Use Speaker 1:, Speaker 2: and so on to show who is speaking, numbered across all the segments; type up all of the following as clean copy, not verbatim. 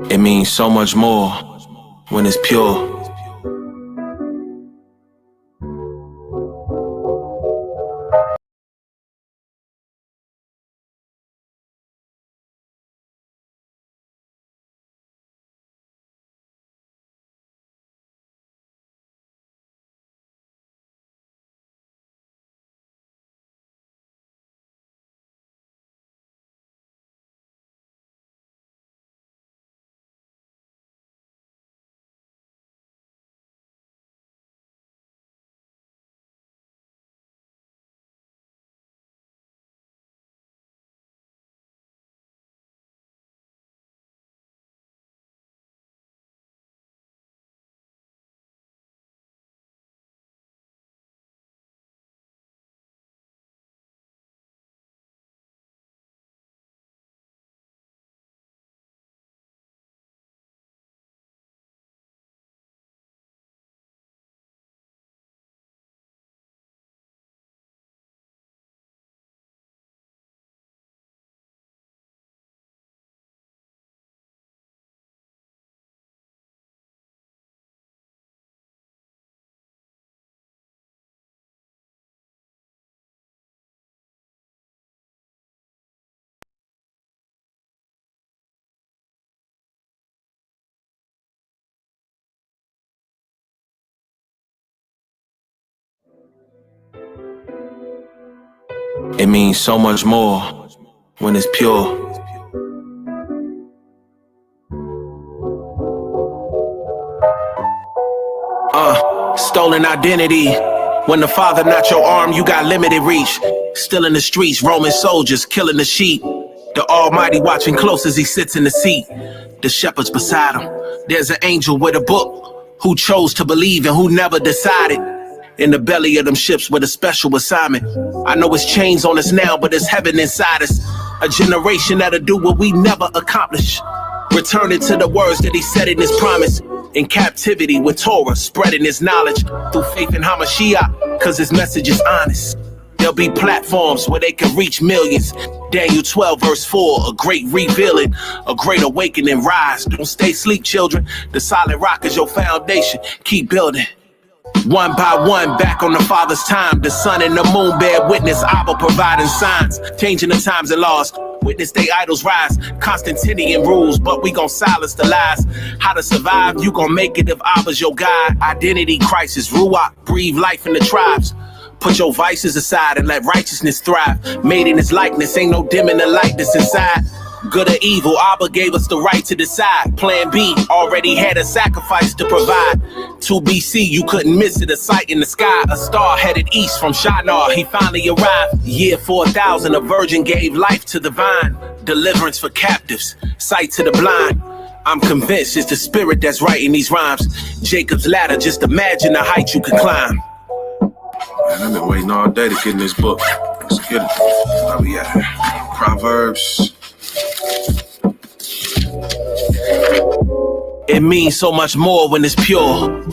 Speaker 1: It means so much more when it's pure. It means so much more when it's pure. Stolen identity. When the father not your arm, you got limited reach. Still in the streets, Roman soldiers killing the sheep. The Almighty watching close as he sits in the seat. The shepherds beside him. There's an angel with a book who chose to believe and who never decided. In the belly of them ships with a special assignment. I know it's chains on us now, but it's heaven inside us. A generation that'll do what we never accomplished. Returning to the words that he said in his promise. In captivity with Torah, spreading his knowledge through faith in Hamashiach, cause his message is honest. There'll be platforms where they can reach millions. Daniel 12 verse 4, a great revealing, a great awakening. Rise, don't stay asleep, children. The solid rock is your foundation. Keep building. One by one, back on the Father's time. The sun and the moon bear witness, Abba providing signs. Changing the times and laws, witness they idols rise. Constantinian rules, but we gon' silence the lies. How to survive, you gon' make it if Abba's your guide. Identity crisis, Ruach, breathe life in the tribes. Put your vices aside and let righteousness thrive. Made in his likeness, ain't no dimming the light that's inside. Good or evil, Abba gave us the right to decide. Plan B, already had a sacrifice to provide. 2 BC, you couldn't miss it, a sight in the sky. A star headed east from Shinar, he finally arrived. Year 4000, a virgin gave life to the vine. Deliverance for captives, sight to the blind. I'm convinced it's the spirit that's writing these rhymes. Jacob's ladder, just imagine the height you could climb.
Speaker 2: Man, I've been waiting all day to get in this book. Let's get it. Where we at? Proverbs.
Speaker 1: It means so much more when it's pure.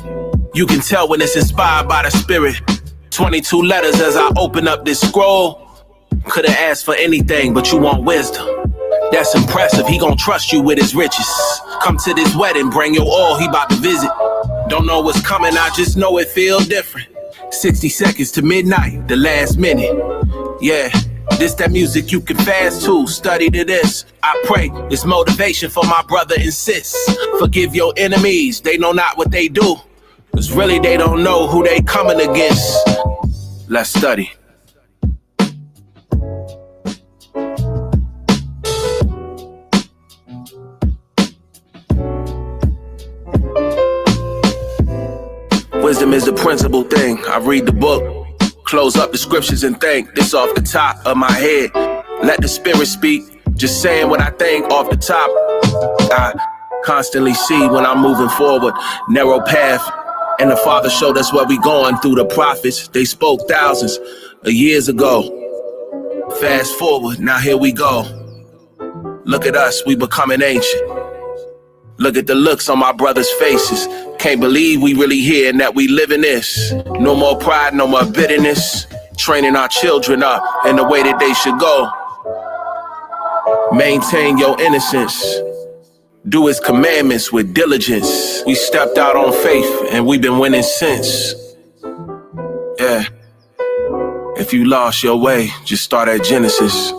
Speaker 1: You can tell when it's inspired by the spirit. 22 letters as I open up this scroll. Could've asked for anything, but you want wisdom. That's impressive, he gon' trust you with his riches. Come to this wedding, bring your all, he bout to visit. Don't know what's coming, I just know it feel different. 60 seconds to midnight, the last minute. Yeah, this that music you can fast to, study to this. I pray it's motivation for my brother and sis. Forgive your enemies, they know not what they do. Cause really they don't know who they coming against. Let's study. Wisdom is the principal thing. I read the book, close up the scriptures and think. This off the top of my head. Let the spirit speak. Just saying what I think off the top. I constantly see when I'm moving forward. Narrow path. And the Father showed us where we going through the prophets. They spoke thousands of years ago. Fast forward, now here we go. Look at us, we becoming ancient. Look at the looks on my brothers' faces. Can't believe we really here and that we live in this. No more pride, no more bitterness. Training our children up in the way that they should go. Maintain your innocence. Do his commandments with diligence. We stepped out on faith and we've been winning since. Yeah. If you lost your way, just start at Genesis.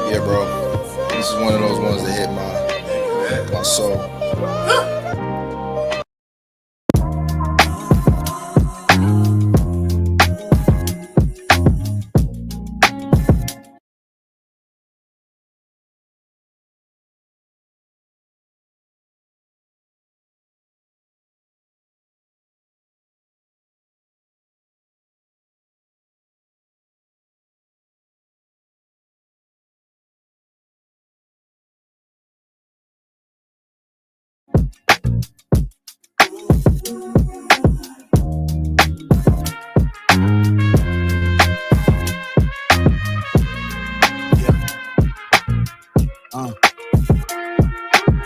Speaker 3: Yeah, bro. This is one of those ones that hit my soul.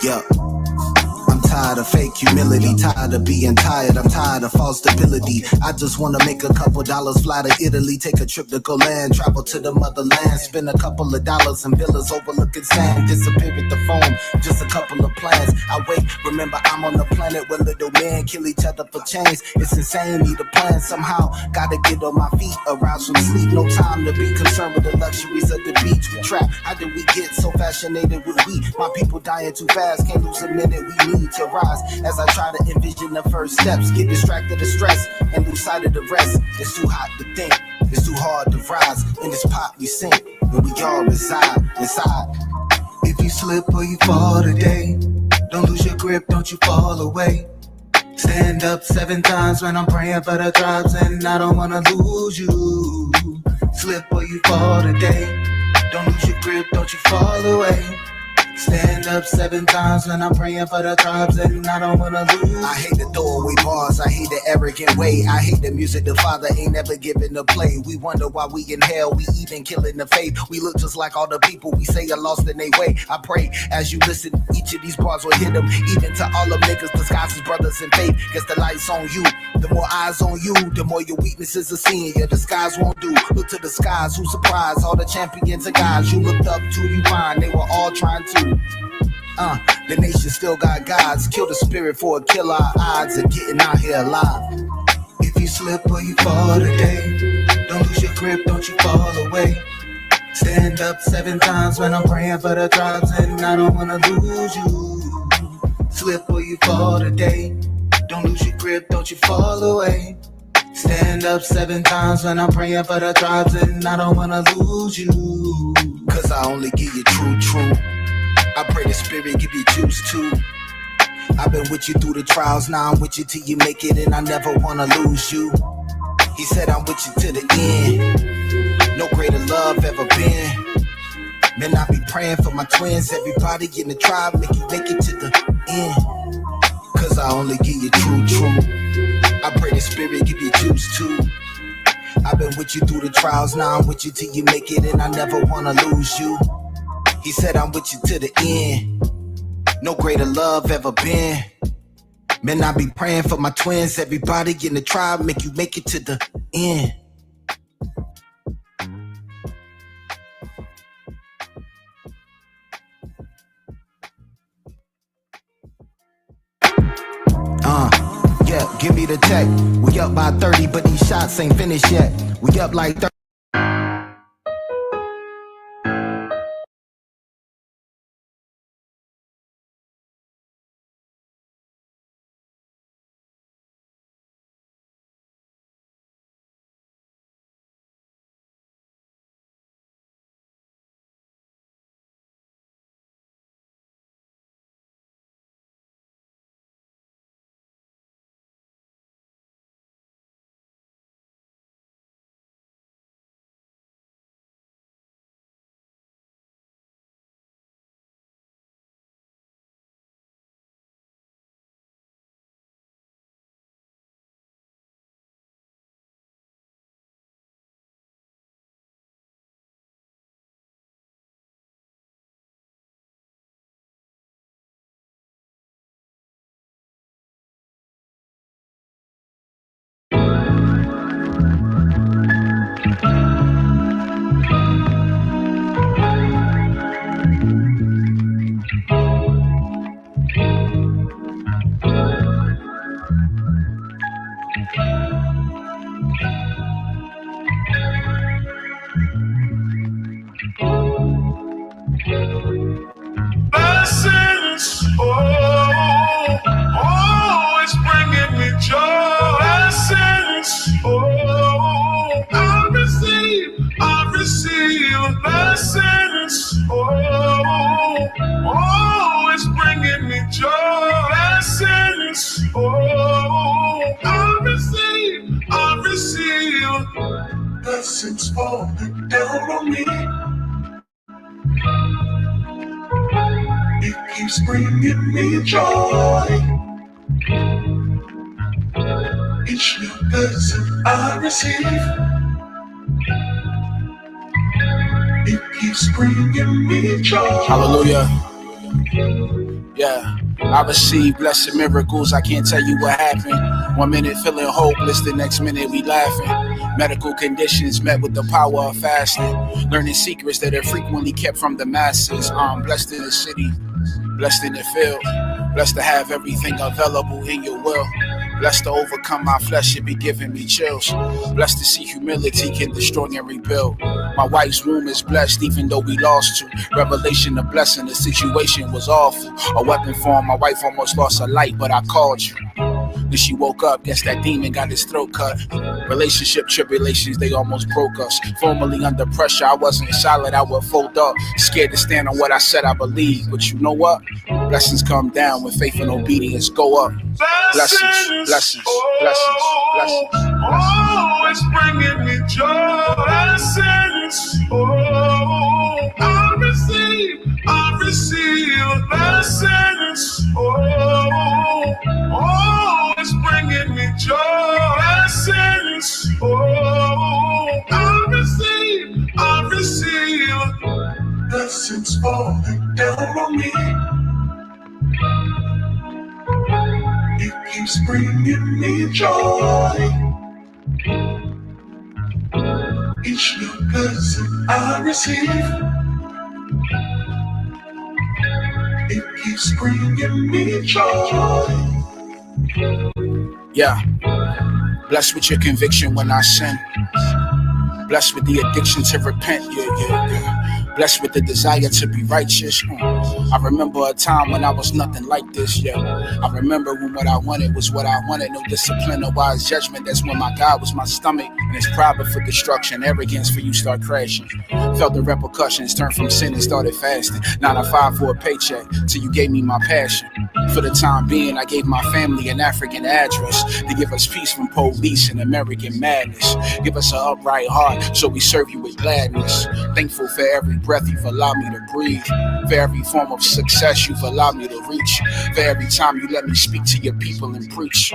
Speaker 4: Yeah. I'm tired of fake humility, tired of being tired, I'm tired of false stability. I just wanna make a couple dollars, fly to Italy, take a trip to Golan, travel to the motherland, spend a couple of dollars in villas overlooking sand, disappear at the phone, just a couple of plans. I wait, remember I'm on the planet where little men kill each other for chains. It's insane, need a plan somehow, gotta get on my feet, arouse from sleep, no time to be concerned with the luxuries of the beach. We trap, how did we get so fascinated with we? My people dying too fast, can't lose a minute, we need to rise. As I try to envision the first steps, get distracted of stress and lose sight of the rest. It's too hot to think, it's too hard to rise. In this pot we sink, and we all reside inside. If you slip or you fall today, don't lose your grip, don't you fall away. Stand up 7 times when I'm praying for the tribes, and I don't wanna lose you. Slip or you fall today, don't lose your grip, don't you fall away. Stand up 7 times when I'm praying for the tribes, and I don't wanna lose. I hate the throwaway bars, I hate the arrogant way. I hate the music the father ain't never given to play. We wonder why we in hell, we even killing the faith. We look just like all the people we say are lost in their way. I pray as you listen, each of these bars will hit them. Even to all them niggas disguised as brothers in faith. Guess the light's on you, the more eyes on you, the more your weaknesses are seen. Your disguise won't do. Look to the skies, who surprised all the champions and guys you looked up to, you find they were all trying to. The nation still got gods. Kill the spirit for a kill our odds of getting out here alive. If you slip or you fall today, don't lose your grip, don't you fall away. Stand up 7 times when I'm praying for the tribes, and I don't wanna lose you. Slip or you fall today, don't lose your grip, don't you fall away. Stand up 7 times when I'm praying for the tribes, and I don't wanna lose you. Cause I only give you true. I pray the spirit give you juice too. I've been with you through the trials, now I'm with you till you make it, and I never wanna lose you. He said I'm with you to the end. No greater love ever been. Man, I be praying for my twins, everybody in the tribe, make it to the end. Cause I only give you true. I pray the spirit give you juice too. I've been with you through the trials, now I'm with you till you make it, and I never wanna lose you. He said I'm with you to the end. No greater love ever been. Man, I be praying for my twins, everybody in the tribe, make it to the end. Yeah, give me the tech. We up by 30, but these shots ain't finished yet. We up like 30.
Speaker 2: receive blessings. Oh, it's bringing me joy. Blessings. Oh, I receive blessings falling down on me. It keeps bringing me joy. Each new blessing I receive, it keeps bringing me joy. Hallelujah. Yeah, I receive blessed miracles. I can't tell you what happened. 1 minute feeling hopeless, the next minute we laughing. Medical conditions met with the power of fasting. Learning secrets that are frequently kept from the masses. I'm blessed in the city, blessed in the field. Blessed to have everything available in your will. Blessed to overcome my flesh, it be giving me chills. Blessed to see humility can destroy and rebuild. My wife's womb is blessed even though we lost two. Revelation of blessing, the situation was awful. A weapon form, my wife almost lost her light, but I called you. Then she woke up, guess that demon got his throat cut. Relationship tribulations, they almost broke us. Formerly under pressure, I wasn't solid, I would fold up. Scared to stand on what I said I believe. But you know what? Blessings come down when faith and obedience go up. Blessings, blessings, blessings, blessings. Oh, it's bringing me joy. Blessings. Oh, I receive blessings. Oh, it's bringing me joy. Blessings. Oh, I receive blessings falling down on me. It keeps bringing me joy. Each new blessing I receive, it keeps bringing me joy. Yeah, blessed with your conviction when I sin. Blessed with the addiction to repent, yeah. Blessed with the desire to be righteous. I remember a time when I was nothing like this, yeah. I remember when what I wanted was what I wanted. No discipline, no wise judgment. That's when my God was my stomach. And it's pride for destruction, arrogance for you start crashing. Felt the repercussions, turned from sin and started fasting. 9 to 5 for a paycheck, till you gave me my passion. For the time being, I gave my family an African address to give us peace from police and American madness. Give us an upright heart so we serve you with gladness. Thankful for every breath you've allowed me to breathe. For every form of success you've allowed me to reach. For every time you let me speak to your people and preach.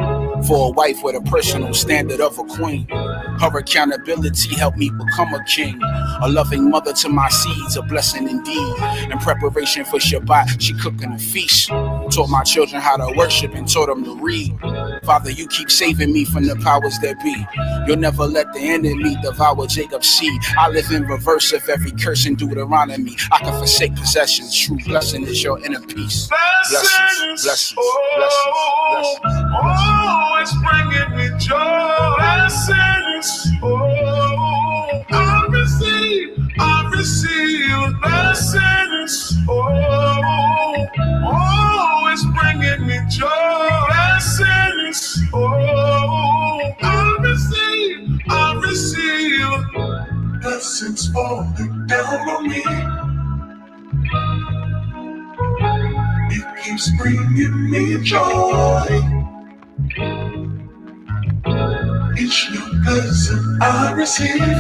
Speaker 2: For a wife with a personal standard of a queen. Her accountability helped me become a king. A loving mother to my seeds, a blessing indeed. In preparation for Shabbat, she cooking a feast. Taught my children how to worship and taught them to read. Father, you keep saving me from the powers that be. You'll never let the enemy devour Jacob's seed. I live in reverse of every curse in Deuteronomy. I can forsake possessions. True blessing is your inner peace. Blessings, blessings, blessings, blessings. Oh, it's bringing me joy. Blessings. Oh, I receive blessings. Oh, it's bringing me joy. Blessings. Oh, I receive blessings falling down on me. It keeps bringing me joy. Each new blessing I receive,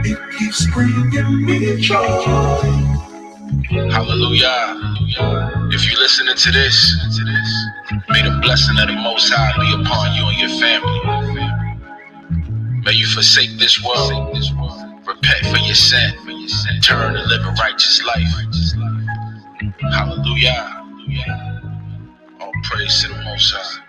Speaker 2: it keeps bringing me joy.
Speaker 1: Hallelujah. If you're listening to this, may the blessing of the Most High be upon you and your family. May you forsake this world, repent for your sin, turn and live a righteous life. Hallelujah. All praise to the Most High.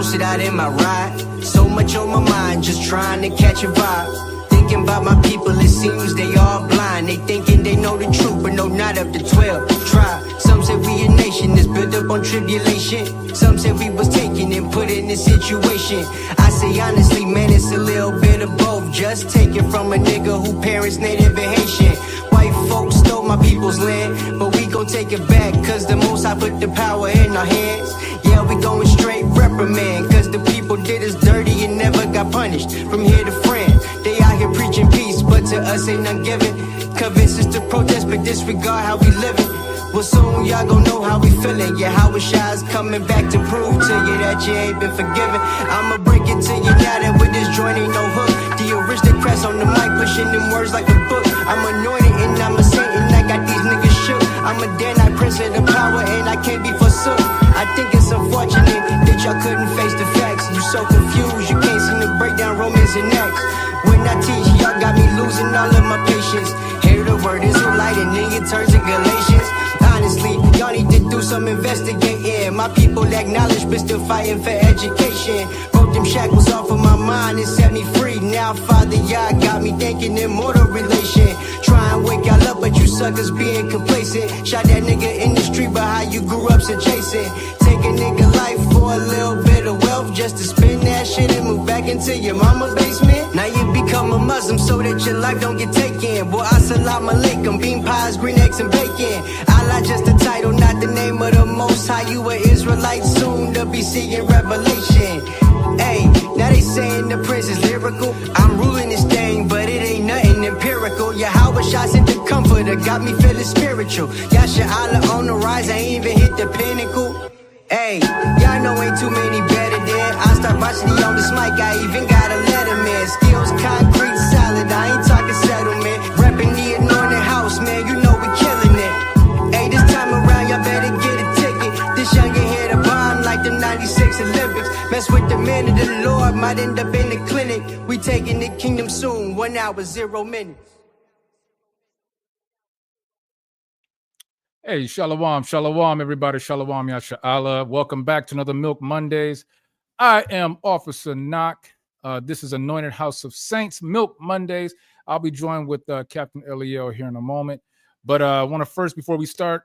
Speaker 5: posted out in my ride. So much on my mind, just trying to catch a vibe. Thinking about my people, it seems they all blind. They thinking they know the truth, but no, not of the 12 tribe. Some say we a nation that's built up on tribulation. Some say we was taken and put in this situation. I say honestly, man, it's a little bit of both. Just take it from a nigga who parents native and Haitian. White folks stole my people's land, but we gon' take it back, cause the most I put the power in our hands. Yeah, we going straight reprimand, cause the people did us dirty and never got punished. From here to France, they out here preaching peace, but to us ain't none given. Convince us to protest, but disregard how we living. Well, soon y'all gon' know how we feeling. Yeah, how is coming back to prove to you that you ain't been forgiven. I'ma break it to you now that with this joint ain't no hook. The aristocrats on the mic pushing them words like a book. I'm anointed and I'm a saint and I got these niggas shook. I'm a Danite prince of the power and I can't be forsook. I think it's unfortunate that y'all couldn't face the facts. You so confused, you can't seem to break down Romans and Acts. When I teach, y'all got me losing all of my patience. Hear the word Israelite and then it turns to Galatians. Honestly, y'all need to do some investigating. My people acknowledge but still fighting for education. Broke them shackles off of my mind and set me free. Now, Father, y'all got me thinking immortal relation. Try and wake y'all up, but you suckers being complacent. Shot that nigga in the street, but how you grew up so chasing. Take a nigga life for a little bit of wealth just to spend that shit and move back into your mama basement. Now you become a Muslim so that your life don't get taken. Boy, assalamu alaikum, bean pies, green eggs and bacon. Allah just the title, not the name of the Most High. You a Israelite soon to be seeing revelation. Hey, now they saying the prince is lyrical. I'm ruling this thing, but it ain't nothing empirical. Yahweh shot sent the comforter, got me feeling spiritual. Yasha Allah on the rise, I ain't even hit the pinnacle. Hey, y'all know ain't too many better than I start varsity on this mic, I even got a letterman. Skills concrete solid, I ain't talking settlement. Reppin' the Anointed House, man, you know we killing it. Hey, this time around, y'all better get a ticket. This young ain't here to bomb like the 96 Olympics. Mess with the man of the Lord, might end up in the clinic. We taking the kingdom soon, 1 hour, 0 minutes.
Speaker 6: Hey, shalom, everybody. Shalom, Yasha Allah. Welcome back to another Milk Mondays. I am Officer Knock. This is Anointed House of Saints, Milk Mondays. I'll be joined with Captain Eliel here in a moment. But I want to first, before we start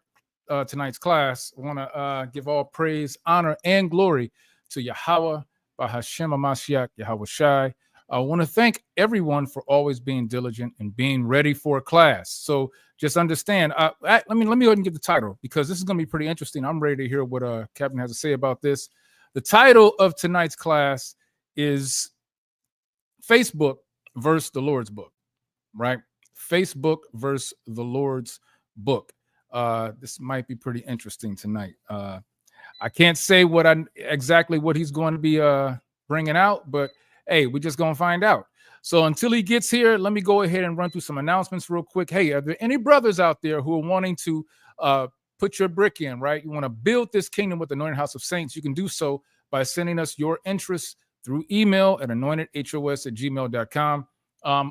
Speaker 6: tonight's class, I want to give all praise, honor, and glory to Yahweh, Bahashem HaMashiach, Yahweh Shai. I want to thank everyone for always being diligent and being ready for class. So just understand. Let me go ahead and get the title, because this is going to be pretty interesting. I'm ready to hear what Captain has to say about this. The title of tonight's class is Facebook versus the Lord's Book, right? Facebook versus the Lord's Book. This might be pretty interesting tonight. I can't say exactly what he's going to be bringing out, but hey, we're just going to find out. So until he gets here, let me go ahead and run through some announcements real quick. Hey, are there any brothers out there who are wanting to put your brick in, right? You want to build this kingdom with the Anointed House of Saints? You can do so by sending us your interest through email at anointedhos@gmail.com.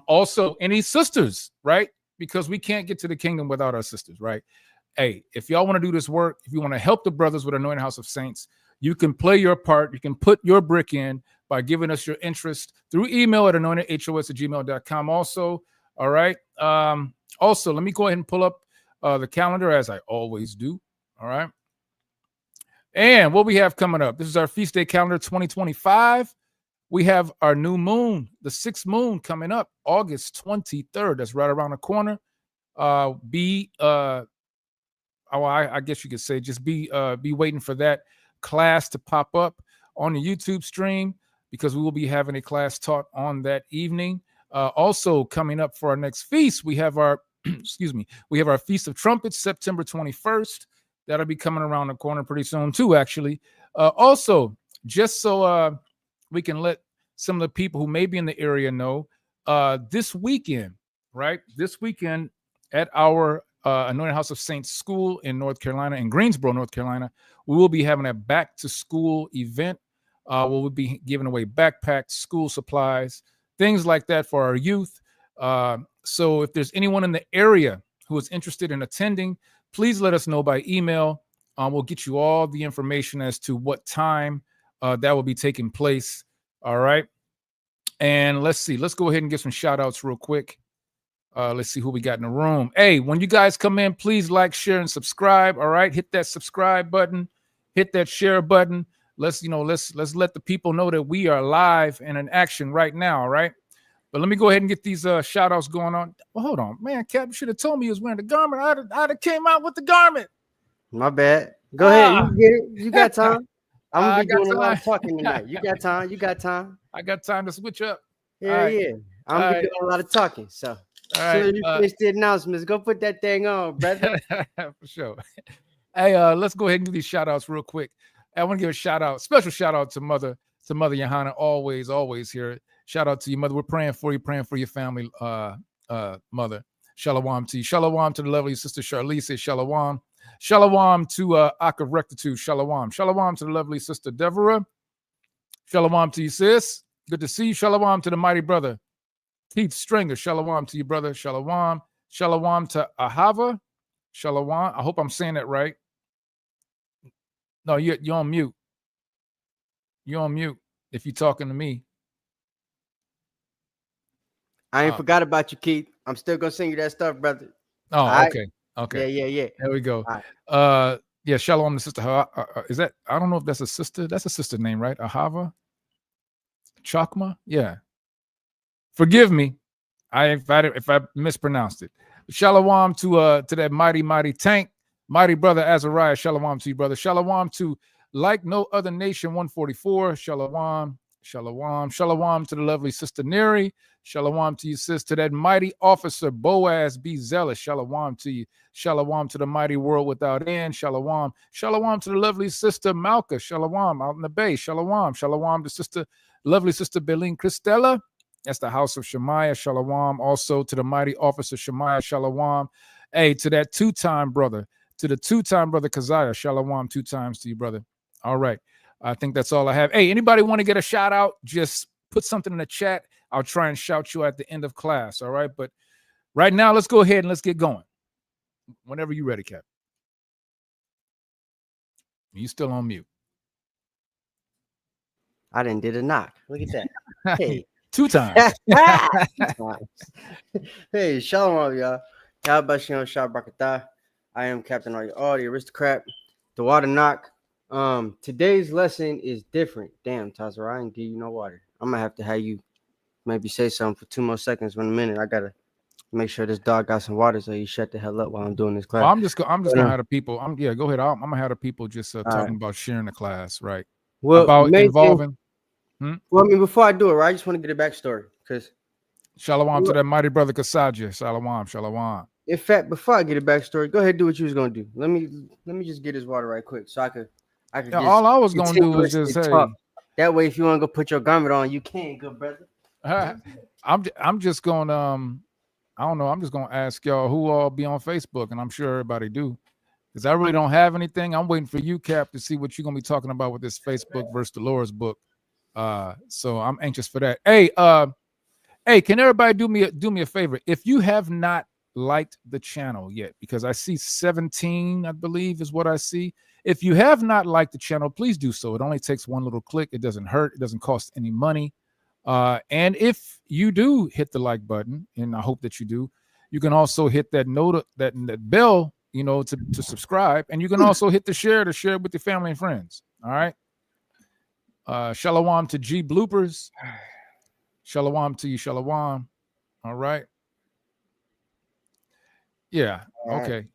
Speaker 6: Also, any sisters, right? Because we can't get to the kingdom without our sisters, right? Hey, if y'all want to do this work, if you want to help the brothers with Anointed House of Saints, you can play your part. You can put your brick in by giving us your interest through email at anointedhos@gmail.com. Also, all right. Also, let me go ahead and pull up the calendar, as I always do. All right. And what we have coming up, this is our Feast Day calendar 2025. We have our new moon, the 6th moon, coming up August 23rd. That's right around the corner. I guess you could say just be waiting for that class to pop up on the YouTube stream, because we will be having a class taught on that evening. Also coming up for our next feast, we have our we have our Feast of Trumpets, September 21st. That'll be coming around the corner pretty soon too, actually. Also, just so we can let some of the people who may be in the area know, this weekend, right? This weekend at our Anointed House of Saints School in North Carolina, in Greensboro, North Carolina, we will be having a back-to-school event. We'll be giving away backpacks, school supplies, things like that for our youth. So if there's anyone in the area who is interested in attending, please let us know by email. We'll get you all the information as to what time that will be taking place. All right. And let's see. Let's go ahead and get some shout outs real quick. Let's see who we got in the room. Hey, when you guys come in, please like, share, and subscribe. All right. Hit that subscribe button. Hit that share button. Let's let the people know that we are live and in action right now. All right. But let me go ahead and get these shout outs going on. Well, hold on, man. Cap should have told me he was wearing the garment. I'd have came out with the garment.
Speaker 7: My bad. Go ahead. You get it. You got time. I'm gonna be doing a lot of
Speaker 6: time.
Speaker 7: talking tonight. You got time. You got time.
Speaker 6: I got time to switch up.
Speaker 7: Yeah, yeah. I'm gonna be doing a lot of talking. So as soon as you finish the announcements, go put that thing on, brother.
Speaker 6: For sure. Hey, let's go ahead and give these shout outs real quick. I want to give a special shout out to Mother Johanna, always here. Shout out to you, Mother. We're praying for your family, Mother. Shalom to you. Shalom to the lovely sister Charlize. Shalom. Shalom to Ak of Rectitude. Shalom. Shalom to the lovely sister Deborah. Shalom to you, sis. Good to see you. Shalom to the mighty brother Keith Stringer. Shalom to you, brother. Shalom. Shalom to Ahava. Shalom. I hope I'm saying that right. No, you're on mute. You're on mute if you're talking to me.
Speaker 7: I ain't forgot about you, Keith. I'm still gonna sing you that stuff, brother.
Speaker 6: Oh,
Speaker 7: right?
Speaker 6: okay. Okay.
Speaker 7: Yeah.
Speaker 6: There we go.
Speaker 7: Right.
Speaker 6: Yeah, Shalom to sister. Is that? I don't know if that's a sister. That's a sister name, right? Ahava. Chakma. Yeah. Forgive me, if I mispronounced it. Shalom to that mighty tank, mighty brother Azariah. Shalom to you, brother. Shalom to Like No Other Nation 144. Shalom. Shalom to the lovely sister Neri. Shalom to you, sis. To that mighty officer Boaz, be zealous. Shalom to you. Shalom to the mighty world without end. Shalom. Shalom to the lovely sister Malka. Shalom out in the bay. Shalom. Shalom to lovely sister Beline Christella. That's the house of Shemaiah. Shalom. Also to the mighty officer Shemaiah. Shalom. Hey, to that two-time brother Keziah. Shalom 2 times to you, brother. All right. I think that's all I have. Hey, anybody want to get a shout out? Just put something in the chat. I'll try and shout you at the end of class. All right. But right now, let's go ahead and let's get going. Whenever you're ready, Cap. You still on mute.
Speaker 7: I didn't did a knock. Look at that. Hey.
Speaker 6: 2 times.
Speaker 7: Hey, shalom, y'all. Yahbashion Shabrakatah. I am Captain All the aristocrat. The water knock. Today's lesson is different. Damn, Tazara, I didn't give you no water. I'm gonna have to have you maybe say something for 2 more seconds. 1 minute. I gotta make sure this dog got some water so he shut the hell up while I'm doing this class.
Speaker 6: Well, I'm just gonna have the people. Go ahead. I'm gonna have the people just talking about sharing the class, right?
Speaker 7: Well,
Speaker 6: about involving.
Speaker 7: Well, I mean, before I do it, right, I just want to get a backstory because
Speaker 6: Shalom to that mighty brother Kasaja. Shalom.
Speaker 7: In fact, before I get a backstory, go ahead and do what you was gonna do. Let me just get his water right quick so I could.
Speaker 6: Yeah, all I was gonna do was just say.
Speaker 7: That way, if you want to go put your garment on, you can, good brother.
Speaker 6: I'm just gonna I don't know. I'm just gonna ask y'all who all be on Facebook, and I'm sure everybody do, because I really don't have anything. I'm waiting for you, Cap, to see what you're gonna be talking about with this Facebook versus Dolores book. So I'm anxious for that. Hey, can everybody do me a favor? If you have not liked the channel yet, because I see 17, I believe is what I see. If you have not liked the channel, please do so. It only takes one little click. It doesn't hurt. It doesn't cost any money. And if you do hit the like button, and I hope that you do, you can also hit that that bell, to subscribe, and you can also hit the share to share with your family and friends. All right. Shalom to G Bloopers. Shalom to you. Shalom. All right. Yeah. Okay.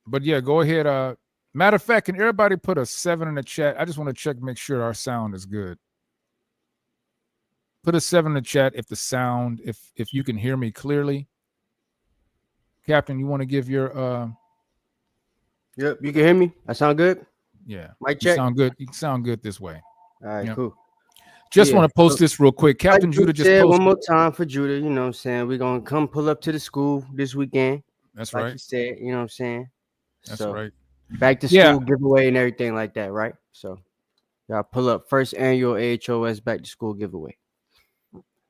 Speaker 6: But yeah, go ahead. Matter of fact, can everybody put a 7 in the chat? I just want to check, make sure our sound is good. Put a 7 in the chat if the sound, if you can hear me clearly. Captain, you want to give your
Speaker 7: Yep, you can hear me. I sound good?
Speaker 6: Yeah.
Speaker 7: Mic check.
Speaker 6: You sound good this way.
Speaker 7: All right, cool.
Speaker 6: Just want to post this real quick. Captain Judah just posted.
Speaker 7: One more time for Judah, you know what I'm saying? We're going to come pull up to the school this weekend.
Speaker 6: That's
Speaker 7: like
Speaker 6: right.
Speaker 7: You said, you know what I'm saying?
Speaker 6: That's right.
Speaker 7: Back to school giveaway and everything like that, right? So y'all pull up first annual AHOS back to school giveaway.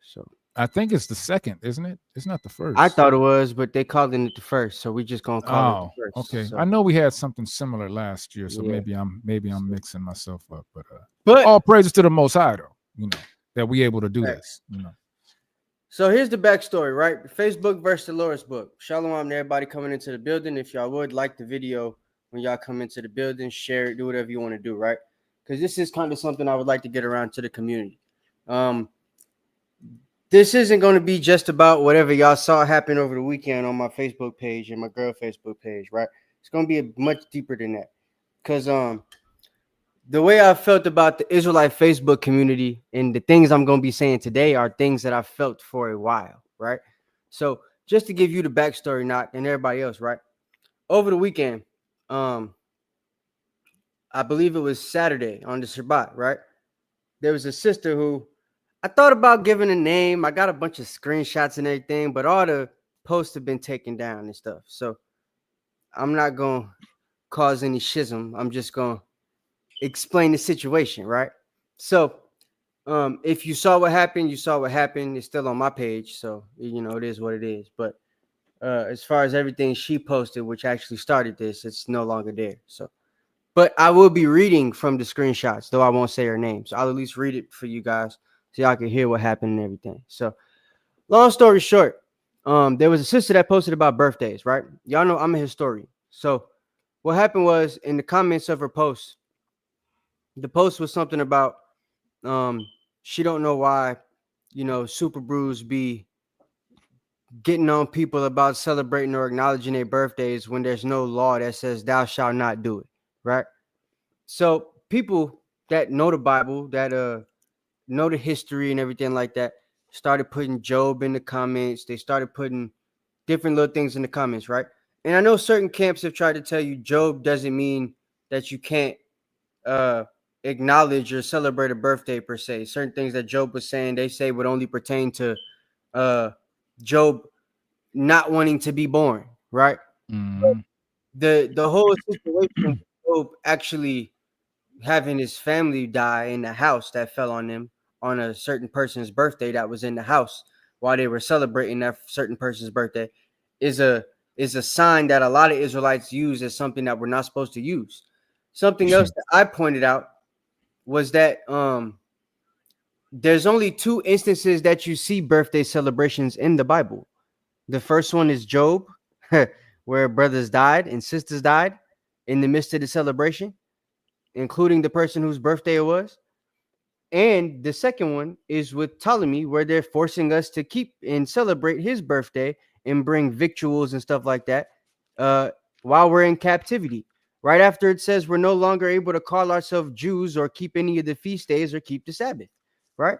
Speaker 7: So
Speaker 6: I think it's the second, isn't it? It's not the first.
Speaker 7: I thought it was, but they called it the first, so we just gonna call it the first.
Speaker 6: Okay.
Speaker 7: So.
Speaker 6: I know we had something similar last year, so
Speaker 7: Yeah.
Speaker 6: maybe I'm mixing myself up. But all praises to the Most High, though. That we able to do this.
Speaker 7: So here's the backstory, right? Facebook versus the Lord's book. Shalom to everybody coming into the building. If y'all would like the video when y'all come into the building, share it, do whatever you want to do, right? Because this is kind of something I would like to get around to the community. This isn't going to be just about whatever y'all saw happen over the weekend on my Facebook page and my girl Facebook page, right? It's going to be much deeper than that. Because the way I felt about the Israelite Facebook community and the things I'm going to be saying today are things that I felt for a while, right? So just to give you the backstory, Knock, and everybody else, right? Over the weekend, I believe it was Saturday on the Shabbat, right? There was a sister who I thought about giving a name. I got a bunch of screenshots and everything, but all the posts have been taken down and stuff. So I'm not going to cause any schism. I'm just going to explain the situation, right? So if you saw what happened, you saw what happened. It's still on my page, so it is what it is. But as far as everything she posted, which actually started this, it's no longer there. So, but I will be reading from the screenshots, though I won't say her name. So I'll at least read it for you guys so y'all can hear what happened and everything. So long story short, there was a sister that posted about birthdays, right? Y'all know I'm a historian. So what happened was in the comments of her post, the post was something about she don't know why Super Brews be getting on people about celebrating or acknowledging their birthdays when there's no law that says thou shalt not do it, right? So people that know the Bible, that know the history and everything like that, started putting Job in the comments. They started putting different little things in the comments, right? And I know certain camps have tried to tell you Job doesn't mean that you can't acknowledge or celebrate a birthday per se. Certain things that Job was saying, they say would only pertain to Job not wanting to be born, right?
Speaker 6: Mm-hmm.
Speaker 7: The whole situation with Job actually having his family die in the house that fell on them on a certain person's birthday that was in the house while they were celebrating that certain person's birthday is a sign that a lot of Israelites use as something that we're not supposed to use. Something else that I pointed out was that there's only two instances that you see birthday celebrations in the Bible. The first one is Job, where brothers died and sisters died in the midst of the celebration, including the person whose birthday it was. And the second one is with Ptolemy, where they're forcing us to keep and celebrate his birthday and bring victuals and stuff like that while we're in captivity. Right after it says we're no longer able to call ourselves Jews or keep any of the feast days or keep the Sabbath, right?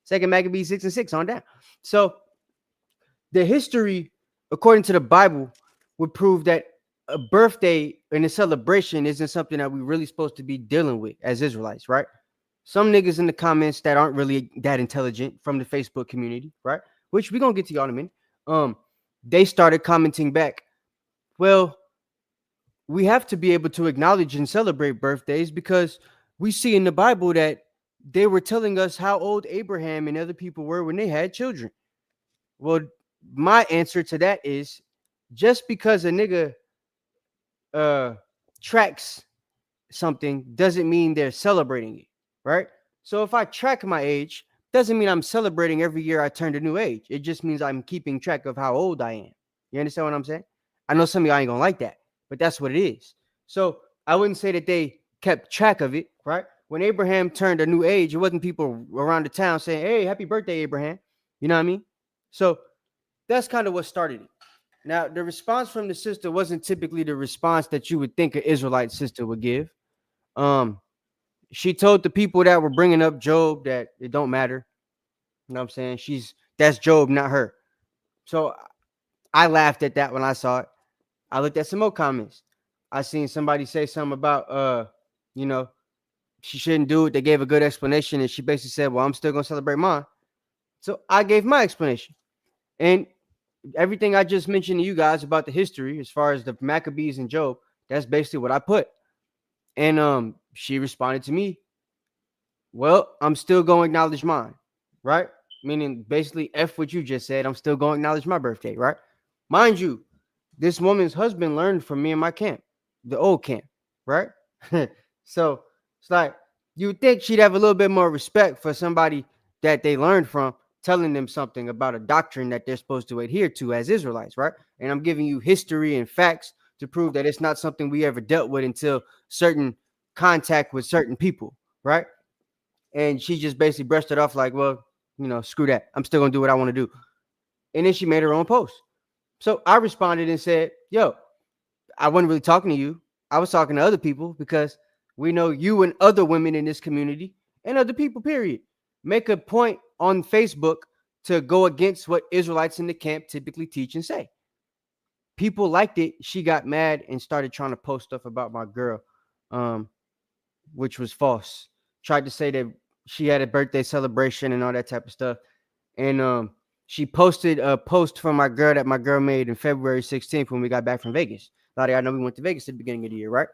Speaker 7: Second Maccabees 6:6 on down. So the history, according to the Bible, would prove that a birthday and a celebration isn't something that we're really supposed to be dealing with as Israelites, right? Some niggas in the comments that aren't really that intelligent from the Facebook community, right? Which we're gonna get to y'all in a minute. They started commenting back, well, we have to be able to acknowledge and celebrate birthdays because we see in the Bible that they were telling us how old Abraham and other people were when they had children. Well, my answer to that is just because a nigga tracks something doesn't mean they're celebrating it, right? So if I track my age, doesn't mean I'm celebrating every year I turned a new age. It just means I'm keeping track of how old I am. You understand what I'm saying? I know some of y'all ain't gonna like that, but that's what it is. So I wouldn't say that they kept track of it, right? When Abraham turned a new age, it wasn't people around the town saying, hey, happy birthday, Abraham. You know what I mean? So that's kind of what started it. Now, the response from the sister wasn't typically the response that you would think an Israelite sister would give. She told the people that were bringing up Job that it don't matter. You know what I'm saying? That's Job, not her. So I laughed at that when I saw it. I looked at some more comments. I seen somebody say something about, she shouldn't do it. They gave a good explanation, and she basically said, well, I'm still going to celebrate mine. So I gave my explanation. And everything I just mentioned to you guys about the history, as far as the Maccabees and Job, that's basically what I put. And she responded to me, well, I'm still going to acknowledge mine, right? meaning basically F what you just said. I'm still going to acknowledge my birthday, right? Mind you, this woman's husband learned from me in my camp, the old camp, right? So it's like you would think she'd have a little bit more respect for somebody that they learned from telling them something about a doctrine that they're supposed to adhere to as Israelites, right? And I'm giving you history and facts to prove that it's not something we ever dealt with until certain contact with certain people, right? And she just basically brushed it off like, well, screw that. I'm still going to do what I want to do. And then she made her own post. So I responded and said, yo, I wasn't really talking to you. I was talking to other people because we know you and other women in this community and other people, period, make a point on Facebook to go against what Israelites in the camp typically teach and say. People liked it. She got mad and started trying to post stuff about my girl, which was false. Tried to say that she had a birthday celebration and all that type of stuff. And she posted a post from my girl that my girl made in February 16th when we got back from Vegas. A lot of y'all know we went to Vegas at the beginning of the year, right?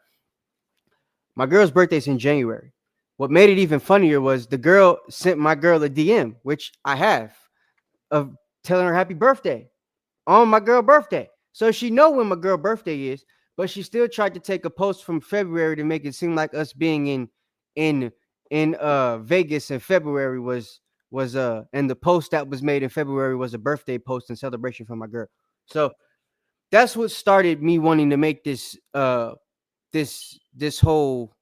Speaker 7: My girl's birthday's in January. What made it even funnier was the girl sent my girl a DM, which I have, of telling her happy birthday on my girl's birthday. So she know when my girl's birthday is, but she still tried to take a post from February to make it seem like us being in Vegas in February was and the post that was made in February was a birthday post and celebration for my girl. So that's what started me wanting to make this this whole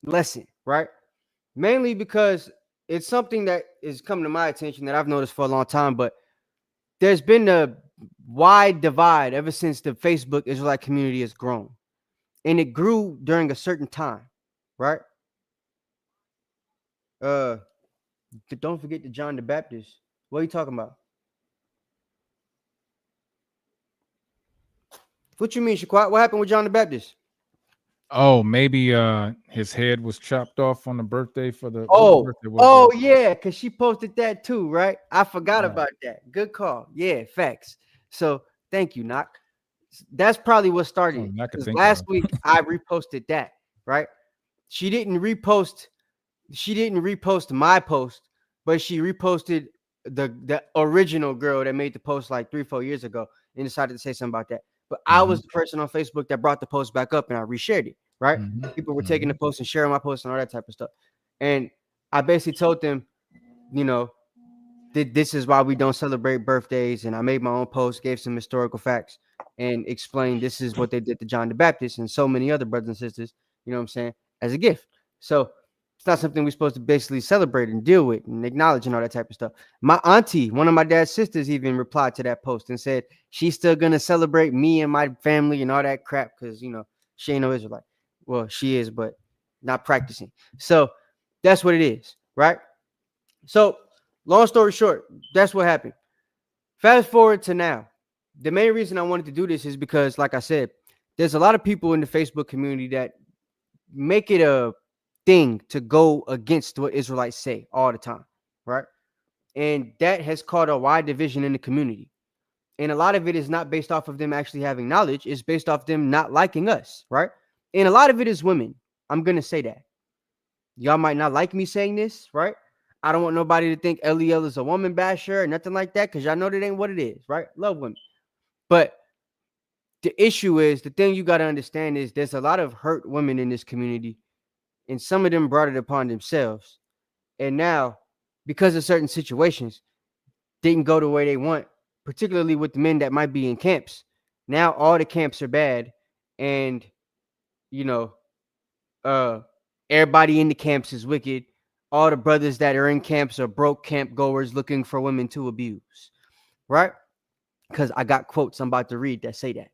Speaker 7: lesson, right? Mainly because it's something that is coming to my attention that I've noticed for a long time, but there's been a wide divide ever since the Facebook Israelite community has grown. And it grew during a certain time, right? Don't forget the John the Baptist. What are you talking about? What you mean, Shaquat? What happened with John the Baptist?
Speaker 6: Oh, maybe his head was chopped off on the birthday for the birthday
Speaker 7: yeah, because she posted that too, right? I forgot about that. Good call. Yeah, facts. So thank you, Knock. That's probably what started. Because last week I reposted that, right? She didn't repost my post, but she reposted the original girl that made the post like 3-4 years ago and decided to say something about that. But I was the person on Facebook that brought the post back up and I reshared it, right? People were taking the post and sharing my post and all that type of stuff. And I basically told them, this is why we don't celebrate birthdays. And I made my own post, gave some historical facts, and explained this is what they did to John the Baptist and so many other brothers and sisters, as a gift. So it's not something we're supposed to basically celebrate and deal with and acknowledge and all that type of stuff. My auntie, one of my dad's sisters, even replied to that post and said she's still going to celebrate me and my family and all that crap because, she ain't no Israelite. Well, she is, but not practicing. So that's what it is, right? So long story short, that's what happened. Fast forward to now. The main reason I wanted to do this is because, like I said, there's a lot of people in the Facebook community that make it a thing to go against what Israelites say all the time, right? And that has caused a wide division in the community. And a lot of it is not based off of them actually having knowledge. It's based off them not liking us, right? And a lot of it is women. I'm going to say that. Y'all might not like me saying this, right? I don't want nobody to think LEL is a woman basher or nothing like that because y'all know that ain't what it is, right? Love women. But the issue is, the thing you got to understand is there's a lot of hurt women in this community, and some of them brought it upon themselves. And now, because of certain situations, didn't go the way they want, particularly with the men that might be in camps. Now all the camps are bad, and everybody in the camps is wicked. All the brothers that are in camps are broke camp goers looking for women to abuse, right? Because I got quotes I'm about to read that say that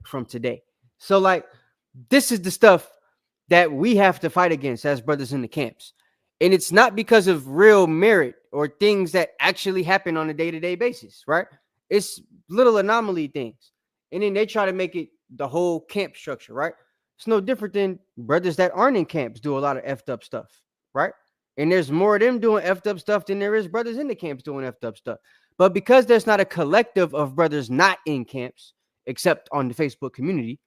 Speaker 7: from today. So like, this is the stuff that we have to fight against as brothers in the camps. And it's not because of real merit or things that actually happen on a day-to-day basis, right? It's little anomaly things. And then they try to make it the whole camp structure, right? It's no different than brothers that aren't in camps do a lot of effed up stuff, right? And there's more of them doing effed up stuff than there is brothers in the camps doing effed up stuff. But because there's not a collective of brothers not in camps, except on the Facebook community,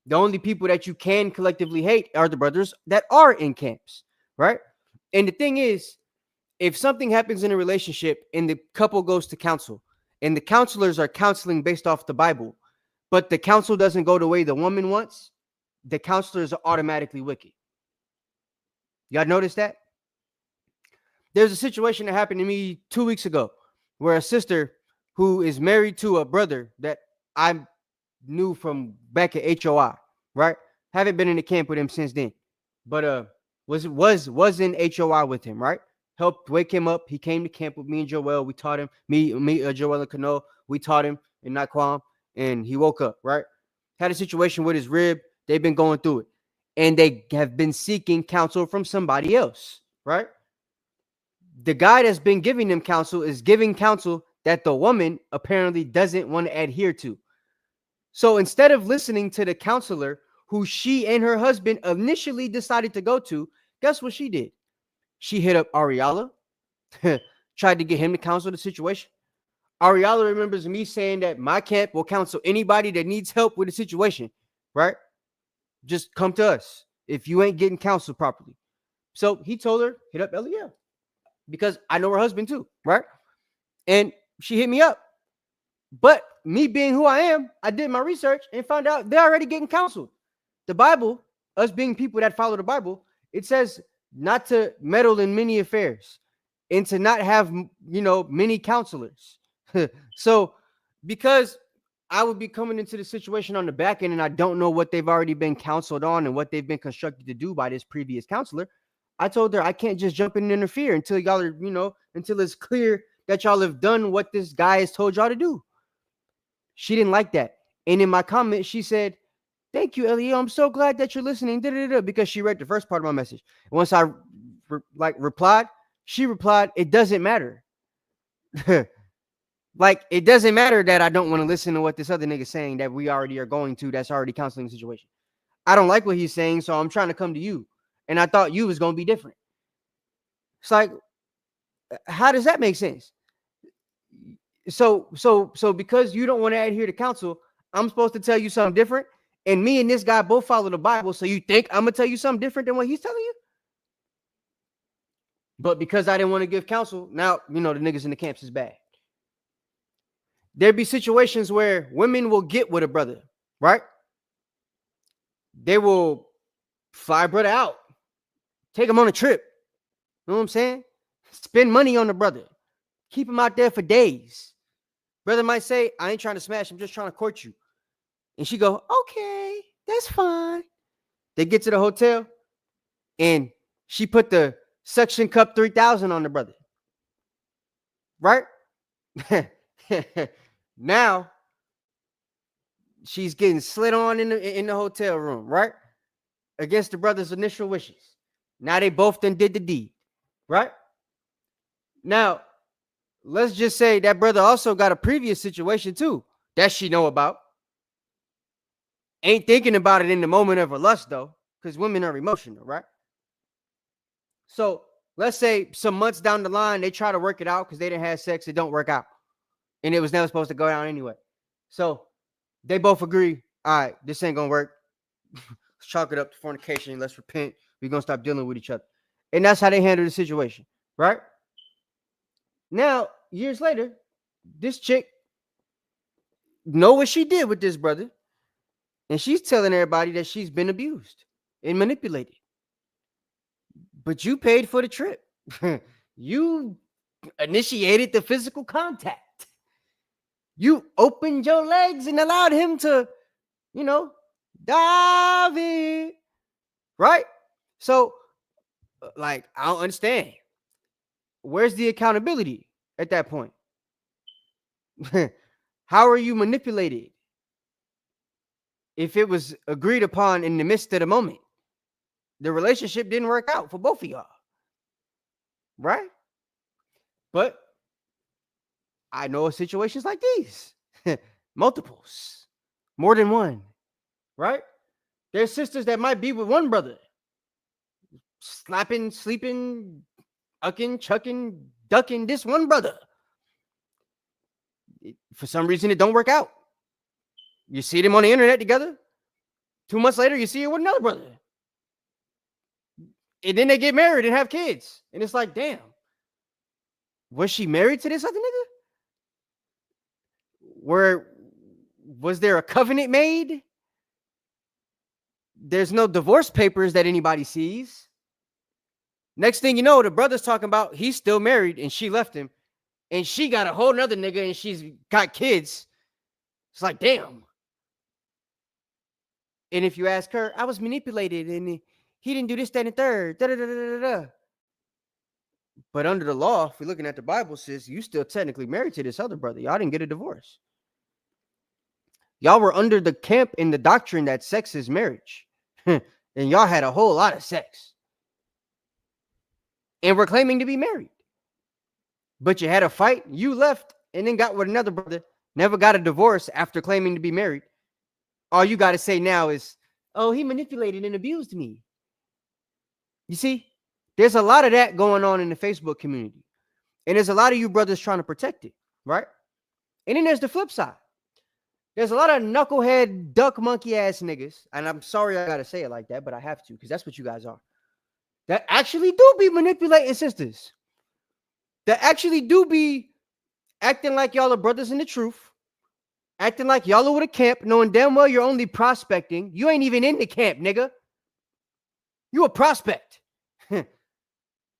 Speaker 7: the only people that you can collectively hate are the brothers that are in camps, right? And the thing is, if something happens in a relationship and the couple goes to counsel and the counselors are counseling based off the Bible, but the counsel doesn't go the way the woman wants, the counselors are automatically wicked. Y'all notice that? There's a situation that happened to me 2 weeks ago where a sister who is married to a brother that I knew from back at HOI, right? Haven't been in the camp with him since then, but was in HOI with him, right? Helped wake him up. He came to camp with me and Joel. We taught him, Joel and Kano. We taught him in Naquam, and he woke up, right? Had a situation with his rib. They've been going through it, and they have been seeking counsel from somebody else, right? The guy that's been giving them counsel is giving counsel that the woman apparently doesn't want to adhere to. So instead of listening to the counselor who she and her husband initially decided to go to, guess what she did? She hit up Ariala, tried to get him to counsel the situation. Ariala remembers me saying that my camp will counsel anybody that needs help with the situation, right? Just come to us if you ain't getting counseled properly. So he told her, hit up Eliel, because I know her husband too, right? And she hit me up. But me being who I am, I did my research and found out they're already getting counseled. The Bible, us being people that follow the Bible, it says not to meddle in many affairs and to not have, many counselors. So because I would be coming into the situation on the back end and I don't know what they've already been counseled on and what they've been constructed to do by this previous counselor, I told her I can't just jump in and interfere until y'all are, until it's clear that y'all have done what this guy has told y'all to do. She didn't like that. And in my comment, she said, "Thank you, Elio. I'm so glad that you're listening." Because she read the first part of my message. And once I replied, she replied, "It doesn't matter." It doesn't matter that I don't want to listen to what this other nigga's saying that we already are going to, that's already counseling the situation. I don't like what he's saying, so I'm trying to come to you. And I thought you was going to be different. It's like, how does that make sense? So because you don't want to adhere to counsel, I'm supposed to tell you something different. And me and this guy both follow the Bible. So you think I'm going to tell you something different than what he's telling you? But because I didn't want to give counsel, now, the niggas in the camps is bad. There'd be situations where women will get with a brother, right? They will fly a brother out, take him on a trip. You know what I'm saying? Spend money on the brother. Keep him out there for days. Brother might say, "I ain't trying to smash, I'm just trying to court you." And she go, "Okay, that's fine." They get to the hotel and she put the suction cup 3000 on the brother. Right? Now she's getting slid on in the hotel room, right? Against the brother's initial wishes. Now they both then did the deed, right? Now, let's just say that brother also got a previous situation too that she know about. Ain't thinking about it in the moment of her lust though, because women are emotional, right? So let's say some months down the line, they try to work it out because they didn't have sex. It don't work out. And it was never supposed to go down anyway. So they both agree, all right, this ain't going to work. Let's chalk it up to fornication. Let's repent. We're going to stop dealing with each other. And that's how they handle the situation, right? Now, years later, this chick know what she did with this brother. And she's telling everybody that she's been abused and manipulated. But you paid for the trip. You initiated the physical contact. You opened your legs and allowed him to, dive in. Right? So, I don't understand. Where's the accountability at that point? How are you manipulated? If it was agreed upon in the midst of the moment, the relationship didn't work out for both of y'all. Right? But I know of situations like these. Multiples. More than one. Right? There's sisters that might be with one brother. Slapping, sleeping, ucking, chucking, ducking this one brother. For some reason, it don't work out. You see them on the internet together. 2 months later, you see her with another brother. And then they get married and have kids. And it's like, damn. Was she married to this other nigga? Was there a covenant made? There's no divorce papers that anybody sees. Next thing you know, the brother's talking about he's still married and she left him, and she got a whole nother nigga and she's got kids. It's like, damn. And if you ask her, I was manipulated and he didn't do this, that, and third. Da, da, da, da, da, da. But under the law, if we're looking at the Bible, sis, you still technically married to this other brother. Y'all didn't get a divorce. Y'all were under the camp in the doctrine that sex is marriage. And y'all had a whole lot of sex. And we're claiming to be married. But you had a fight, you left, and then got with another brother, never got a divorce after claiming to be married. All you got to say now is, oh, he manipulated and abused me. You see, there's a lot of that going on in the Facebook community. And there's a lot of you brothers trying to protect it, right? And then there's the flip side. There's a lot of knucklehead, duck monkey ass niggas. And I'm sorry I got to say it like that, but I have to, because that's what you guys are. That actually do be manipulating sisters. That actually do be acting like y'all are brothers in the truth. Acting like y'all are with a camp, knowing damn well you're only prospecting. You ain't even in the camp, nigga. You a prospect.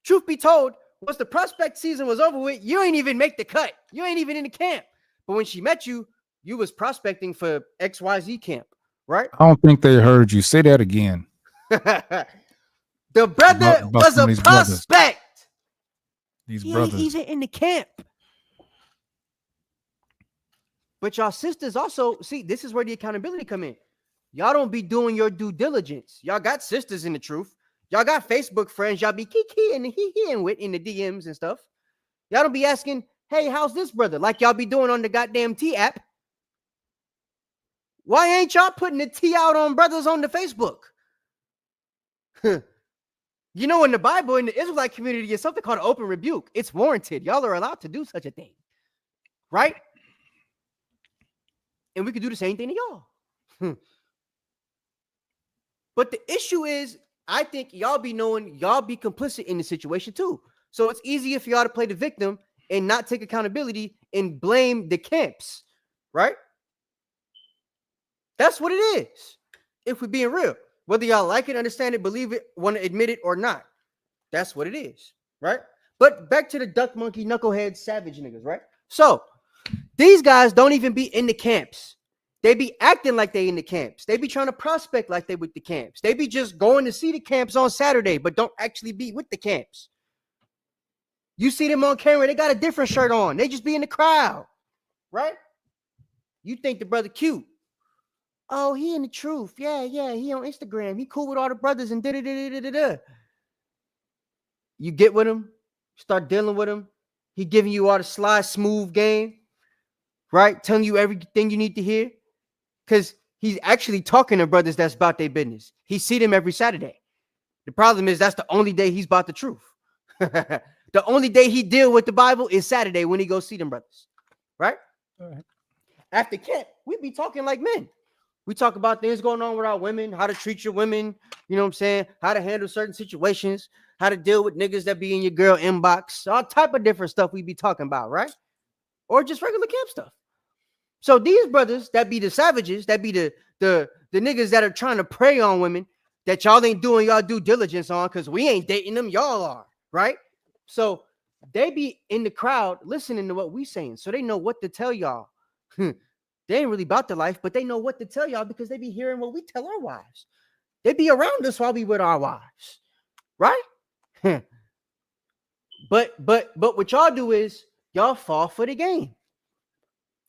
Speaker 7: Truth be told, once the prospect season was over with, you ain't even make the cut. You ain't even in the camp. But when she met you, you was prospecting for XYZ camp, right?
Speaker 6: I don't think they heard you. Say that again.
Speaker 7: The brother was a prospect.
Speaker 6: These
Speaker 7: he
Speaker 6: brothers.
Speaker 7: ain't even in the camp. But y'all sisters also, see, this is where the accountability come in. Y'all don't be doing your due diligence. Y'all got sisters in the truth. Y'all got Facebook friends. Y'all be kiki and he-he-ing with in the DMs and stuff. Y'all don't be asking, hey, how's this brother? Like y'all be doing on the goddamn T app. Why ain't y'all putting the T out on brothers on the Facebook? You know, in the Bible, in the Israelite community, there's something called an open rebuke. It's warranted. Y'all are allowed to do such a thing. Right? And we could do the same thing to y'all. But the issue is, I think y'all be knowing y'all be complicit in the situation too. So it's easier for y'all to play the victim and not take accountability and blame the camps. Right? That's what it is. If we're being real. Whether y'all like it, understand it, believe it, want to admit it or not. That's what it is. Right? But back to the duck monkey, knucklehead, savage niggas, right? So these guys don't even be in the camps. They be acting like they in the camps. They be trying to prospect like they with the camps. They be just going to see the camps on Saturday, but don't actually be with the camps. You see them on camera, they got a different shirt on. They just be in the crowd, right? You think the brother cute. Oh, he in the truth. Yeah, he on Instagram. He cool with all the brothers and da-da-da-da-da-da. You get with him, start dealing with him. He giving you all the slide smooth game, right? Telling you everything you need to hear. Because he's actually talking to brothers that's about their business. He see them every Saturday. The problem is that's the only day he's about the truth. The only day he deal with the Bible is Saturday when he goes see them brothers, right?
Speaker 6: All right.
Speaker 7: After camp, we be talking like men. We talk about things going on with our women, how to treat your women, you know what I'm saying? How to handle certain situations, how to deal with niggas that be in your girl inbox, all type of different stuff we be talking about, right? Or just regular camp stuff. So these brothers that be the savages, that be the niggas that are trying to prey on women that y'all ain't doing y'all due diligence on because we ain't dating them, y'all are, right? So they be in the crowd listening to what we saying, so they know what to tell y'all. They ain't really about the life, but they know what to tell y'all because they be hearing what we tell our wives. They be around us while we with our wives, right? But what y'all do is y'all fall for the game.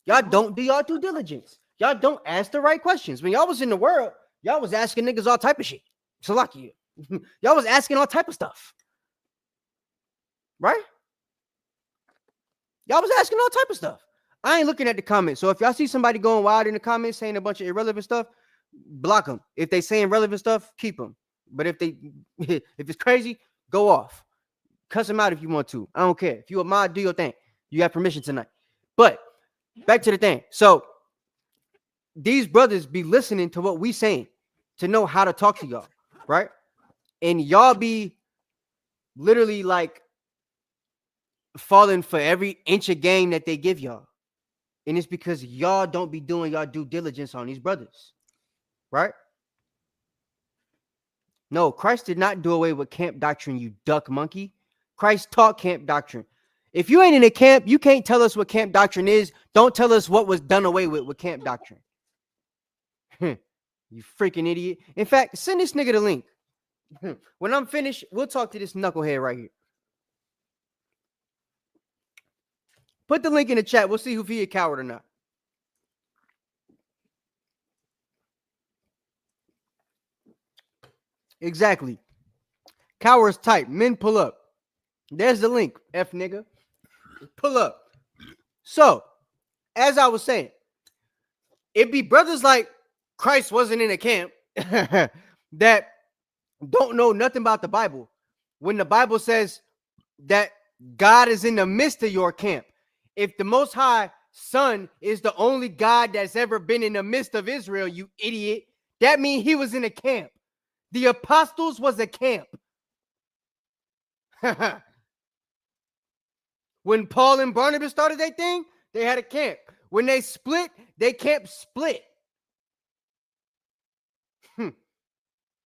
Speaker 7: Y'all don't do y'all due diligence. Y'all don't ask the right questions. When y'all was in the world, y'all was asking niggas all type of shit. So lucky you. Y'all was asking all type of stuff. Right? Y'all was asking all type of stuff. I ain't looking at the comments. So if y'all see somebody going wild in the comments saying a bunch of irrelevant stuff, block them. If they saying relevant stuff, keep them. But if it's crazy, go off. Cuss them out if you want to. I don't care. If you a mod, do your thing. You have permission tonight. But back to the thing. So these brothers be listening to what we saying to know how to talk to y'all, right? And y'all be literally like falling for every inch of game that they give y'all. And it's because y'all don't be doing y'all due diligence on these brothers, right? No, Christ did not do away with camp doctrine, you duck monkey. Christ taught camp doctrine. If you ain't in a camp, you can't tell us what camp doctrine is. Don't tell us what was done away with camp doctrine. You freaking idiot. In fact, send this nigga the link. When I'm finished, we'll talk to this knucklehead right here. Put the link in the chat. We'll see if he a coward or not. Exactly. Cowards type. Men pull up. There's the link. F nigga. Pull up. So, as I was saying, it be brothers like Christ wasn't in a camp that don't know nothing about the Bible. When the Bible says that God is in the midst of your camp. If the Most High Son is the only God that's ever been in the midst of Israel, you idiot, that means he was in a camp. The apostles was a camp. When Paul and Barnabas started their thing, they had a camp. When they split, they camp split.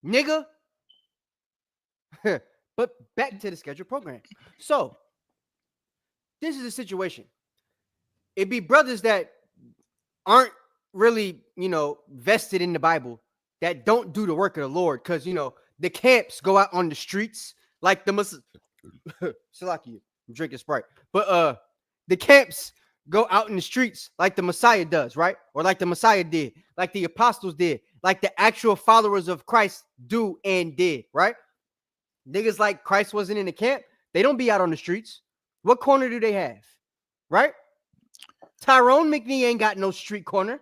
Speaker 7: Nigga. But back to the scheduled program. So, this is the situation. It be brothers that aren't really, vested in the Bible, that don't do the work of the Lord, because, the camps go out on the streets like the Salaki, I'm drinking Sprite. But the camps go out in the streets like the Messiah does, right? Or like the Messiah did, like the apostles did, like the actual followers of Christ do and did, right? Niggas like Christ wasn't in the camp. They don't be out on the streets. What corner do they have? Right? Tyrone McNee ain't got no street corner.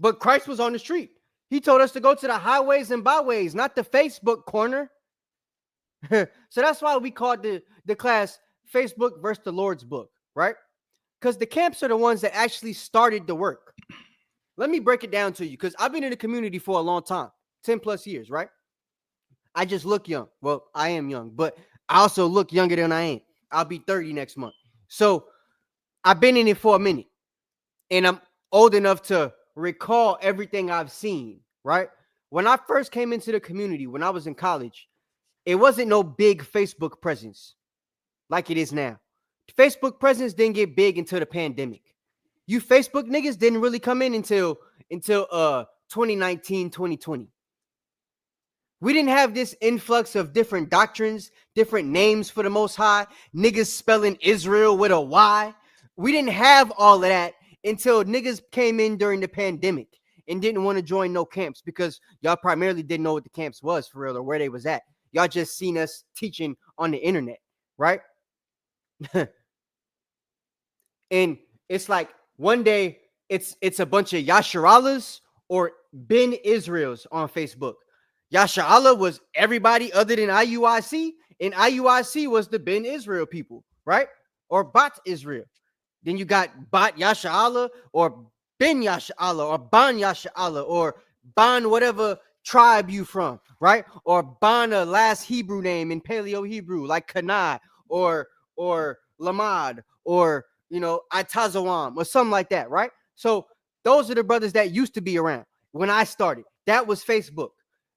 Speaker 7: But Christ was on the street. He told us to go to the highways and byways, not the Facebook corner. So that's why we called the class Facebook versus the Lord's book, right? Because the camps are the ones that actually started the work. Let me break it down to you, because I've been in the community for a long time, 10 plus years, right? I just look young. Well, I am young, but I also look younger than I am. I'll be 30 next month. So I've been in it for a minute, and I'm old enough to recall everything I've seen, right? When I first came into the community, when I was in college, it wasn't no big Facebook presence like it is now. Facebook presence didn't get big until the pandemic. You Facebook niggas didn't really come in until 2019, 2020. We didn't have this influx of different doctrines, different names for the Most High, niggas spelling Israel with a Y. We didn't have all of that until niggas came in during the pandemic and didn't want to join no camps, because y'all primarily didn't know what the camps was for real or where they was at. Y'all just seen us teaching on the internet, right? And it's like one day it's a bunch of Yasharalas or Ben Israels on Facebook. Yasharala was everybody other than IUIC, and IUIC was the Ben Israel people, right? Or Bat Israel. Then you got Bat Yasharala or Ben Yasharala or Ban Yasharala or Ban whatever tribe you from, right? Or Ban a last Hebrew name in Paleo Hebrew like Kanai or Lamad or Itazawam or something like that, right? So those are the brothers that used to be around when I started. That was Facebook.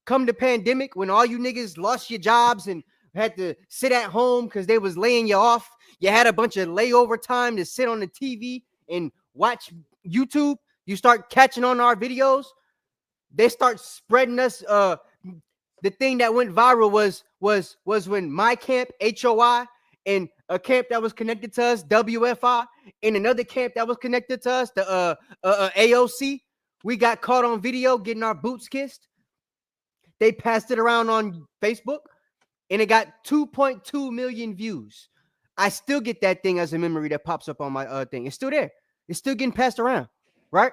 Speaker 7: Come the pandemic, when all you niggas lost your jobs and had to sit at home because they was laying you off, you had a bunch of layover time to sit on the TV and watch YouTube. You start catching on our videos. They start spreading us. The thing that went viral was when my camp, HOI, and a camp that was connected to us, WFI, and another camp that was connected to us, the AOC, we got caught on video getting our boots kissed. They passed it around on Facebook, and it got 2.2 million views. I still get that thing as a memory that pops up on my thing. It's still there. It's still getting passed around, right?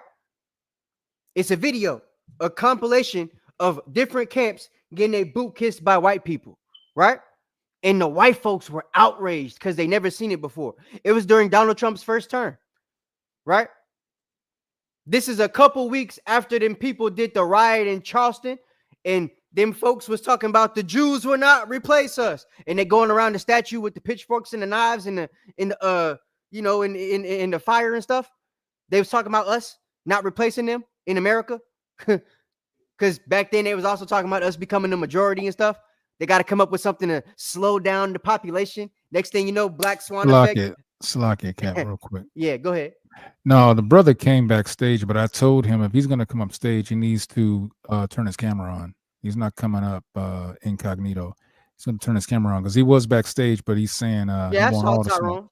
Speaker 7: It's a video, a compilation of different camps getting their boot kissed by white people, right? And the white folks were outraged because they never seen it before. It was during Donald Trump's first term, right? This is a couple weeks after them people did the riot in Charleston and them folks was talking about the Jews will not replace us, and they going around the statue with the pitchforks and the knives and the in the fire and stuff. They was talking about us not replacing them in America, because back then they was also talking about us becoming the majority and stuff. They got to come up with something to slow down the population. Next thing you know, Black Swan effect.
Speaker 6: Slock it, Cap, real quick.
Speaker 7: Yeah, go ahead.
Speaker 6: No, the brother came backstage, but I told him if he's going to come up stage, he needs to turn his camera on. He's not coming up incognito. He's going to turn his camera on because he was backstage, but he's saying he
Speaker 7: I
Speaker 6: want
Speaker 7: saw
Speaker 6: all the smoke.
Speaker 7: Tyrone.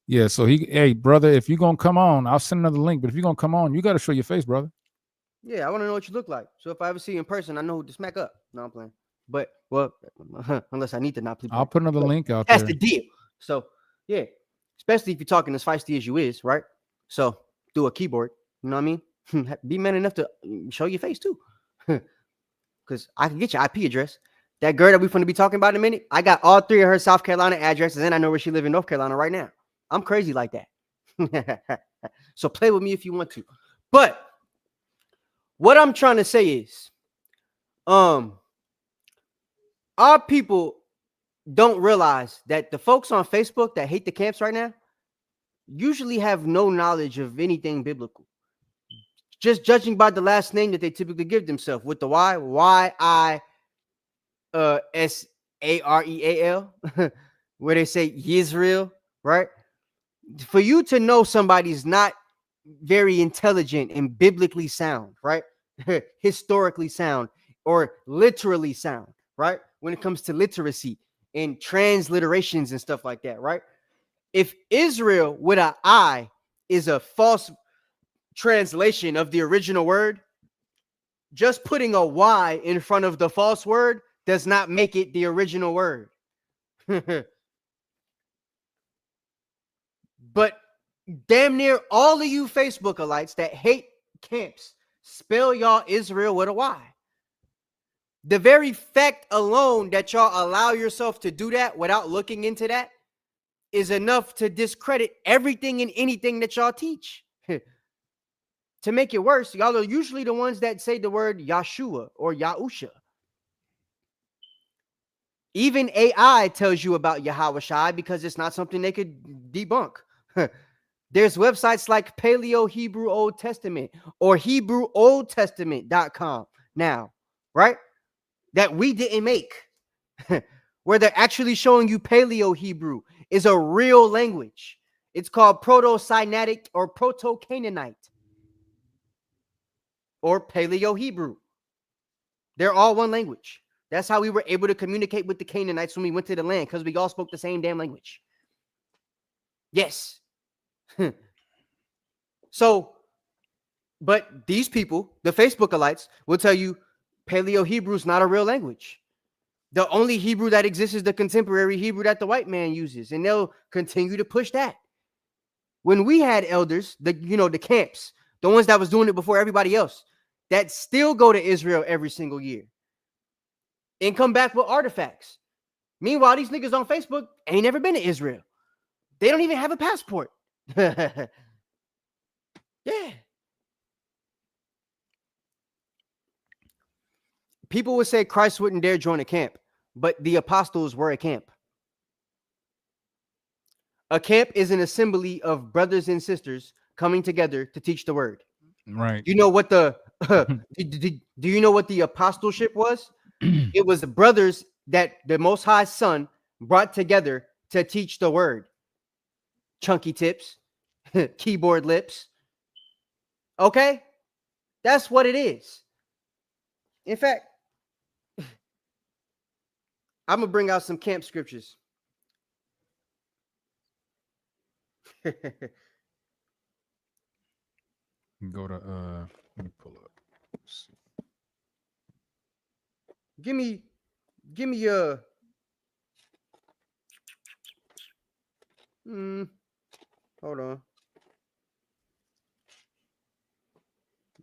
Speaker 6: Yeah, so hey, brother, if you're going to come on, I'll send another link. But if you're going to come on, you got to show your face, brother.
Speaker 7: Yeah, I want to know what you look like. So if I ever see you in person, I know who to smack up. No, I'm playing. But, well, unless I need to not play.
Speaker 6: I'll put another link out there.
Speaker 7: That's the deal. So, yeah, especially if you're talking as feisty as you is, right? So, do a keyboard. You know what I mean? Be man enough to show your face, too. Because I can get your IP address. That girl that we're going to be talking about in a minute, I got all 3 of her South Carolina addresses, and I know where she lives in North Carolina right now. I'm crazy like that. So, play with me if you want to. But what I'm trying to say is, our people don't realize that the folks on Facebook that hate the camps right now usually have no knowledge of anything biblical. Just judging by the last name that they typically give themselves with the Yisrael, where they say Yisrael, right? For you to know somebody's not very intelligent and biblically sound, right? Historically sound or literally sound, right? When it comes to literacy and transliterations and stuff like that, right? If Israel with an I is a false translation of the original word, just putting a Y in front of the false word does not make it the original word. But damn near all of you Facebookalites that hate camps spell y'all Israel with a Y. The very fact alone that y'all allow yourself to do that without looking into that is enough to discredit everything and anything that y'all teach. To make it worse, y'all are usually the ones that say the word Yahshua or Yahusha. Even AI tells you about Yahweh because it's not something they could debunk. There's websites like Paleo Hebrew Old Testament or HebrewOldTestament.com now, right? That we didn't make, where they're actually showing you Paleo Hebrew is a real language. It's called Proto-Sinaitic or Proto-Canaanite or Paleo Hebrew. They're all one language. That's how we were able to communicate with the Canaanites when we went to the land, because we all spoke the same damn language. Yes. So, but these people, the Facebookalites, will tell you Paleo Hebrew is not a real language. The only Hebrew that exists is the contemporary Hebrew that the white man uses, and they'll continue to push that. When we had elders, the camps, the ones that was doing it before everybody else, that still go to Israel every single year and come back with artifacts. Meanwhile, these niggas on Facebook ain't never been to Israel. They don't even have a passport. Yeah. People would say Christ wouldn't dare join a camp, but the apostles were a camp. A camp is an assembly of brothers and sisters coming together to teach the word.
Speaker 6: Right.
Speaker 7: You know what the do you know what the apostleship was? It was the brothers that the Most High Son brought together to teach the word. Chunky tips, keyboard lips. Okay? That's what it is. In fact, I'm going to bring out some camp scriptures.
Speaker 6: Go to let me pull up. Let's see.
Speaker 7: Give me hold on.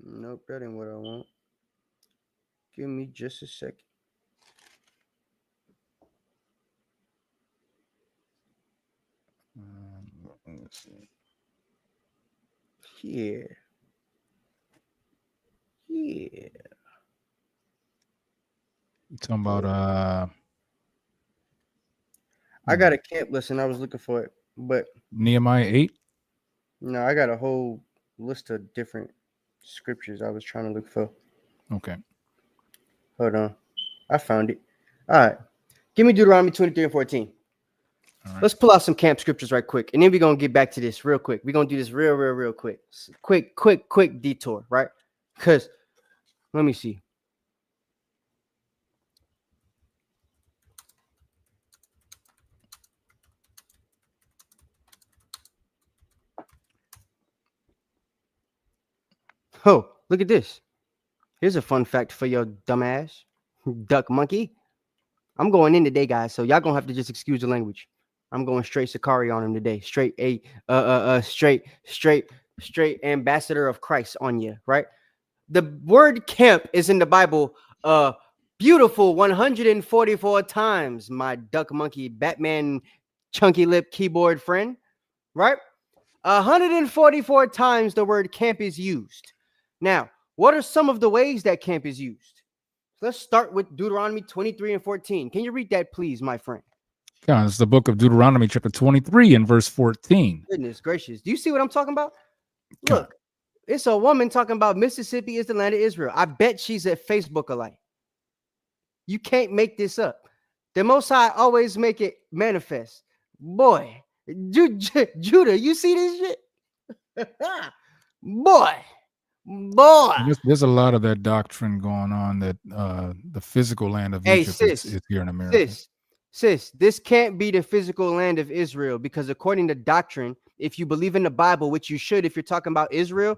Speaker 7: Nope, that ain't what I want. Give me just a second.
Speaker 6: Let's see.
Speaker 7: Yeah.
Speaker 6: You talking about
Speaker 7: I got a camp list and I was looking for it, but
Speaker 6: Nehemiah 8?
Speaker 7: no, I got a whole list of different scriptures I was trying to look for.
Speaker 6: Okay.
Speaker 7: Hold on. I found it. All right. Give me Deuteronomy 23 and 14.
Speaker 6: All right.
Speaker 7: Let's pull out some camp scriptures right quick. And then we're going to get back to this real quick. We're going to do this real quick. Quick detour, right? Because, let me see. Oh, look at this. Here's a fun fact for your dumbass, duck monkey. I'm going in today, guys, so y'all gonna have to just excuse the language. I'm going straight Sakari on him today. Straight ambassador of Christ on you, right? The word camp is in the Bible beautiful 144 times, my duck monkey Batman chunky lip keyboard friend, right? 144 times the word camp is used. Now, what are some of the ways that camp is used? Let's start with Deuteronomy 23 and 14. Can you read that, please, my friend?
Speaker 6: Yeah, it's the book of Deuteronomy, chapter 23 and verse 14.
Speaker 7: Goodness gracious. Do you see what I'm talking about? Look, it's a woman talking about Mississippi is the land of Israel. I bet she's a Facebookalite. You can't make this up. The Most High always make it manifest. Boy, Judah, you see this shit? Boy.
Speaker 6: There's a lot of that doctrine going on that the physical land of Egypt is here in America.
Speaker 7: Sis, this can't be the physical land of Israel because according to doctrine, if you believe in the Bible, which you should if you're talking about Israel,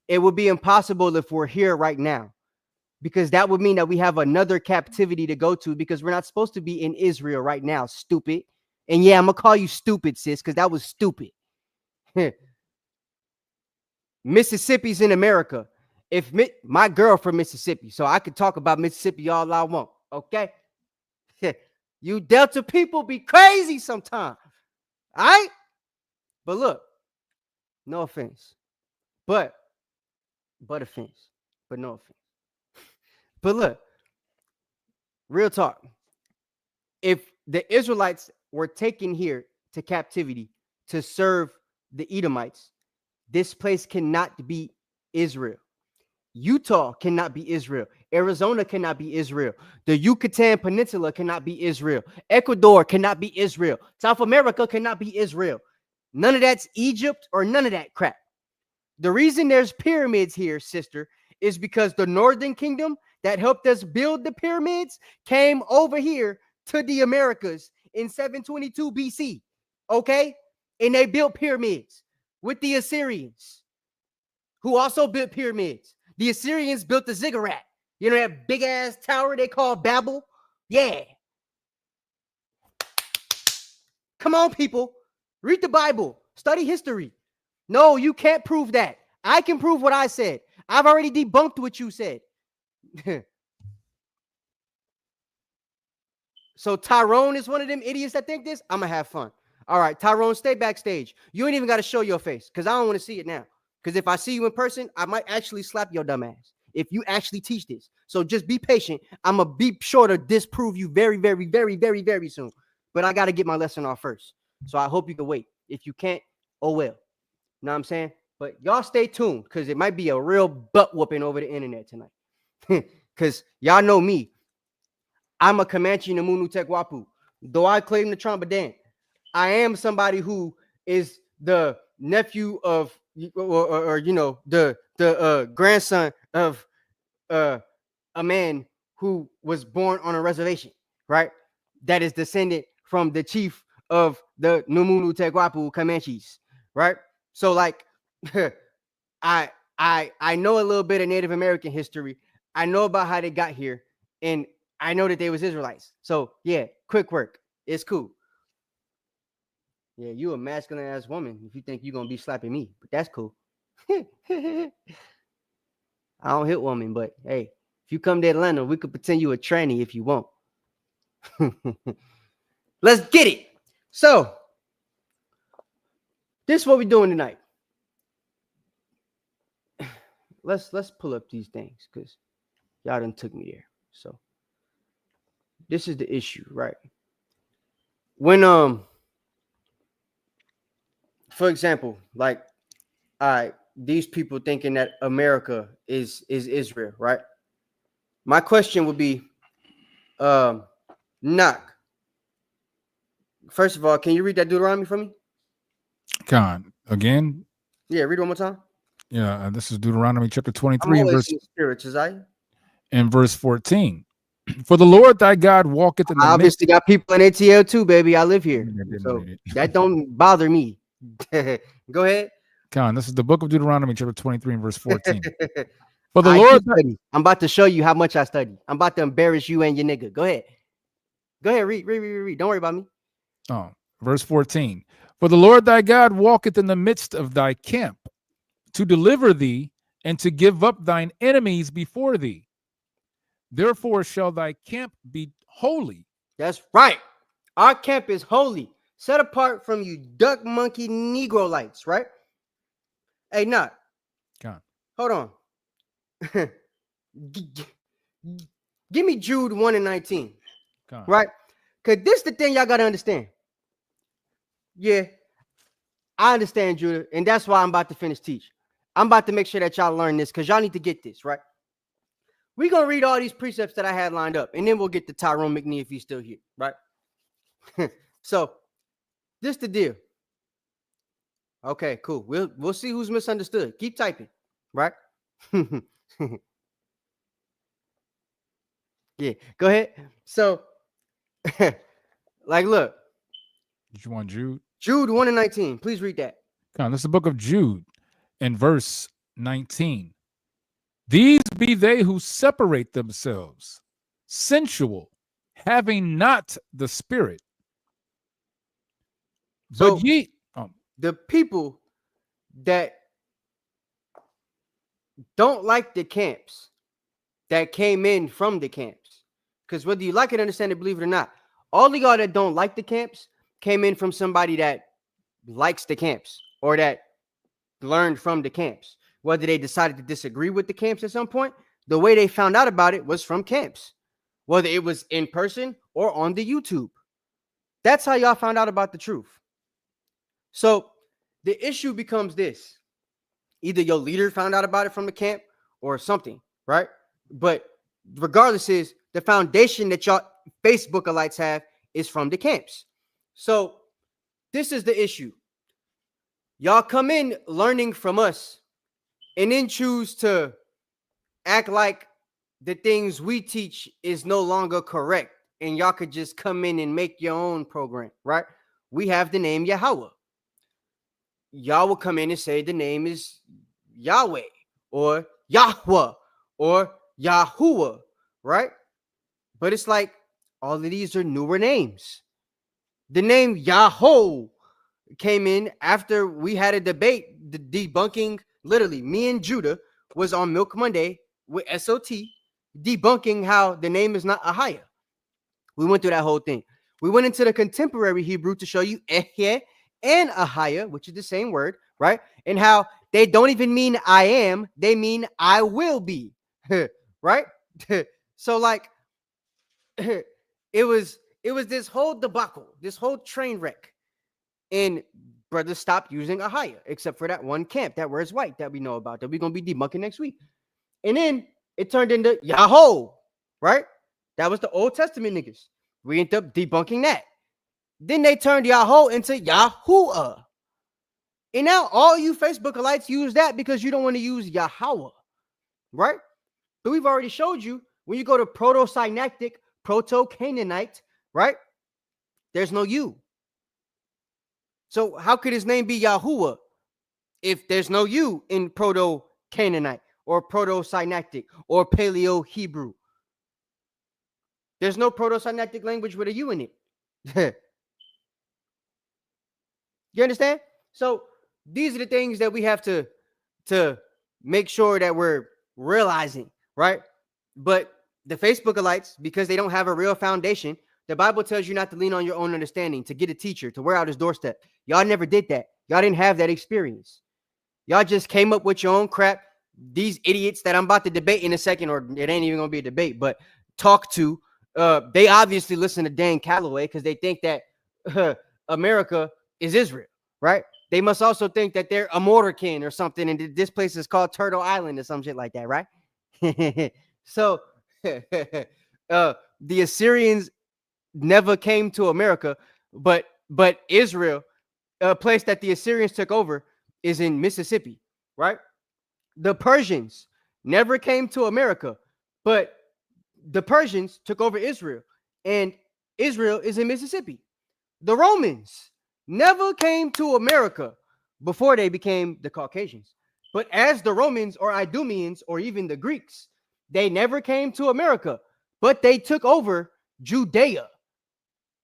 Speaker 7: it would be impossible if we're here right now because that would mean that we have another captivity to go to because we're not supposed to be in Israel right now, stupid. And yeah, I'm going to call you stupid, sis, because that was stupid. Mississippi's in America. If my girl from Mississippi, so I could talk about Mississippi all I want, okay? You Delta people be crazy sometimes, all right? But look, no offense, but offense, but no offense. But look, real talk. If the Israelites were taken here to captivity to serve the Edomites, this place cannot be Israel. Utah cannot be Israel. Arizona cannot be Israel. The Yucatan Peninsula cannot be Israel. Ecuador cannot be Israel. South America cannot be Israel. None of that's Egypt or none of that crap. The reason there's pyramids here, sister, is because the Northern Kingdom that helped us build the pyramids came over here to the Americas in 722 BC. Okay? And they built pyramids with the Assyrians, who also built pyramids. The Assyrians built the ziggurat. You know that big ass tower they call Babel? Yeah. Come on, people. Read the Bible. Study history. No, you can't prove that. I can prove what I said. I've already debunked what you said. So Tyrone is one of them idiots that think this. I'm going to have fun. All right, Tyrone, stay backstage. You ain't even got to show your face because I don't want to see it now. Because if I see you in person, I might actually slap your dumb ass if you actually teach this. So just be patient. I'm going to be sure to disprove you very, very, very, very, very soon. But I got to get my lesson off first. So I hope you can wait. If you can't, oh well. Know what I'm saying? But y'all stay tuned because it might be a real butt whooping over the internet tonight. Because y'all know me. I'm a Comanche Namunu Tekwapu. Though I claim the Trombadan, I am somebody who is the nephew of, or you know, the grandson of a man who was born on a reservation, right? That is descended from the chief of the Numunu Tekwapu Comanches, right? So like, I know a little bit of Native American history. I know about how they got here, and I know that they was Israelites. So yeah, quick work. It's cool. Yeah, you a masculine ass woman if you think you're gonna be slapping me, but that's cool. I don't hit women, but hey, if you come to Atlanta, we could pretend you a tranny if you want. Let's get it. So this is what we're doing tonight. Let's pull up these things because y'all done took me there. So This is the issue, right? When for example, like, all right, these people thinking that America is Israel, right? My question would be, knock. First of all, can you read that Deuteronomy for me?
Speaker 6: Con, again,
Speaker 7: Yeah, read it one more time.
Speaker 6: yeah, this is Deuteronomy chapter
Speaker 7: I'm
Speaker 6: 23 and
Speaker 7: always
Speaker 6: verse,
Speaker 7: in the spirit, Josiah.
Speaker 6: and verse 14. For the Lord thy God walketh in the
Speaker 7: I
Speaker 6: midst.
Speaker 7: obviously got people in ATL too, baby. I live here,
Speaker 6: I didn't
Speaker 7: so
Speaker 6: read it.
Speaker 7: that don't bother me. Go ahead.
Speaker 6: Con, this is the book of Deuteronomy chapter 23 and verse 14. For the
Speaker 7: I
Speaker 6: Lord
Speaker 7: do study. I'm about to show you how much I study. I'm about to embarrass you and your nigga. Go ahead. Go ahead. Read. Don't worry about me.
Speaker 6: Oh, verse 14. For the Lord thy God walketh in the midst of thy camp to deliver thee and to give up thine enemies before thee. Therefore shall thy camp be holy.
Speaker 7: That's right. Our camp is holy, set apart from you duck monkey Negro lights, right? Hey, nah.
Speaker 6: Con.
Speaker 7: Hold on. Give me Jude 1 and 19.
Speaker 6: Con.
Speaker 7: Right? Because this is the thing y'all got to understand. Yeah, I understand, Judah, and that's why I'm about to finish teach. I'm about to make sure that y'all learn this because y'all need to get this, right? We're going to read all these precepts that I had lined up, and then we'll get to Tyrone McNee if he's still here, right? So, this the deal. Okay, cool. We'll see who's misunderstood. Keep typing, right? Yeah, go ahead. So, like, look.
Speaker 6: Did you want Jude?
Speaker 7: Jude 1 and 19. Please read that.
Speaker 6: Come on, this is the book of Jude in verse 19. These be they who separate themselves, sensual, having not the spirit.
Speaker 7: So
Speaker 6: but ye,
Speaker 7: the people that don't like the camps that came in from the camps, because whether you like it, understand it, believe it or not, all of y'all that don't like the camps came in from somebody that likes the camps or that learned from the camps. Whether they decided to disagree with the camps at some point, the way they found out about it was from camps, whether it was in person or on the YouTube. That's how y'all found out about the truth. So the issue becomes this. Either your leader found out about it from the camp or something, right? But regardless, is the foundation that y'all Facebookalites have is from the camps. So this is the issue. Y'all come in learning from us and then choose to act like the things we teach is no longer correct. And y'all could just come in and make your own program, right? We have the name Yahweh. Y'all will come in and say the name is Yahweh or Yahweh or Yahuwah, right? But it's like all of these are newer names. The name Yahoo came in after we had a debate, the debunking, literally, me and Judah was on Milk Monday with SOT, debunking how the name is not Ahia. We went through that whole thing. We went into the contemporary Hebrew to show you Ehye and Ahia, which is the same word, right? And how they don't even mean I am, they mean I will be, right? So like, it was this whole debacle, this whole train wreck. And brothers stopped using Ahia, except for that one camp that wears white that we know about, that we're going to be debunking next week. And then it turned into Yahoo, right? That was the Old Testament niggas. We ended up debunking that. Then they turned Yahoo into Yahuwah. And now all you Facebookalites use that because you don't want to use Yahweh, right? But we've already showed you when you go to Proto-Sinaitic, Proto-Canaanite, right? There's no U. So how could his name be Yahuwah if there's no U in Proto-Canaanite or Proto-Sinaitic or Paleo-Hebrew? There's no Proto-Sinaitic language with a U in it. You understand? So these are the things that we have to make sure that we're realizing, right? But the Facebookalites, because they don't have a real foundation, the Bible tells you not to lean on your own understanding, to get a teacher, to wear out his doorstep. Y'all never did that. Y'all didn't have that experience. Y'all just came up with your own crap. These idiots that I'm about to debate in a second, or it ain't even going to be a debate, but talk to they obviously listen to Dan Calloway because they think that America is Israel, right? They must also think that they're a Mortarkin or something, and this place is called Turtle Island or some shit like that, right? So the Assyrians never came to America, but Israel, a place that the Assyrians took over, is in Mississippi, right? The Persians never came to America, but the Persians took over Israel, and Israel is in Mississippi. The Romans never came to America before they became the Caucasians. But as the Romans or Idumeans or even the Greeks, they never came to America, but they took over Judea.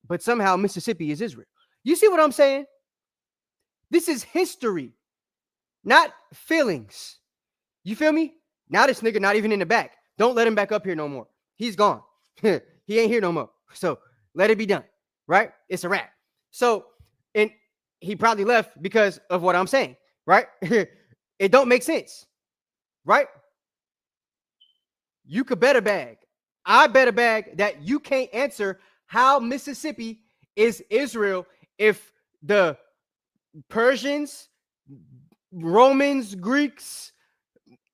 Speaker 7: But somehow Mississippi is Israel. You see what I'm saying? This is history, not feelings. You feel me? Now this nigga not even in the back. Don't let him back up here no more. He's gone. He ain't here no more. So let it be done, right? It's a wrap. So, and he probably left because of what I'm saying, right? It don't make sense, right? You could bet a bag. I bet a bag that you can't answer how Mississippi is Israel if the Persians, Romans, Greeks,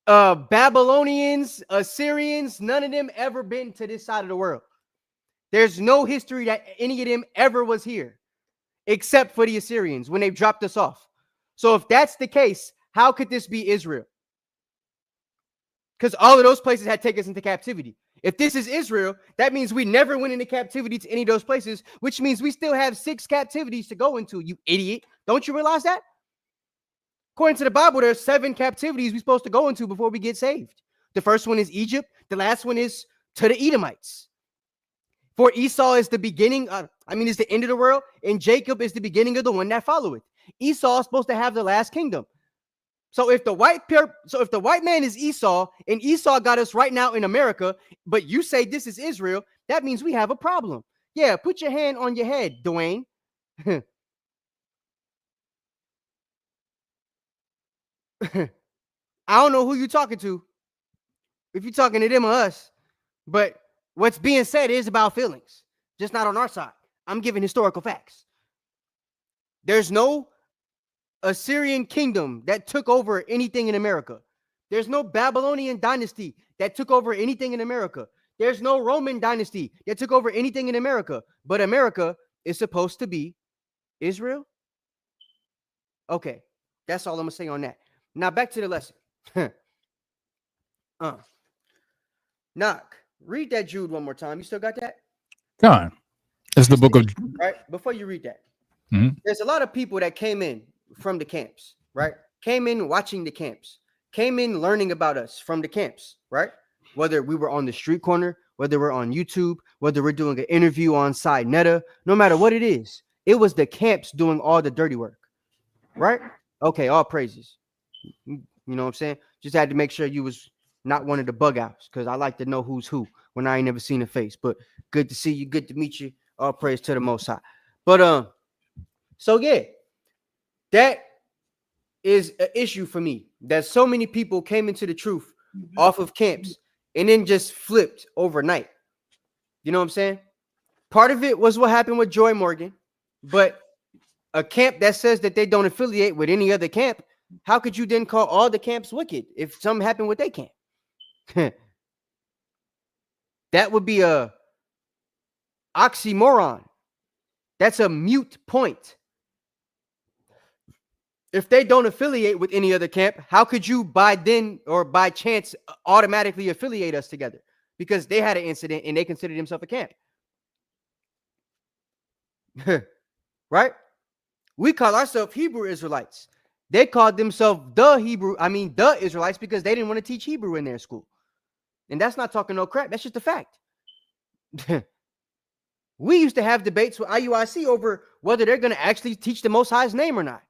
Speaker 7: Babylonians, Assyrians, none of them ever been to this side of the world. There's no history that any of them ever was here, except for the Assyrians when they dropped us off. So if that's the case, how could this be Israel? Because all of those places had taken us into captivity. If this is Israel, that means we never went into captivity to any of those places, which means we still have 6 captivities to go into, you idiot. Don't you realize that? According to the Bible, there's 7 captivities we're supposed to go into before we get saved. The first one is Egypt. The last one is to the Edomites. For Esau is the beginning, is the end of the world, and Jacob is the beginning of the one that followeth. Esau is supposed to have the last kingdom. So if the white man is Esau, and Esau got us right now in America, but you say this is Israel, that means we have a problem. Yeah, put your hand on your head, Dwayne. I don't know who you're talking to, if you're talking to them or us, but what's being said is about feelings, just not on our side. I'm giving historical facts. There's no Assyrian kingdom that took over anything in America. There's no Babylonian dynasty that took over anything in America. There's no Roman dynasty that took over anything in America. But America is supposed to be Israel? Okay, that's all I'm going to say on that. Now back to the lesson. Knock. Read that Jude one more time. You still got that?
Speaker 6: Go on. It's the book of...
Speaker 7: Right? Before you read that,
Speaker 6: there's
Speaker 7: a lot of people that came in from the camps, right? Came in watching the camps. Came in learning about us from the camps, right? Whether we were on the street corner, whether we're on YouTube, whether we're doing an interview on Side Netta, no matter what it is, it was the camps doing all the dirty work, right? Okay, all praises. You know what I'm saying? Just had to make sure you was not one of the bug outs, because I like to know who's who when I ain't never seen a face. But good to see you, good to meet you. All praise to the Most High. But so yeah, that is an issue for me, that so many people came into the truth off of camps and then just flipped overnight. You know what I'm saying? Part of it was what happened with Joy Morgan, but a camp that says that they don't affiliate with any other camp, how could you then call all the camps wicked if something happened with their camp? That would be a oxymoron. That's a mute point. If they don't affiliate with any other camp, how could you by chance automatically affiliate us together? Because they had an incident and they considered themselves a camp. Right? We call ourselves Hebrew Israelites. They called themselves the Israelites because they didn't want to teach Hebrew in their school. And that's not talking no crap. That's just a fact. We used to have debates with IUIC over whether they're going to actually teach the Most High's name or not.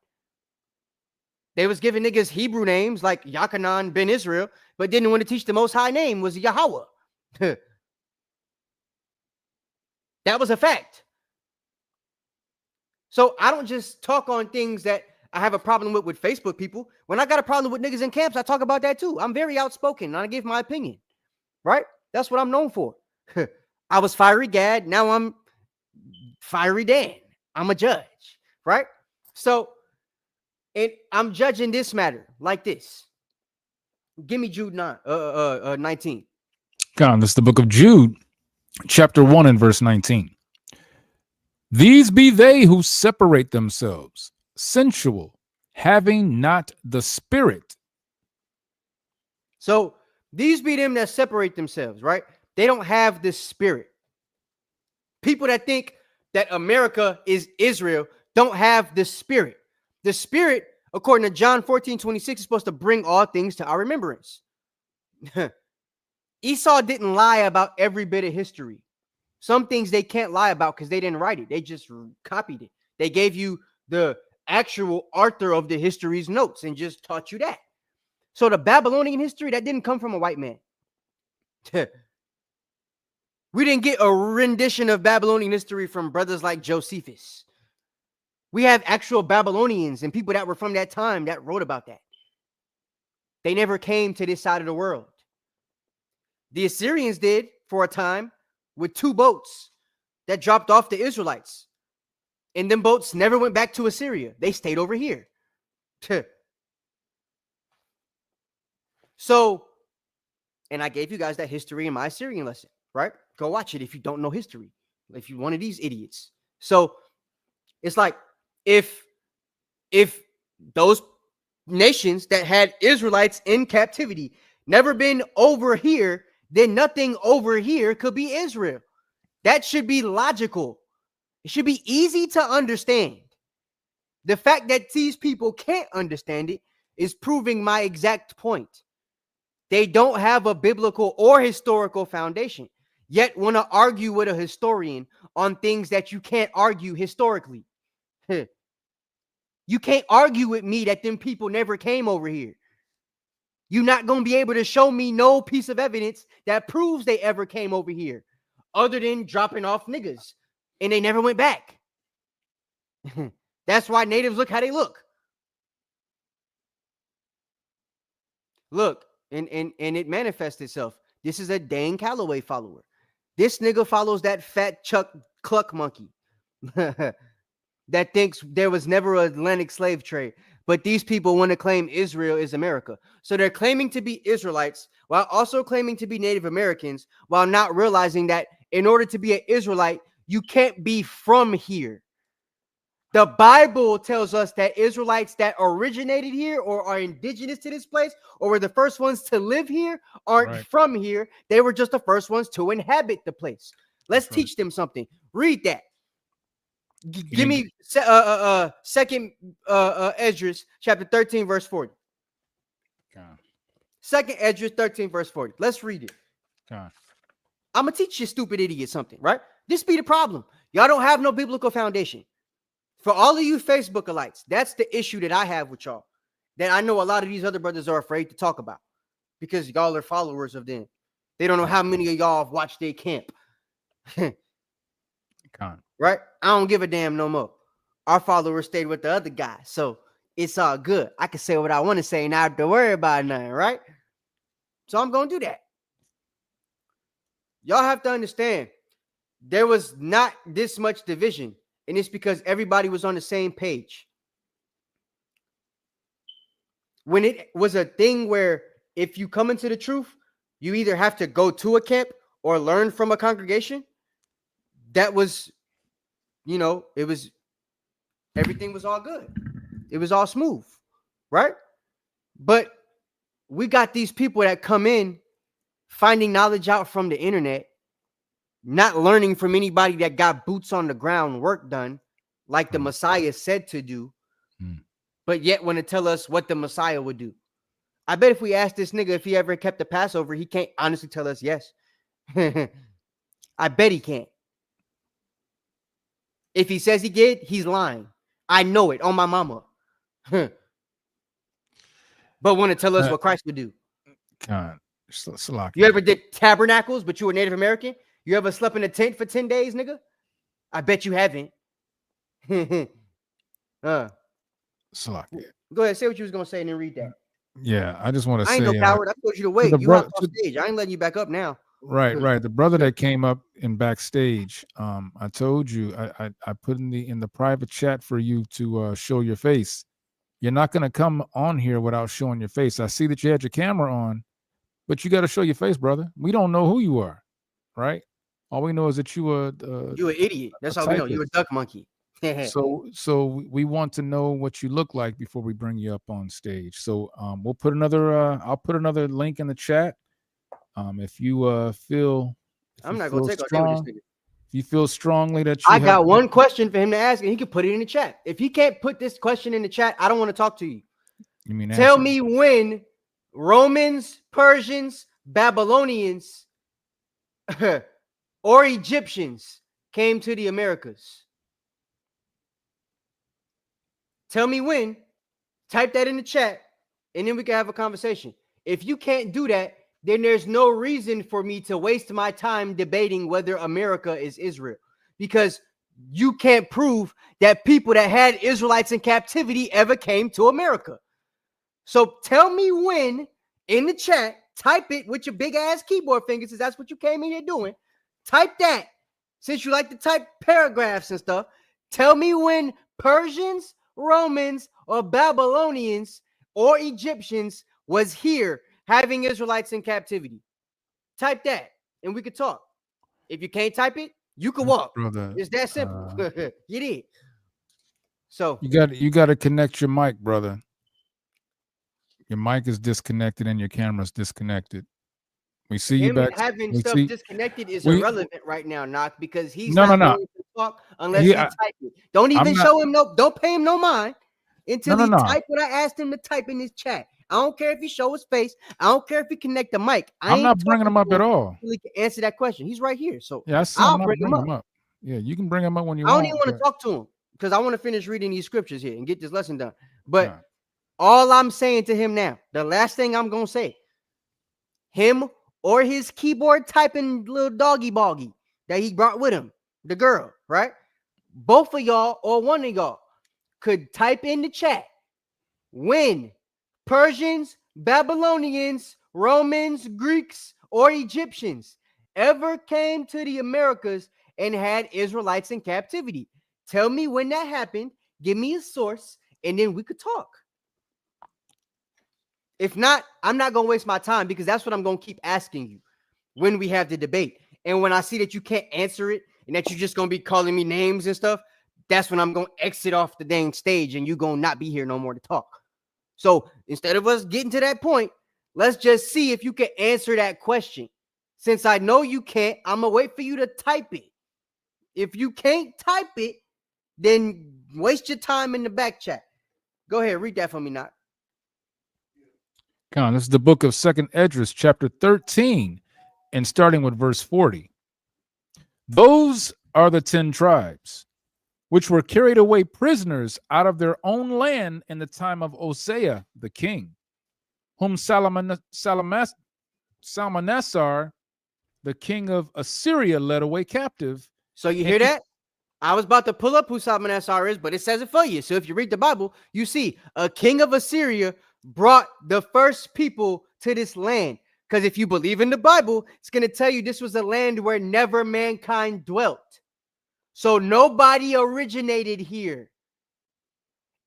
Speaker 7: They was giving niggas Hebrew names like Yachanan ben Israel, but didn't want to teach the Most High name was Yahweh. That was a fact. So I don't just talk on things that I have a problem with Facebook people. When I got a problem with niggas in camps, I talk about that too. I'm very outspoken and I give my opinion, right? That's what I'm known for. I was Fiery Gad. Now I'm Fiery Dan. I'm a judge, right? So, and I'm judging this matter like this. Give me Jude 19.
Speaker 6: God, this is the book of Jude, chapter 1 and verse 19. These be they who separate themselves, sensual, having not the spirit.
Speaker 7: So these be them that separate themselves, right? They don't have the spirit. People that think that America is Israel don't have the spirit. The spirit, according to John 14:26, is supposed to bring all things to our remembrance. Esau didn't lie about every bit of history. Some things they can't lie about because they didn't write it. They just copied it. They gave you the actual author of the history's notes and just taught you that. So the Babylonian history, that didn't come from a white man. We didn't get a rendition of Babylonian history from brothers like Josephus. We have actual Babylonians and people that were from that time that wrote about that. They never came to this side of the world. The Assyrians did for a time with 2 boats that dropped off the Israelites. And them boats never went back to Assyria. They stayed over here. So, and I gave you guys that history in my Assyrian lesson, right? Go watch it if you don't know history, if you're one of these idiots. So it's like if those nations that had Israelites in captivity never been over here, then nothing over here could be Israel. That should be logical. It should be easy to understand. The fact that these people can't understand it is proving my exact point. They don't have a biblical or historical foundation, yet want to argue with a historian on things that you can't argue historically. You can't argue with me that them people never came over here. You're not going to be able to show me no piece of evidence that proves they ever came over here, other than dropping off niggas, and they never went back. That's why natives look how they look. Look, and it manifests itself. This is a Dane Calloway follower. This nigga follows that fat Chuck Cluck monkey that thinks there was never an Atlantic slave trade. But these people want to claim Israel is America. So they're claiming to be Israelites while also claiming to be Native Americans, while not realizing that in order to be an Israelite, you can't be from here. The Bible tells us that Israelites that originated here or are indigenous to this place or were the first ones to live here aren't from here. They were just the first ones to inhabit the place. Let's teach them something. Read that. Give me second Esdras chapter 13 verse 40. Second Esdras 13 verse 40. Let's read it. I'm gonna teach you stupid idiot something, right? This be the problem. Y'all don't have no biblical foundation. For all of you Facebookalites, that's the issue that I have with y'all. That I know a lot of these other brothers are afraid to talk about because y'all are followers of them. They don't know how many of y'all have watched their camp. Right? I don't give a damn no more. Our followers stayed with the other guy, so it's all good. I can say what I want to say and not have to worry about nothing, right? So I'm going to do that. Y'all have to understand, there was not this much division, and it's because everybody was on the same page. When it was a thing where if you come into the truth, you either have to go to a camp or learn from a congregation, that was, it was, everything was all good. It was all smooth, right? But we got these people that come in finding knowledge out from the internet, not learning from anybody that got boots on the ground work done, like the Messiah said to do, but yet want to tell us what the Messiah would do. I bet if we ask this nigga if he ever kept the Passover, he can't honestly tell us yes. I bet he can't. If he says he did, he's lying. I know it on my mama. But want to tell us what Christ would do. You ever did tabernacles, but you were Native American? You ever slept in a tent for 10 days, nigga? I bet you haven't. Go ahead, say what you was going to say and then read that.
Speaker 6: Yeah, I just want to say.
Speaker 7: I ain't no coward. I told you to wait. You up on stage. I ain't letting you back up now.
Speaker 6: Right. The brother that came up in backstage, I told you, I put in the private chat for you to show your face. You're not going to come on here without showing your face. I see that you had your camera on, but you got to show your face, brother. We don't know who you are, right? All we know is that you are
Speaker 7: you an idiot. That's all we know. You're a duck monkey.
Speaker 6: So we want to know what you look like before we bring you up on stage. So we'll put another. I'll put another link in the chat. If you feel,
Speaker 7: I'm not gonna take all day with this nigga.
Speaker 6: If you feel strongly that
Speaker 7: I got one question for him to ask, and he can put it in the chat. If he can't put this question in the chat, I don't want to talk to you.
Speaker 6: You mean
Speaker 7: tell me when Romans, Persians, Babylonians, or Egyptians came to the Americas? Tell me when. Type that in the chat, and then we can have a conversation. If you can't do that, then there's no reason for me to waste my time debating whether America is Israel, because you can't prove that people that had Israelites in captivity ever came to America. So tell me when in the chat, type it with your big ass keyboard fingers, since that's what you came in here doing. Type that, since you like to type paragraphs and stuff. Tell me when Persians, Romans, or Babylonians or Egyptians was here having Israelites in captivity. Type that, and we could talk. If you can't type it, you can walk.
Speaker 6: Brother,
Speaker 7: it's that simple. You did. So
Speaker 6: you got to connect your mic, brother. Your mic is disconnected and your camera's disconnected. We see you back.
Speaker 7: Having stuff disconnected is irrelevant right now, Knock, because he's not going to talk unless he type it. Don't even show him don't pay him no mind until he type what I asked him to type in his chat. I don't care if he show his face. I don't care if he connect the mic.
Speaker 6: I'm not bringing him up at all.
Speaker 7: He can answer that question. He's right here. So
Speaker 6: I'll bring him up. Yeah, you can bring him up when you want.
Speaker 7: I don't even want to talk to him because I want to finish reading these scriptures here and get this lesson done. But all I'm saying to him now, the last thing I'm going to say, him or his keyboard typing little doggy boggy that he brought with him, the girl, right? Both of y'all or one of y'all could type in the chat when Persians, Babylonians, Romans, Greeks, or Egyptians ever came to the Americas and had Israelites in captivity. Tell me when that happened. Give me a source, and then we could talk. If not, I'm not going to waste my time, because that's what I'm going to keep asking you when we have the debate. And when I see that you can't answer it and that you're just going to be calling me names and stuff, that's when I'm going to exit off the dang stage and you're going to not be here no more to talk. So instead of us getting to that point, let's just see if you can answer that question. Since I know you can't, I'm going to wait for you to type it. If you can't type it, then waste your time in the back chat. Go ahead, read that for me, Knock.
Speaker 6: Come on, this is the book of 2nd Esdras, chapter 13, and starting with verse 40. Those are the 10 tribes which were carried away prisoners out of their own land in the time of Hosea the king, whom Salmanessar, the king of Assyria, led away captive.
Speaker 7: So you hear that? I was about to pull up who Salmanessar is, but it says it for you. So if you read the Bible, you see a king of Assyria brought the first people to this land. Because if you believe in the Bible, it's going to tell you this was a land where never mankind dwelt. So nobody originated here.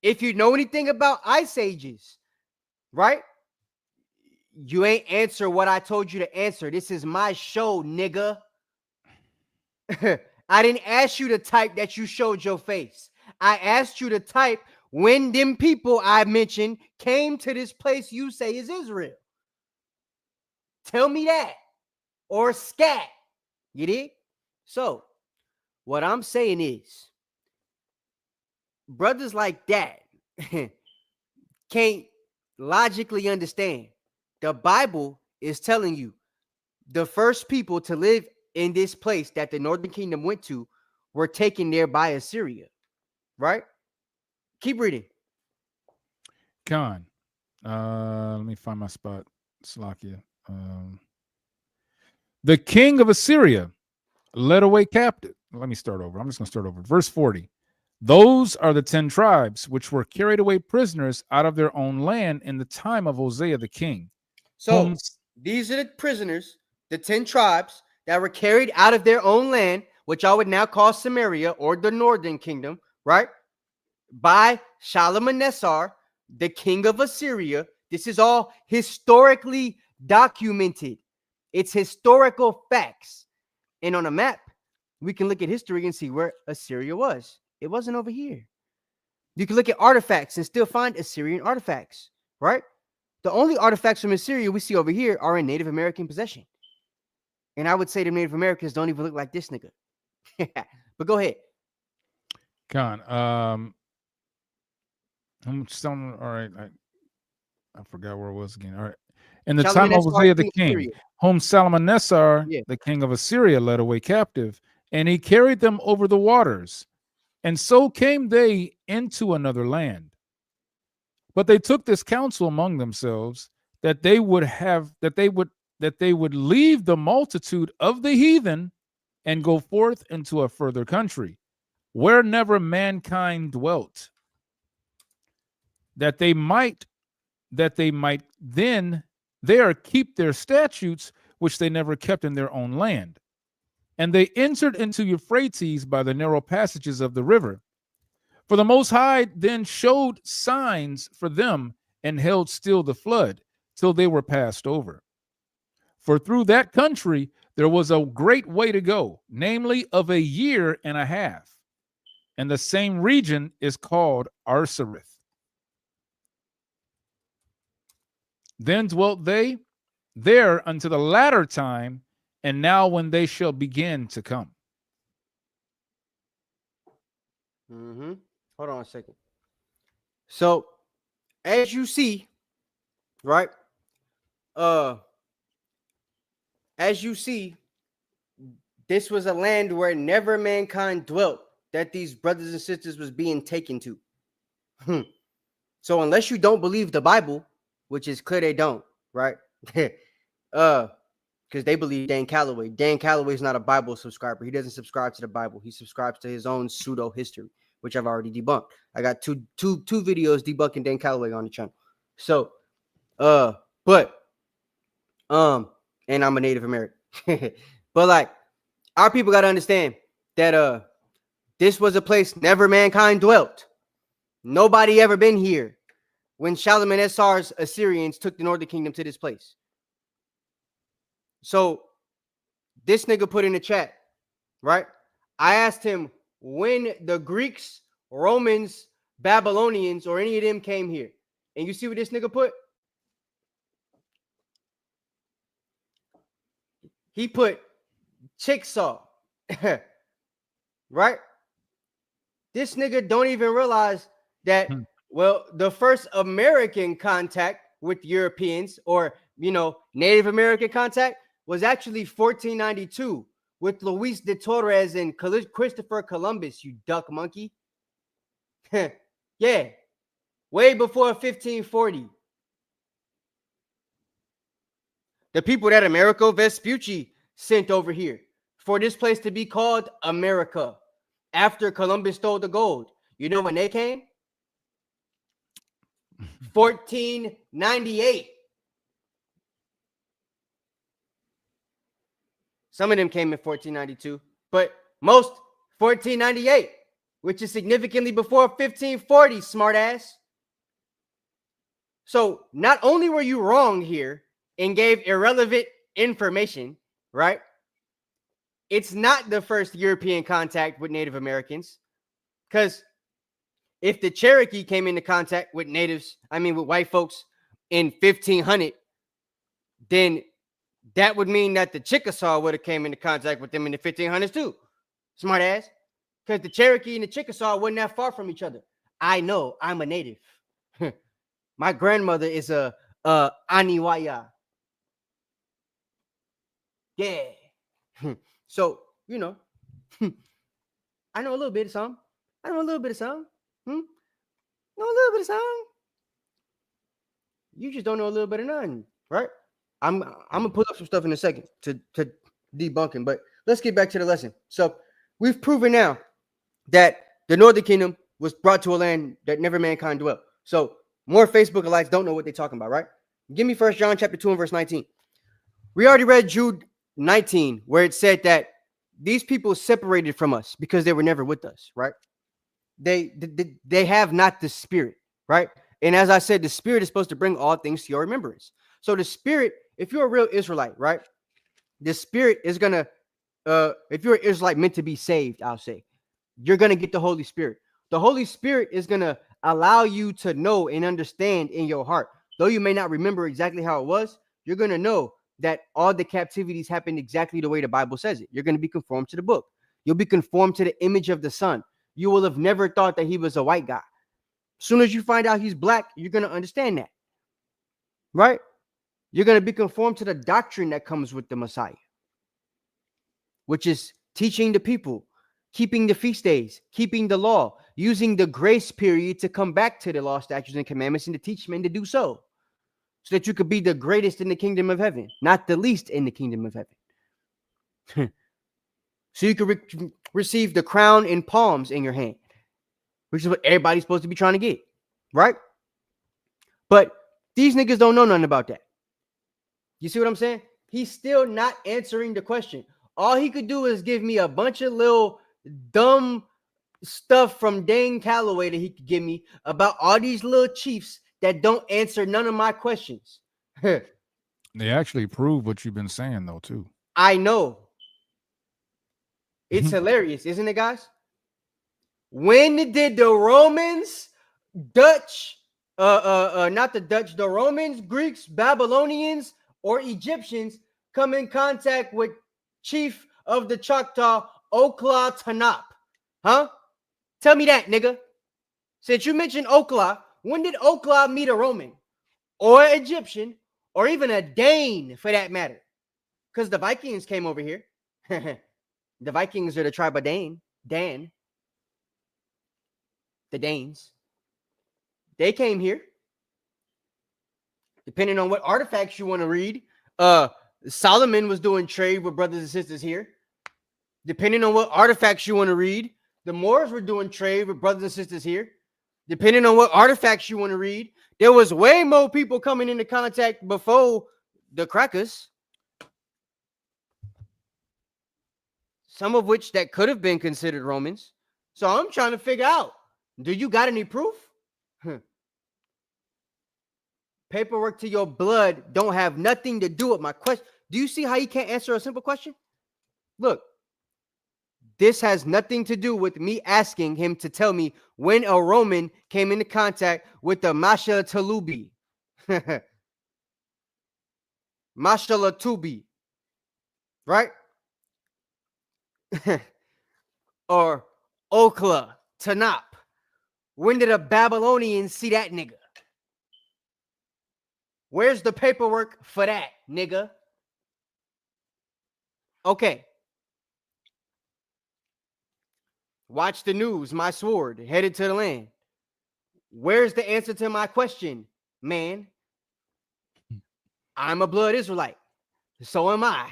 Speaker 7: If you know anything about ice ages, right? You ain't answer what I told you to answer. This is my show, nigga. I didn't ask you to type that you showed your face. I asked you to type when them people I mentioned came to this place you say is Israel. Tell me that. Or scat. You did? So, what I'm saying is, brothers like that can't logically understand. The Bible is telling you the first people to live in this place that the Northern Kingdom went to were taken there by Assyria. Right? Keep reading.
Speaker 6: Khan. Let me find my spot. Slakia. The king of Assyria led away captive. Let me start over. I'm just going to start over. Verse 40. Those are the 10 tribes which were carried away prisoners out of their own land in the time of Hosea the king.
Speaker 7: So these are the prisoners the 10 tribes that were carried out of their own land, which I would now call Samaria or the northern kingdom, right? By Shalmaneser, the king of Assyria. This is all historically documented. It's historical facts. And on a map, we can look at history and see where Assyria was. It wasn't over here. You can look at artifacts and still find Assyrian artifacts, right? The only artifacts from Assyria we see over here are in Native American possession. And I would say the Native Americans don't even look like this nigga. But go ahead.
Speaker 6: Con, all right. I forgot where it was again. All right. In the time of Hosea the king, whom Shalmaneser, the king of Assyria, led away captive, and he carried them over the waters. And so came they into another land. But they took this counsel among themselves that they would leave the multitude of the heathen and go forth into a further country, where never mankind dwelt, that they might then there keep their statutes, which they never kept in their own land. And they entered into Euphrates by the narrow passages of the river. For the Most High then showed signs for them and held still the flood till they were passed over. For through that country there was a great way to go, namely of a year and a half. And the same region is called Arsareth. Then dwelt they there unto the latter time, and now when they shall begin to come.
Speaker 7: Hold on a second. So, as you see, right? As you see, this was a land where never mankind dwelt, that these brothers and sisters was being taken to. So, unless you don't believe the Bible, which is clear they don't, right? Because they believe Dan Calloway. Dan Calloway is not a Bible subscriber. He doesn't subscribe to the Bible. He subscribes to his own pseudo history, which I've already debunked. I got two videos debunking Dan Calloway on the channel. So, and I'm a Native American. But like, our people got to understand that this was a place never mankind dwelt. Nobody ever been here when Shalmaneser's Assyrians took the northern kingdom to this place. So this nigga put in the chat, right? I asked him when the Greeks, Romans, Babylonians, or any of them came here. And you see what this nigga put? He put Chickasaw, right? This nigga don't even realize that, well, the first American contact with Europeans or, Native American contact was actually 1492 with Luis de Torres and Christopher Columbus, you duck monkey. Yeah, way before 1540. The people that Amerigo Vespucci sent over here for this place to be called America after Columbus stole the gold. You know when they came? 1498. Some of them came in 1492, but most 1498, which is significantly before 1540, smartass. So not only were you wrong here and gave irrelevant information, right? It's not the first European contact with Native Americans, because if the Cherokee came into contact with with white folks in 1500, then that would mean that the Chickasaw would have came into contact with them in the 1500s too. Smart ass. Because the Cherokee and the Chickasaw wasn't that far from each other. I know, I'm a native. My grandmother is a Aniwaya. Yeah. So, I know a little bit of something. Know a little bit of something. You just don't know a little bit of nothing, right? I'm gonna put up some stuff in a second to debunk him, but let's get back to the lesson. So we've proven now that the Northern Kingdom was brought to a land that never mankind dwelt. So more Facebook elites don't know what they're talking about, right? Give me 1 John chapter 2 and verse 19. We already read Jude 19, where it said that these people separated from us because they were never with us, right? They have not the Spirit, right? And as I said, the Spirit is supposed to bring all things to your remembrance. So the Spirit, if you're a real Israelite, right? The Spirit is gonna, if you're an Israelite meant to be saved, I'll say, you're gonna get the Holy Spirit. The Holy Spirit is gonna allow you to know and understand in your heart. Though you may not remember exactly how it was, you're gonna know that all the captivities happened exactly the way the Bible says it. You're gonna be conformed to the book. You'll be conformed to the image of the Son. You will have never thought that he was a white guy. As soon as you find out he's black, you're gonna understand that, right? You're gonna be conformed to the doctrine that comes with the Messiah, which is teaching the people, keeping the feast days, keeping the law, using the grace period to come back to the law, statutes, and commandments and to teach men to do so that you could be the greatest in the kingdom of heaven, not the least in the kingdom of heaven. So you could receive the crown and palms in your hand, which is what everybody's supposed to be trying to get, right? But these niggas don't know nothing about that. You see what I'm saying? He's still not answering the question. All he could do is give me a bunch of little dumb stuff from Dane Calloway that he could give me about all these little chiefs that don't answer none of my questions.
Speaker 6: They actually prove what you've been saying, though, too.
Speaker 7: I know. It's hilarious, isn't it, guys? When did the Romans, Dutch, not the Dutch, the Romans, Greeks, Babylonians, or Egyptians come in contact with chief of the Choctaw, Okla Tanap? Huh? Tell me that, nigga. Since you mentioned Okla, when did Okla meet a Roman or Egyptian or even a Dane for that matter? Because the Vikings came over here. The Vikings are the tribe of Dan. The Danes. They came here. Depending on what artifacts you want to read, Solomon was doing trade with brothers and sisters here. Depending on what artifacts you want to read, the Moors were doing trade with brothers and sisters here. Depending on what artifacts you want to read, there was way more people coming into contact before the crackers. Some of which that could have been considered Romans. So I'm trying to figure out, do you got any proof? Paperwork to your blood don't have nothing to do with my question. Do you see how you can't answer a simple question? Look, this has nothing to do with me asking him to tell me when a Roman came into contact with the Masha Talubi. Mashallah Tubi. Right? Or Okla Tanap. When did a Babylonian see that nigga? Where's the paperwork for that, nigga? Okay. Watch the news, my sword, headed to the land. Where's the answer to my question, man? I'm a blood Israelite. So am I.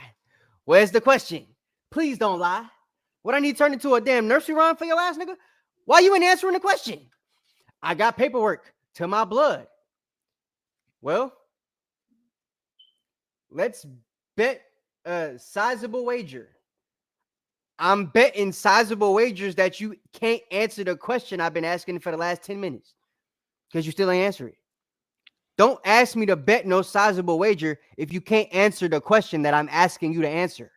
Speaker 7: Where's the question? Please don't lie. What I need turned into a damn nursery rhyme for your ass, nigga? Why you ain't answering the question? I got paperwork to my blood. Well, let's bet a sizable wager. I'm betting sizable wagers that you can't answer the question I've been asking for the last 10 minutes because you still ain't answer it. Don't ask me to bet no sizable wager if you can't answer the question that I'm asking you to answer.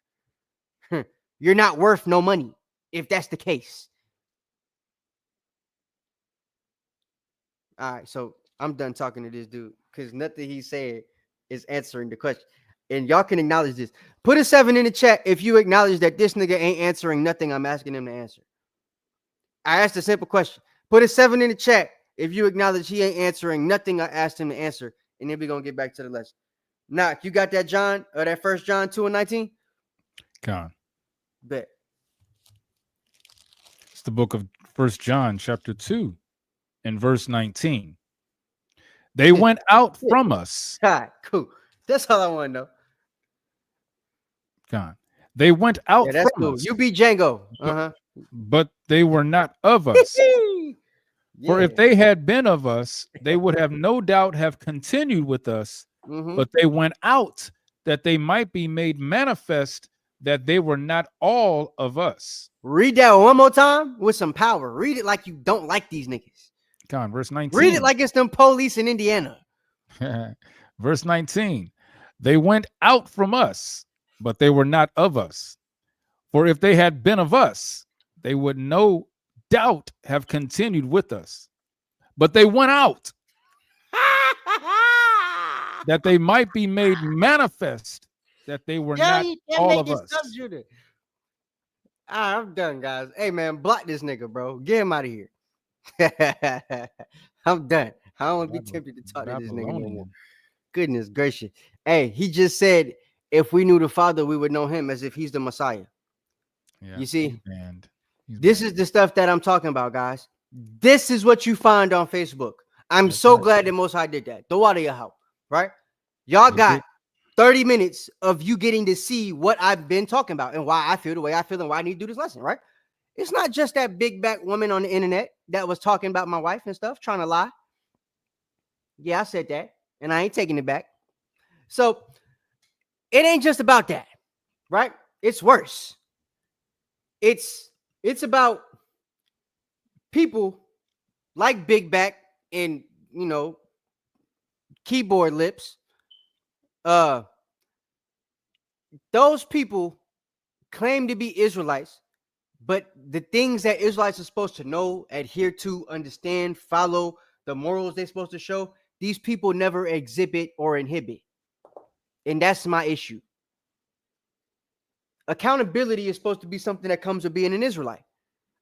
Speaker 7: You're not worth no money if that's the case. All right, so I'm done talking to this dude because nothing he said is answering the question. And y'all can acknowledge this. Put a 7 in the chat if you acknowledge that this nigga ain't answering nothing I'm asking him to answer. I asked a simple question. Put a 7 in the chat if you acknowledge he ain't answering nothing I asked him to answer. And then we're going to get back to the lesson. Knock, you got that, John? Or that 1 John 2:19?
Speaker 6: Con.
Speaker 7: Bet.
Speaker 6: It's the book of 1 John chapter 2 and verse 19. They went out from us.
Speaker 7: All right, cool. That's all I want to know.
Speaker 6: God. They went out
Speaker 7: that's
Speaker 6: from
Speaker 7: cool.
Speaker 6: us.
Speaker 7: You beat Django.
Speaker 6: But they were not of us. For if they had been of us, they would have no doubt have continued with us. But they went out that they might be made manifest that they were not all of us.
Speaker 7: Read that one more time with some power. Read it like you don't like these niggas.
Speaker 6: Come on, verse 19.
Speaker 7: Read it like it's them police in Indiana.
Speaker 6: Verse 19. They went out from us, but they were not of us. For if they had been of us, they would no doubt have continued with us. But they went out that they might be made manifest that they were not all of us.
Speaker 7: I'm done, guys. Hey, man, block this nigga, bro. Get him out of here. I'm done. I don't want to be tempted to talk to this nigga no more. Goodness gracious. Hey, he just said, if we knew the Father, we would know him, as if he's the Messiah. Yeah, you see, this is the stuff that I'm talking about, guys. This is what you find on Facebook. I'm so glad that Most High did that. The water your house, right? Y'all got 30 minutes of you getting to see what I've been talking about and why I feel the way I feel and why I need to do this lesson, right? It's not just that big back woman on the internet that was talking about my wife and stuff, trying to lie. Yeah, I said that, and I ain't taking it back. So it ain't just about that, right? It's worse. It's about people like Big Back and, you know, keyboard lips. Those people claim to be Israelites, but the things that Israelites are supposed to know, adhere to, understand, follow, the morals they're supposed to show, these people never exhibit or inhibit. And that's my issue. Accountability is supposed to be something that comes with being an Israelite.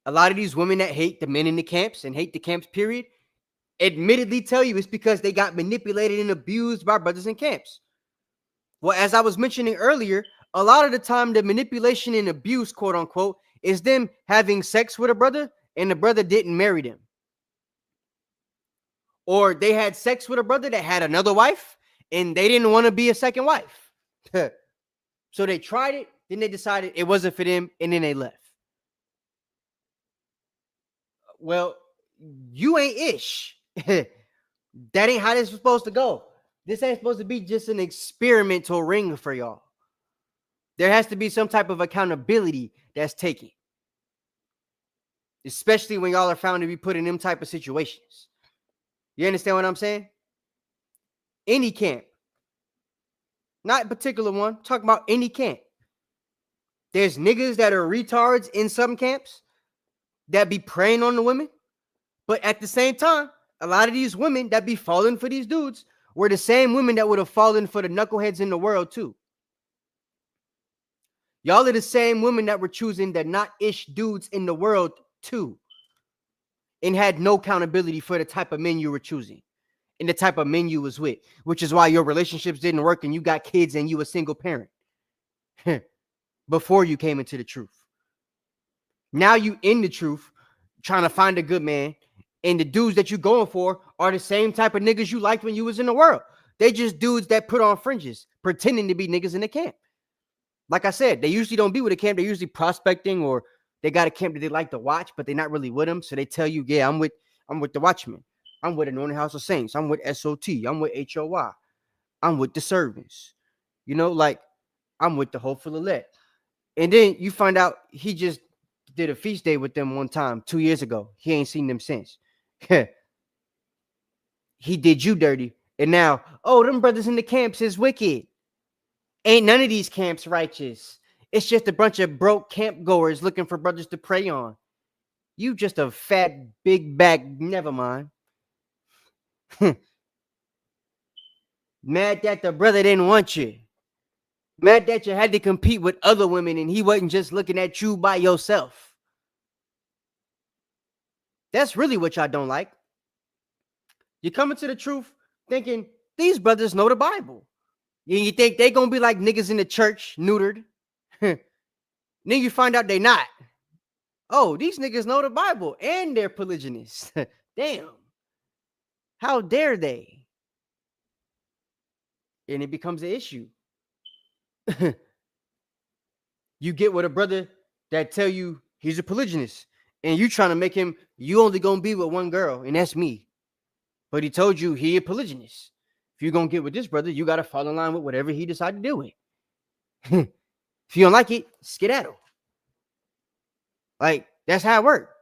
Speaker 7: A lot of these women that hate the men in the camps and hate the camps, period, admittedly tell you it's because they got manipulated and abused by brothers in camps. Well, as I was mentioning earlier, a lot of the time the manipulation and abuse, quote unquote, is them having sex with a brother and the brother didn't marry them. Or they had sex with a brother that had another wife and they didn't want to be a second wife. So they tried it, then they decided it wasn't for them, and then they left. Well, you ain't ish. That ain't how this was supposed to go. This ain't supposed to be just an experimental ring for y'all. There has to be some type of accountability that's taken. Especially when y'all are found to be put in them type of situations. You understand what I'm saying? Any camp. Not a particular one. Talking about any camp. There's niggas that are retards in some camps that be preying on the women. But at the same time, a lot of these women that be falling for these dudes were the same women that would have fallen for the knuckleheads in the world too. Y'all are the same women that were choosing the not-ish dudes in the world too. And had no accountability for the type of men you were choosing. And the type of men you was with. Which is why your relationships didn't work and you got kids and you a single parent. Before you came into the truth. Now you in the truth, trying to find a good man, and the dudes that you going for are the same type of niggas you liked when you was in the world. They just dudes that put on fringes, pretending to be niggas in the camp. Like I said, they usually don't be with a camp. They're usually prospecting, or they got a camp that they like to watch, but they're not really with them. So they tell you, yeah, I'm with the Watchmen. I'm with Anointed House of Saints. I'm with SOT. I'm with HOY. I'm with the servants. You know, like I'm with the Hopeful Elect. And then you find out he just did a feast day with them one time 2 years ago. He ain't seen them since. He did you dirty. And now, oh, them brothers in the camps is wicked. Ain't none of these camps righteous. It's just a bunch of broke camp goers looking for brothers to prey on. You just a fat, big bag. Never mind. Mad that the brother didn't want you. Mad that you had to compete with other women and he wasn't just looking at you by yourself. That's really what y'all don't like. You're coming to the truth thinking these brothers know the Bible. You think they going to be like niggas in the church, neutered. Then you find out they not. Oh, these niggas know the Bible and they're polygynists. Damn. How dare they? And it becomes an issue. You get with a brother that tell you he's a polygynist and you trying to make him, you only gonna be with one girl and that's me. But he told you he a polygynist. If If you're going to get with this brother, you got to fall in line with whatever he decides to do with. If you don't like it, skedaddle. Like, that's how it works.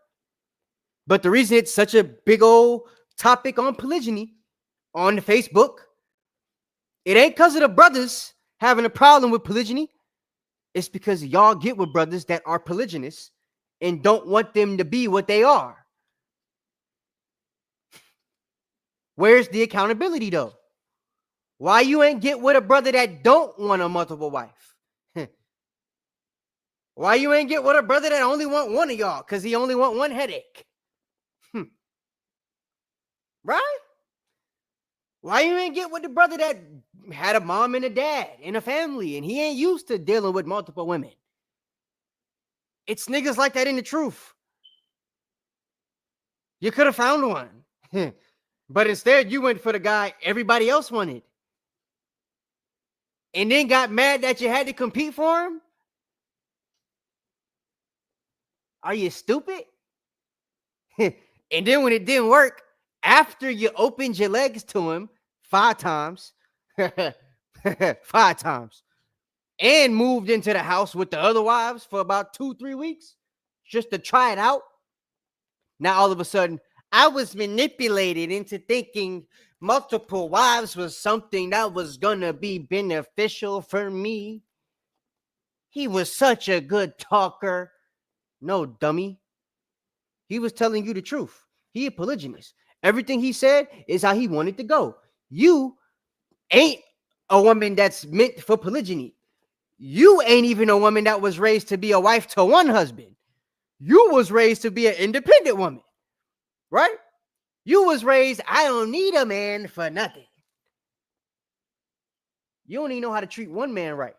Speaker 7: But the reason it's such a big old topic on polygyny on the Facebook, it ain't because of the brothers having a problem with polygyny. It's because y'all get with brothers that are polygynous and don't want them to be what they are. Where's the accountability, though? Why you ain't get with a brother that don't want a multiple wife? Why you ain't get with a brother that only want one of y'all? Because he only want one headache. Right? Why you ain't get with the brother that had a mom and a dad and a family and he ain't used to dealing with multiple women? It's niggas like that in the truth. You could have found one. But instead you went for the guy everybody else wanted. And then got mad that you had to compete for him? Are you stupid? And then when it didn't work, after you opened your legs to him 5 times, 5 times, and moved into the house with the other wives for about 2-3 weeks just to try it out, now all of a sudden, I was manipulated into thinking multiple wives was something that was going to be beneficial for me. He was such a good talker. No, dummy. He was telling you the truth. He a polygynist. Everything he said is how he wanted to go. You ain't a woman that's meant for polygyny. You ain't even a woman that was raised to be a wife to one husband. You was raised to be an independent woman, right? You was raised, I don't need a man for nothing. You don't even know how to treat one man right.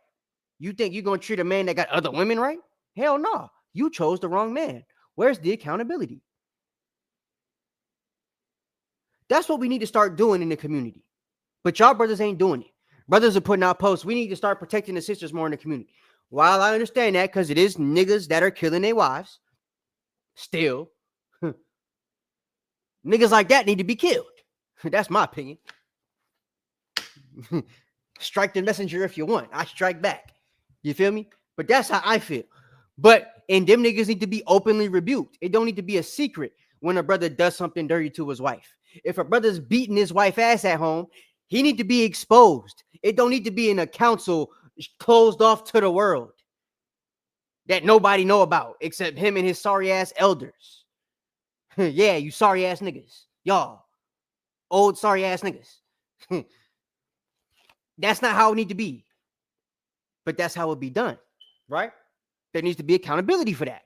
Speaker 7: You think you're going to treat a man that got other women right? Hell no. You chose the wrong man. Where's the accountability? That's what we need to start doing in the community. But y'all brothers ain't doing it. Brothers are putting out posts. We need to start protecting the sisters more in the community. While I understand that, because it is niggas that are killing their wives, still, niggas like that need to be killed. That's my opinion. Strike the messenger if you want. I strike back. You feel me? But that's how I feel. And them niggas need to be openly rebuked. It don't need to be a secret when a brother does something dirty to his wife. If a brother's beating his wife ass at home, he need to be exposed. It don't need to be in a council closed off to the world that nobody know about except him and his sorry ass elders. Yeah, you sorry ass niggas. Y'all. Old sorry ass niggas. That's not how it need to be. But that's how it be done. Right? There needs to be accountability for that.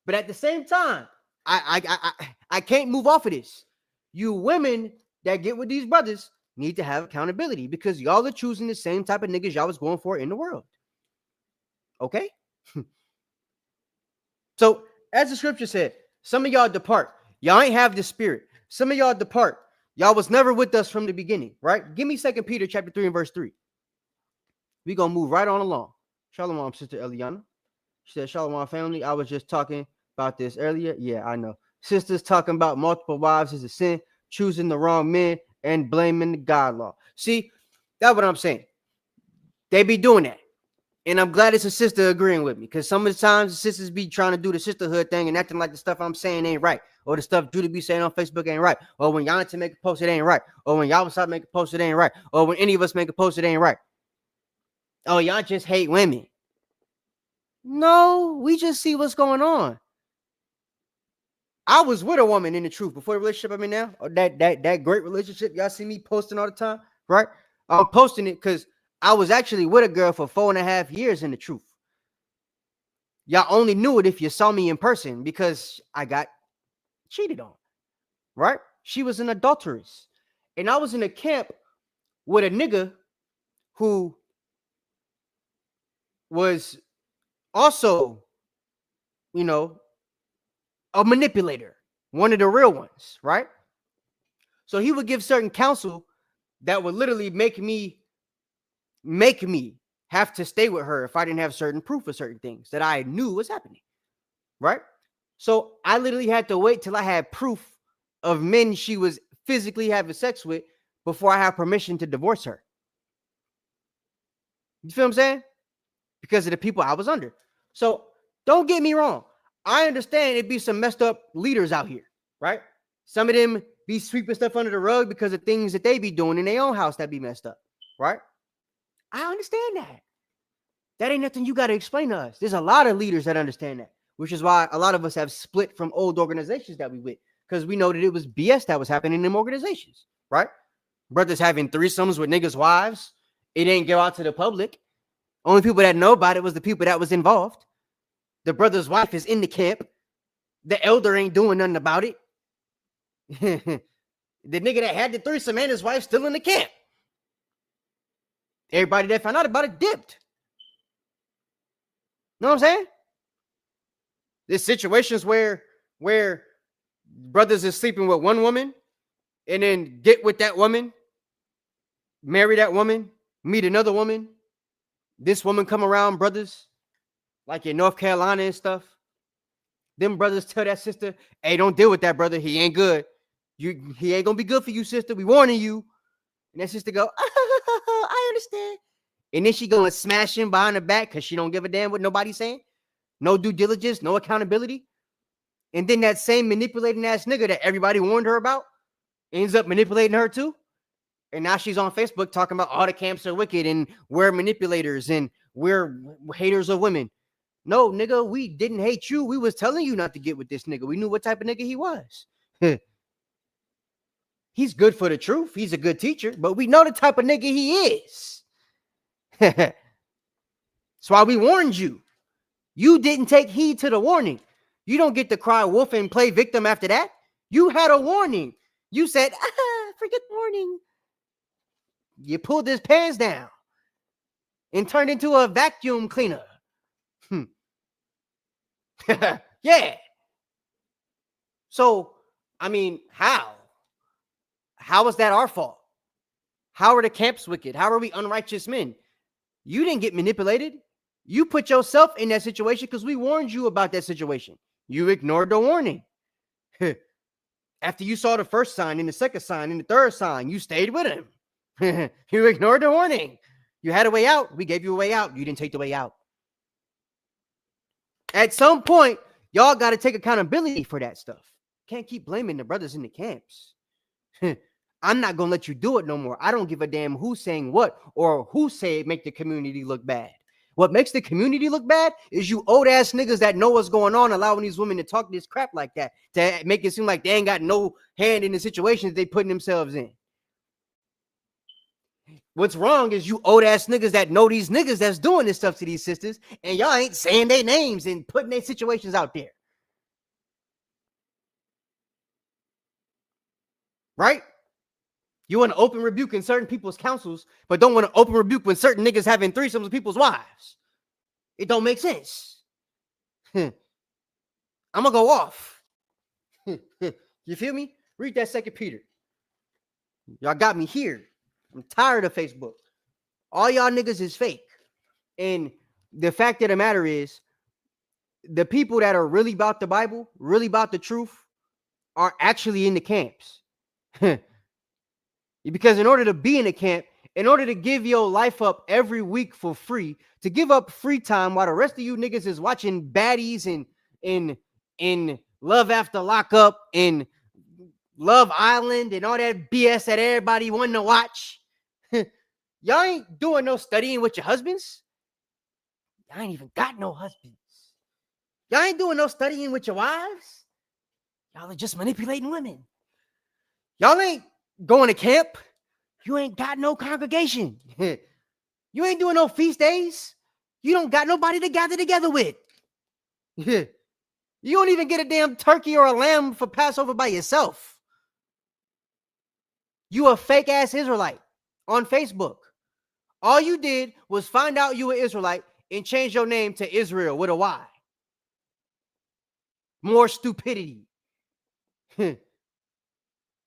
Speaker 7: But at the same time, I can't move off of this. You women that get with these brothers need to have accountability because y'all are choosing the same type of niggas y'all was going for in the world. Okay? So, as the scripture said, some of y'all depart. Y'all ain't have the spirit. Some of y'all depart. Y'all was never with us from the beginning, right? Give me 2 Peter chapter 3 and verse 3. We're going to move right on along. Shalom, Sister Eliana. She said, Shalom, family. I was just talking about this earlier. Yeah, I know. Sisters talking about multiple wives is a sin, choosing the wrong men, and blaming the God law. See, that's what I'm saying. They be doing that. And I'm glad it's a sister agreeing with me because some of the times the sisters be trying to do the sisterhood thing and acting like the stuff I'm saying ain't right. Or the stuff Judy be saying on Facebook ain't right. Or when y'all to make a post, it ain't right. Or when y'all start make a post, it ain't right. Or when any of us make a post, it ain't right. Oh, y'all just hate women. No, we just see what's going on. I was with a woman in the truth before the relationship I'm in now. Or that great relationship y'all see me posting all the time, right? I'm posting it because I was actually with a girl for 4.5 years in the truth. Y'all only knew it if you saw me in person because I got cheated on, right? She was an adulteress. And I was in a camp with a nigga who was also, a manipulator, one of the real ones, right? So he would give certain counsel that would literally make me have to stay with her if I didn't have certain proof of certain things that I knew was happening, right? So I literally had to wait till I had proof of men she was physically having sex with before I have permission to divorce her. You feel what I'm saying? Because of the people I was under. So don't get me wrong. I understand it be some messed up leaders out here, right? Some of them be sweeping stuff under the rug because of things that they be doing in their own house that be messed up, right? I understand that. That ain't nothing you got to explain to us. There's a lot of leaders that understand that, which is why a lot of us have split from old organizations that we with, because we know that it was BS that was happening in them organizations, right? Brothers having threesomes with niggas' wives. It ain't go out to the public. Only people that know about it was the people that was involved. The brother's wife is in the camp. The elder ain't doing nothing about it. The nigga that had the threesome and his wife still in the camp. Everybody that found out about it dipped. Know what I'm saying? There's situations where brothers is sleeping with one woman and then get with that woman, marry that woman, meet another woman. This woman come around, brothers, like in North Carolina and stuff. Them brothers tell that sister, hey, don't deal with that brother. He ain't good. He ain't gonna be good for you, sister. We warning you. And that sister go, I understand. And then she go and smash him behind the back because she don't give a damn what nobody's saying. No due diligence, no accountability. And then that same manipulating ass nigga that everybody warned her about ends up manipulating her too. And now she's on Facebook talking about all the camps are wicked and we're manipulators and we're haters of women. No, nigga, we didn't hate you. We was telling you not to get with this nigga. We knew what type of nigga he was. He's good for the truth. He's a good teacher, but we know the type of nigga he is. That's why we warned you. You didn't take heed to the warning. You don't get to cry wolf and play victim after that. You had a warning. You said, forget the warning. You pulled his pants down and turned into a vacuum cleaner. Yeah. So, I mean, how? How is that our fault? How are the camps wicked? How are we unrighteous men? You didn't get manipulated. You put yourself in that situation because we warned you about that situation. You ignored the warning. After you saw the first sign and the second sign and the third sign, you stayed with him. You ignored the warning. You had a way out. We gave you a way out. You didn't take the way out. At some point, y'all got to take accountability for that stuff. Can't keep blaming the brothers in the camps. I'm not going to let you do it no more. I don't give a damn who's saying what or who say it make the community look bad. What makes the community look bad is you old ass niggas that know what's going on, allowing these women to talk this crap like that, to make it seem like they ain't got no hand in the situations they putting themselves in. What's wrong is you old ass niggas that know these niggas that's doing this stuff to these sisters, and y'all ain't saying their names and putting their situations out there. Right? You want to open rebuke in certain people's councils, but don't want to open rebuke when certain niggas having threesomes with people's wives. It don't make sense. I'm gonna go off. You feel me? Read that 2 Peter. Y'all got me here. I'm tired of Facebook. All y'all niggas is fake. And the fact of the matter is, the people that are really about the Bible, really about the truth, are actually in the camps. Because in order to be in a camp, in order to give your life up every week for free, to give up free time while the rest of you niggas is watching baddies in Love After Lockup and Love Island and all that BS that everybody wanting to watch. Y'all ain't doing no studying with your husbands. Y'all ain't even got no husbands. Y'all ain't doing no studying with your wives. Y'all are just manipulating women. Y'all ain't going to camp. You ain't got no congregation. You ain't doing no feast days. You don't got nobody to gather together with. You don't even get a damn turkey or a lamb for Passover by yourself. You a fake ass Israelite on Facebook. All you did was find out you were Israelite and change your name to Israel with a Y. More stupidity.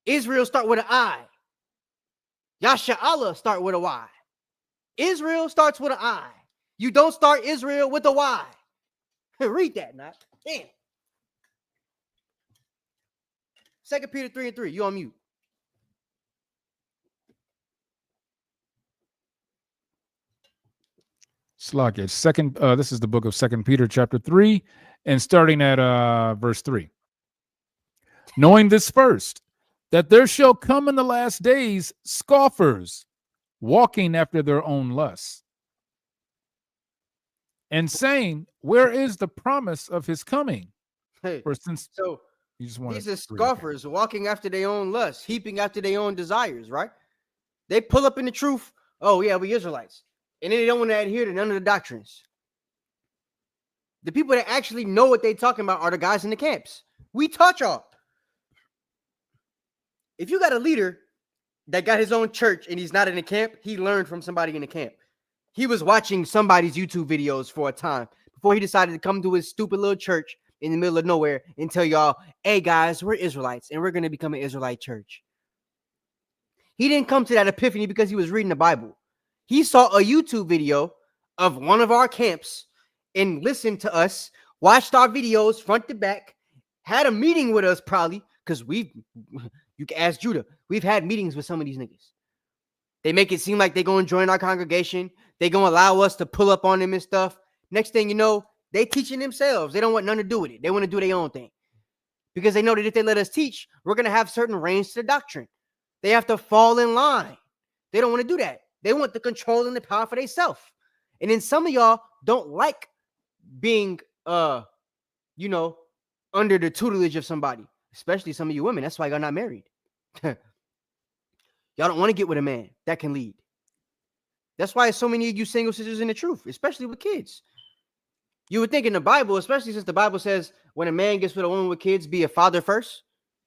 Speaker 7: Israel start with an I. Yasha'Allah start with a Y. Israel starts with an I. You don't start Israel with a Y. Read that, not. Damn. 2 Peter 3:3. You on mute.
Speaker 6: Slack. Second, this is the book of 2 Peter chapter 3, and starting at verse 3. Knowing this first, that there shall come in the last days scoffers, walking after their own lusts, and saying, where is the promise of his coming?
Speaker 7: Hey,
Speaker 6: For since
Speaker 7: so
Speaker 6: you just want
Speaker 7: these are scoffers walking after their own lusts, heaping after their own desires, right? They pull up in the truth. Oh, yeah, we Israelites. And then they don't want to adhere to none of the doctrines. The people that actually know what they're talking about are the guys in the camps. We taught y'all. If you got a leader that got his own church and he's not in the camp, he learned from somebody in the camp. He was watching somebody's YouTube videos for a time before he decided to come to his stupid little church in the middle of nowhere and tell y'all, hey, guys, we're Israelites and we're going to become an Israelite church. He didn't come to that epiphany because he was reading the Bible. He saw a YouTube video of one of our camps and listened to us, watched our videos front to back, had a meeting with us probably, because you can ask Judah, we've had meetings with some of these niggas. They make it seem like they're going to join our congregation. They're going to allow us to pull up on them and stuff. Next thing you know, they teaching themselves. They don't want nothing to do with it. They want to do their own thing. Because they know that if they let us teach, we're going to have certain range to the doctrine. They have to fall in line. They don't want to do that. They want the control and the power for themselves. And then some of y'all don't like being, under the tutelage of somebody, especially some of you women. That's why y'all not married. Y'all don't want to get with a man that can lead. That's why so many of you single sisters in the truth, especially with kids. You would think in the Bible, especially since the Bible says when a man gets with a woman with kids, be a father first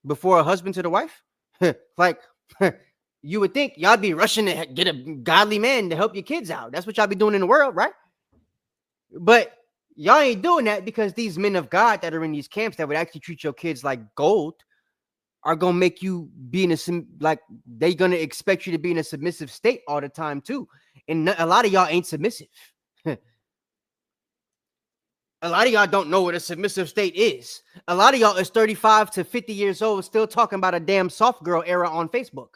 Speaker 7: before a husband to the wife. You would think y'all be rushing to get a godly man to help your kids out. That's what y'all be doing in the world, right? But y'all ain't doing that because these men of God that are in these camps that would actually treat your kids like gold are going to make you be in they're going to expect you to be in a submissive state all the time too. And a lot of y'all ain't submissive. A lot of y'all don't know what a submissive state is. A lot of y'all is 35 to 50 years old still talking about a damn soft girl era on Facebook.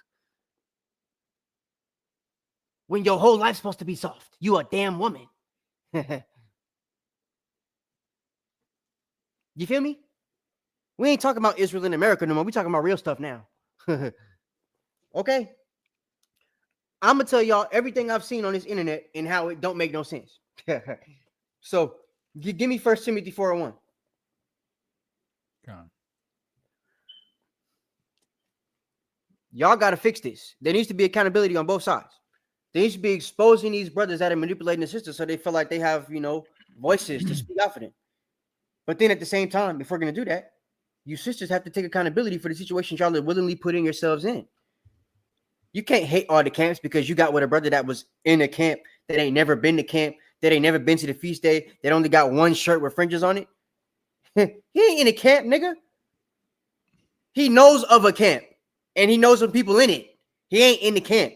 Speaker 7: When your whole life's supposed to be soft. You a damn woman. You feel me? We ain't talking about Israel and America no more. We talking about real stuff now. Okay? I'm going to tell y'all everything I've seen on this internet and how it don't make no sense. So, give me 1 Timothy 4:1. Y'all got to fix this. There needs to be accountability on both sides. There needs to be exposing these brothers that are manipulating the sisters so they feel like they have, voices to speak out for them. But then at the same time, if we're going to do that, you sisters have to take accountability for the situations y'all are willingly putting yourselves in. You can't hate all the camps because you got with a brother that was in a camp that ain't never been to camp, that ain't never been to the feast day, that only got one shirt with fringes on it. He ain't in a camp, nigga. He knows of a camp, and he knows some people in it. He ain't in the camp.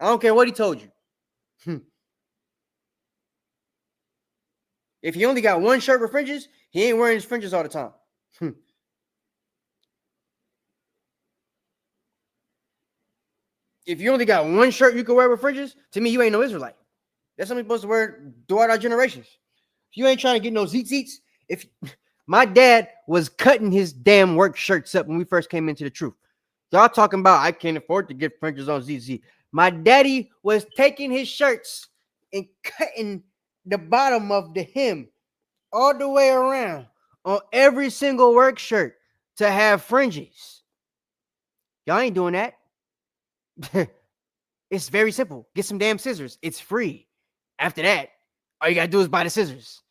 Speaker 7: I don't care what he told you. If he only got one shirt with fringes, he ain't wearing his fringes all the time. If you only got one shirt you can wear with fringes, to me, you ain't no Israelite. That's something you're supposed to wear throughout our generations. If you ain't trying to get no zeets, if my dad was cutting his damn work shirts up when we first came into the truth. Y'all talking about I can't afford to get fringes on ZZ. My daddy was taking his shirts and cutting the bottom of the hem all the way around on every single work shirt to have fringes. Y'all ain't doing that. It's very simple. Get some damn scissors. It's free. After that, all you gotta do is buy the scissors.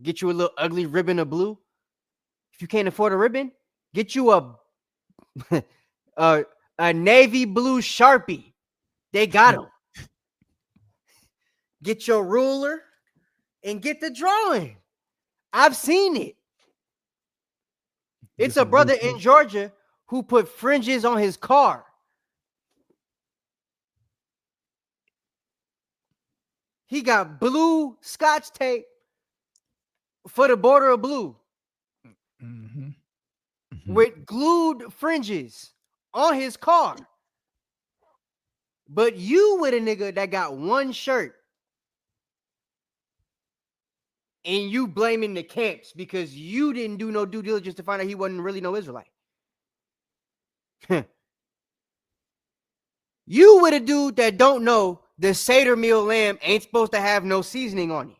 Speaker 7: Get you a little ugly ribbon of blue. If you can't afford a ribbon, get you a navy blue Sharpie. They got them. Get your ruler and get the drawing. I've seen it. It's a brother in Georgia who put fringes on his car. He got blue Scotch tape for the border of blue with glued fringes on his car. But you with a nigga that got one shirt and you blaming the camps because you didn't do no due diligence to find out he wasn't really no Israelite. You with a dude that don't know the Seder meal lamb ain't supposed to have no seasoning on it,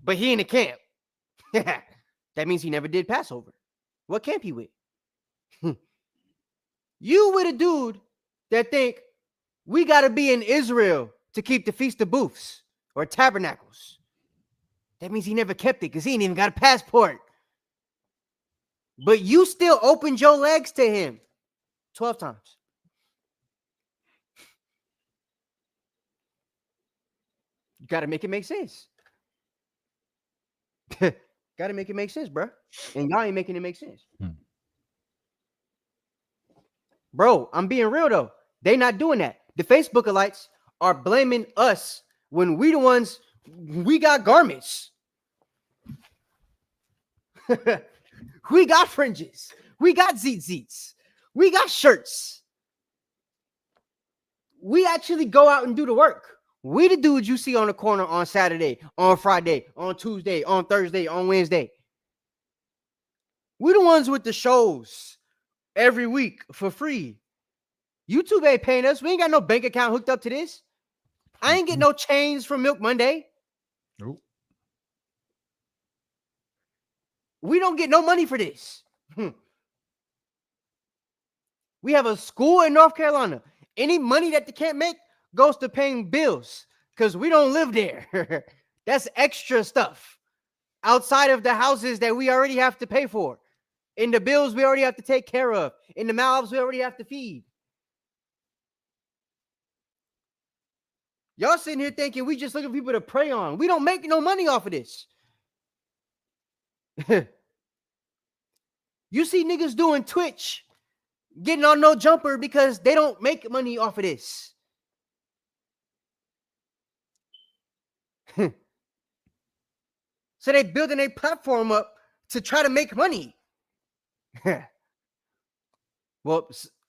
Speaker 7: but he in the camp. That means he never did Passover. What camp he with? You with a dude that think we got to be in Israel to keep the Feast of Booths or Tabernacles. That means he never kept it because he ain't even got a passport. But you still opened your legs to him 12 times. You got to make it make sense. Got to make it make sense, bro. And y'all ain't making it make sense. Bro, I'm being real, though. They not doing that. The Facebookalites are blaming us when we the ones, we got garments. We got fringes. We got zits. We got shirts. We actually go out and do the work. We the dudes you see on the corner on Saturday, on Friday, on Tuesday, on Thursday, on Wednesday. We the ones with the shows every week for free. YouTube ain't paying us. We ain't got no bank account hooked up to this. I ain't get no chains from Milk Monday.
Speaker 6: Nope.
Speaker 7: We don't get no money for this. We have a school in North Carolina. Any money that they can't make goes to paying bills because we don't live there. That's extra stuff outside of the houses that we already have to pay for, in the bills we already have to take care of, in the mouths we already have to feed. Y'all sitting here thinking we just looking for people to prey on. We don't make no money off of this. You see niggas doing Twitch, getting on no jumper because they don't make money off of this. So they building a platform up to try to make money. Well,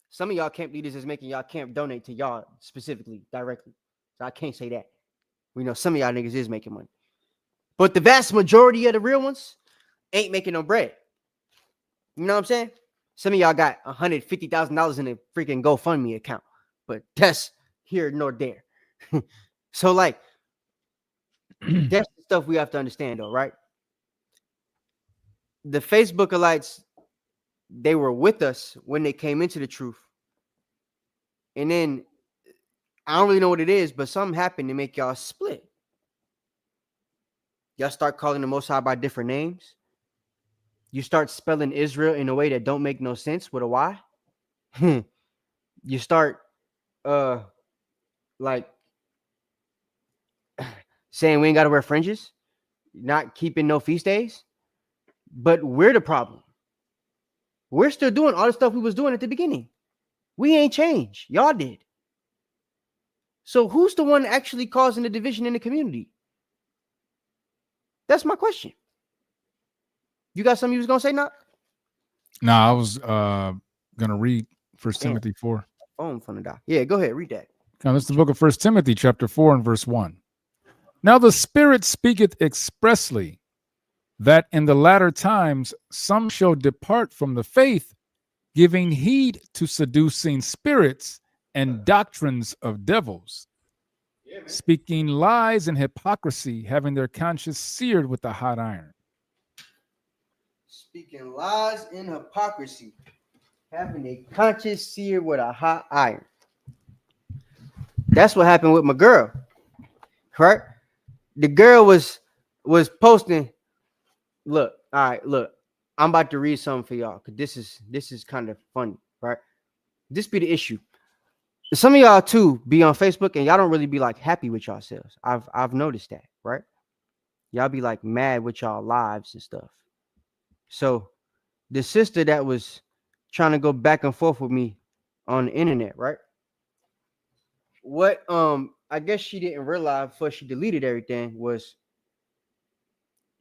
Speaker 7: some of y'all camp leaders is making y'all camp donate to y'all specifically, directly. So I can't say that. We know some of y'all niggas is making money. But the vast majority of the real ones ain't making no bread. You know what I'm saying? Some of y'all got $150,000 in a freaking GoFundMe account. But that's here nor there. So like, that's the stuff we have to understand though, right? The Facebookalites, they were with us when they came into the truth. And then, I don't really know what it is, but something happened to make y'all split. Y'all start calling the Most High by different names. You start spelling Israel in a way that don't make no sense with a Y. You start like saying we ain't got to wear fringes, not keeping no feast days. But we're the problem. We're still doing all the stuff we was doing at the beginning. We ain't changed. Y'all did. So who's the one actually causing the division in the community? That's my question. You got something you was gonna say, Knock?
Speaker 6: No, I was gonna read 1 Timothy 4.
Speaker 7: Phone from the doc. Yeah, go ahead, read that.
Speaker 6: Now, this is the book of 1 Timothy, chapter 4, and verse 1. Now the Spirit speaketh expressly that in the latter times some shall depart from the faith, giving heed to seducing spirits and doctrines of devils, speaking lies and hypocrisy, having their conscience seared with a hot iron.
Speaker 7: Speaking lies and hypocrisy, having a conscience seared with a hot iron. That's what happened with my girl, right? The girl was posting. Look, all right, look. I'm about to read something for y'all because this is kind of funny, right? This be the issue. Some of y'all too be on Facebook and y'all don't really be like happy with yourselves. I've noticed that, right? Y'all be like mad with y'all lives and stuff. So the sister that was trying to go back and forth with me on the internet, right? What I guess she didn't realize before she deleted everything was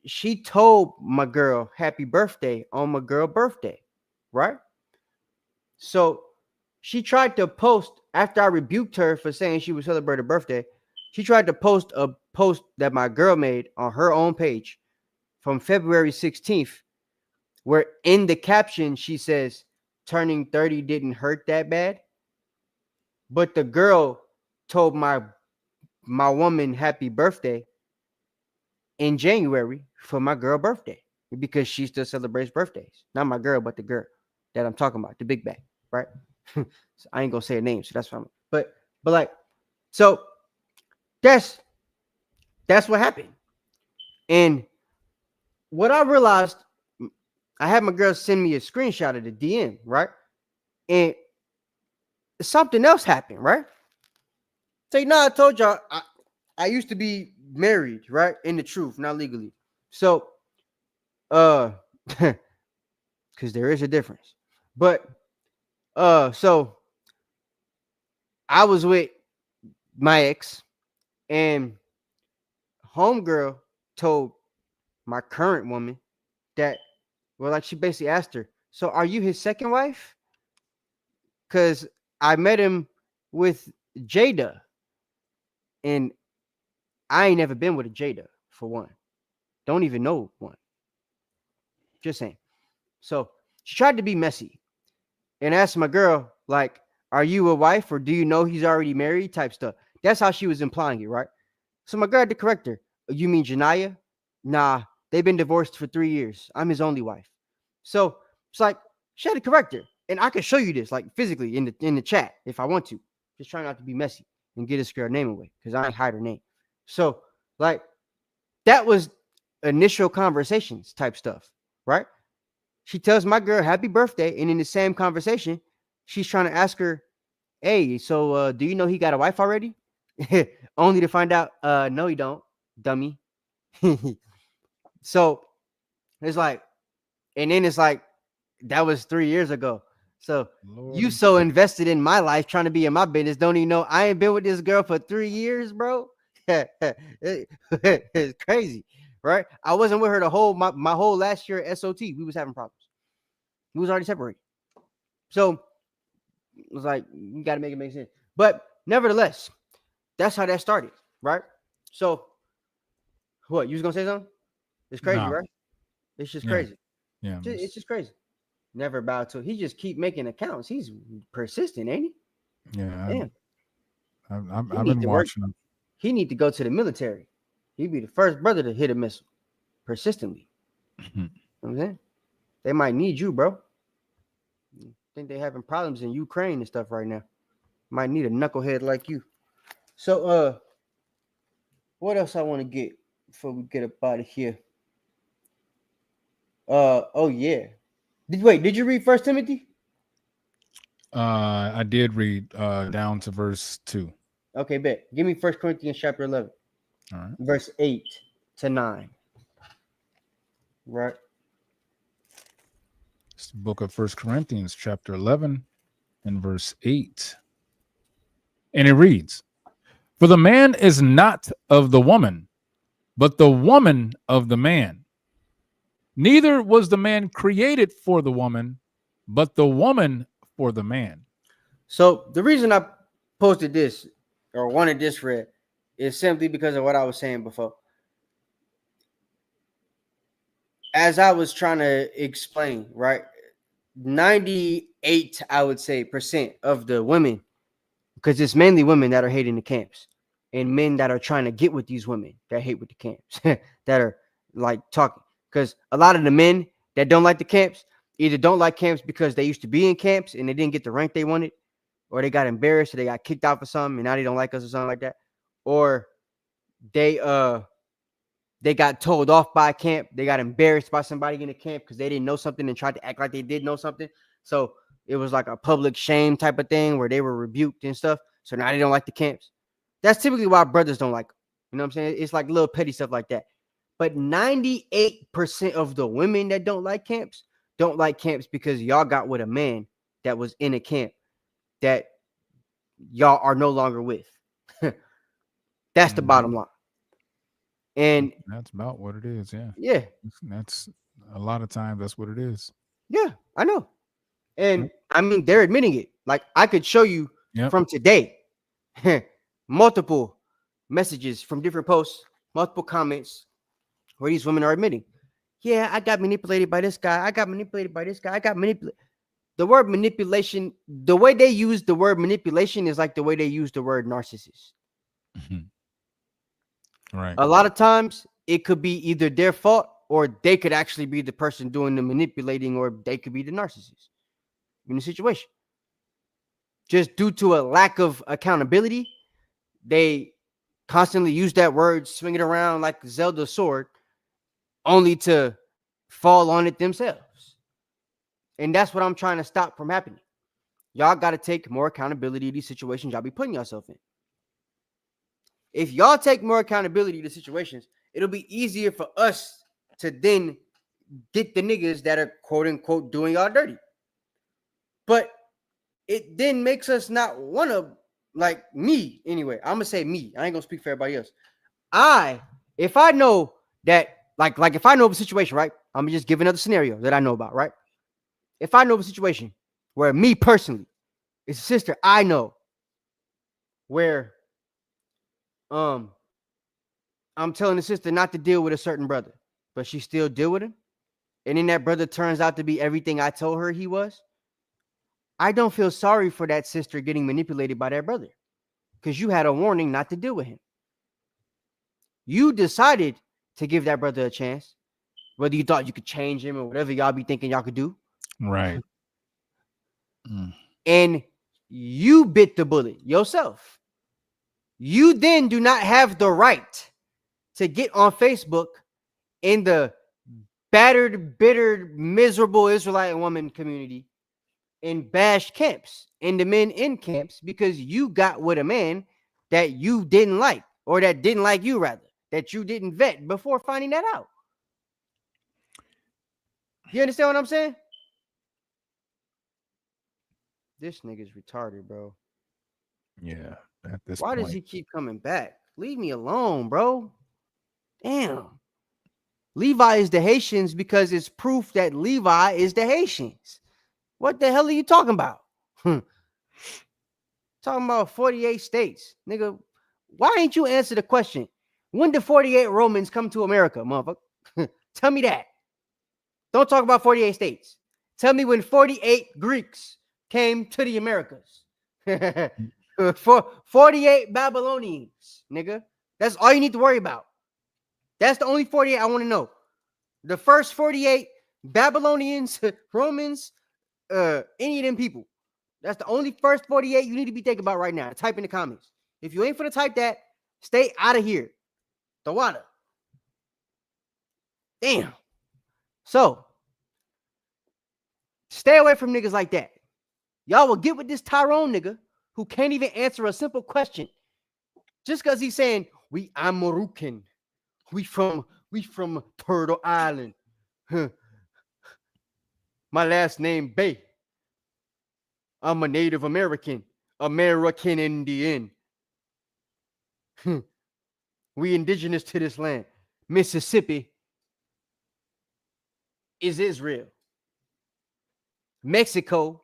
Speaker 7: she told my girl happy birthday on my girl birthday, right? So she tried to post after I rebuked her for saying she would celebrate her birthday. She tried to post a post that my girl made on her own page from February 16th, where in the caption she says, turning 30 didn't hurt that bad. But the girl told my woman happy birthday in January for my girl birthday because she still celebrates birthdays. Not my girl, but the girl that I'm talking about, the big bag, right? So I ain't gonna say a name, so that's fine. But like, so that's what happened. And what I realized, I had my girl send me a screenshot of the DM, right? And something else happened, right? Say, no, I told y'all I used to be married, right? In the truth, not legally. So, because there is a difference. But, so I was with my ex, and homegirl told my current woman that, well, like she basically asked her, so are you his second wife? Because I met him with Jada, and I ain't never been with a Jada, for one. Don't even know one. Just saying. So she tried to be messy and asked my girl, like, are you a wife or do you know he's already married? Type stuff. That's how she was implying it, right? So my girl had to correct her. You mean Janiyah? Nah, they've been divorced for 3 years. I'm his only wife. So it's like she had to correct her. And I can show you this, like physically in the chat if I want to. Just try not to be messy and get this girl name away because I ain't hide her name. So, like, that was initial conversations type stuff, right? She tells my girl happy birthday, and in the same conversation, she's trying to ask her, hey, so do you know he got a wife already? Only to find out, no, you don't, dummy. So it's like, and then it's like, that was 3 years ago. So
Speaker 6: Lord,
Speaker 7: you so invested in my life, trying to be in my business, don't even know I ain't been with this girl for 3 years, bro. It's crazy, right? I wasn't with her the whole my whole last year at SOT. We was having problems. We was already separated. So it was like, you got to make it make sense. But nevertheless, that's how that started, right? So what, you was gonna say something? It's crazy,
Speaker 6: nah,
Speaker 7: right? It's just
Speaker 6: yeah,
Speaker 7: crazy.
Speaker 6: yeah.
Speaker 7: It's just crazy. Never bow to. He just keep making accounts. He's persistent, ain't he?
Speaker 6: Yeah,
Speaker 7: Damn.
Speaker 6: I've been watching him.
Speaker 7: He need to go to the military. He'd be the first brother to hit a missile persistently. You know what I'm saying? They might need you, bro. I think they having problems in Ukraine and stuff right now. Might need a knucklehead like you. So what else I want to get before we get up out of here? Oh yeah. Did you read First Timothy?
Speaker 6: I did read down to verse 2.
Speaker 7: Okay, bet. Give me 1 Corinthians chapter 11.
Speaker 6: All right.
Speaker 7: Verse 8 to 9. Right.
Speaker 6: It's the book of 1 Corinthians, chapter 11, and verse 8. And it reads, for the man is not of the woman, but the woman of the man. Neither was the man created for the woman, but the woman for the man.
Speaker 7: So the reason I posted this or wanted this read is simply because of what I was saying before. As I was trying to explain, right? 98, I would say, % of the women, because it's mainly women that are hating the camps and men that are trying to get with these women that hate with the camps that are like talking. Because a lot of the men that don't like the camps either don't like camps because they used to be in camps and they didn't get the rank they wanted, or they got embarrassed or they got kicked out for something and now they don't like us or something like that, or they got told off by a camp. They got embarrassed by somebody in the camp because they didn't know something and tried to act like they did know something. So it was like a public shame type of thing where they were rebuked and stuff. So now they don't like the camps. That's typically why brothers don't like them. You know what I'm saying? It's like little petty stuff like that. But 98% of the women that don't like camps because y'all got with a man that was in a camp that y'all are no longer with. That's the bottom line. And
Speaker 6: that's about what it is. Yeah.
Speaker 7: Yeah.
Speaker 6: That's a lot of times that's what it is.
Speaker 7: Yeah, I know. And I mean, they're admitting it. Like I could show you from today, multiple messages from different posts, multiple comments where these women are admitting Yeah, I got manipulated by this guy. I got manipulated by this guy. I got manipulated. The word manipulation, the way they use the word manipulation is like the way they use the word narcissist.
Speaker 6: Right.
Speaker 7: A lot of times it could be either their fault or they could actually be the person doing the manipulating, or they could be the narcissist in the situation. Just due to a lack of accountability, they constantly use that word, swing it around like Zelda's sword, only to fall on it themselves. And that's what I'm trying to stop from happening. Y'all got to take more accountability of these situations y'all be putting yourself in. If y'all take more accountability to situations, it'll be easier for us to then get the niggas that are quote unquote doing y'all dirty. But it then makes us not want to, like me anyway. I'm gonna say me. I ain't gonna speak for everybody else. If I know that, like if I know of a situation, right? I'm gonna just give another scenario that I know about, right? If I know of a situation where me personally, it's a sister I know where I'm telling the sister not to deal with a certain brother, but she still deal with him, and then that brother turns out to be everything I told her he was, I don't feel sorry for that sister getting manipulated by that brother, because you had a warning not to deal with him. You decided to give that brother a chance, whether you thought you could change him or whatever y'all be thinking y'all could do.
Speaker 6: Right.
Speaker 7: And you bit the bullet yourself. You then do not have the right to get on Facebook in the battered, bitter, miserable Israelite woman community and bash camps and the men in camps because you got with a man that you didn't like, or that didn't like you, rather, that you didn't vet before finding that out. You understand what I'm saying? This nigga's retarded, bro.
Speaker 6: Yeah. At this
Speaker 7: Why
Speaker 6: point.
Speaker 7: does he keep coming back? Leave me alone, bro. Damn. Levi is the Haitians because it's proof that Levi is the Haitians. What the hell are you talking about? Talking about 48 states. Nigga, why ain't you answer the question? When did 48 Romans come to America, motherfucker? Tell me that. Don't talk about 48 states. Tell me when 48 Greeks came to the Americas. For 48 Babylonians, nigga. That's all you need to worry about. That's the only 48 I want to know. The first 48 Babylonians, Romans, any of them people. That's the only first 48 you need to be thinking about right now. Type in the comments. If you ain't finna type that, stay out of here. The water. Damn. So, stay away from niggas like that. Y'all will get with this Tyrone nigga who can't even answer a simple question. Just because he's saying, I'm Moroccan. We from Turtle Island. Huh. My last name Bay. I'm a Native American. American Indian. We indigenous to this land. Mississippi is Israel. Mexico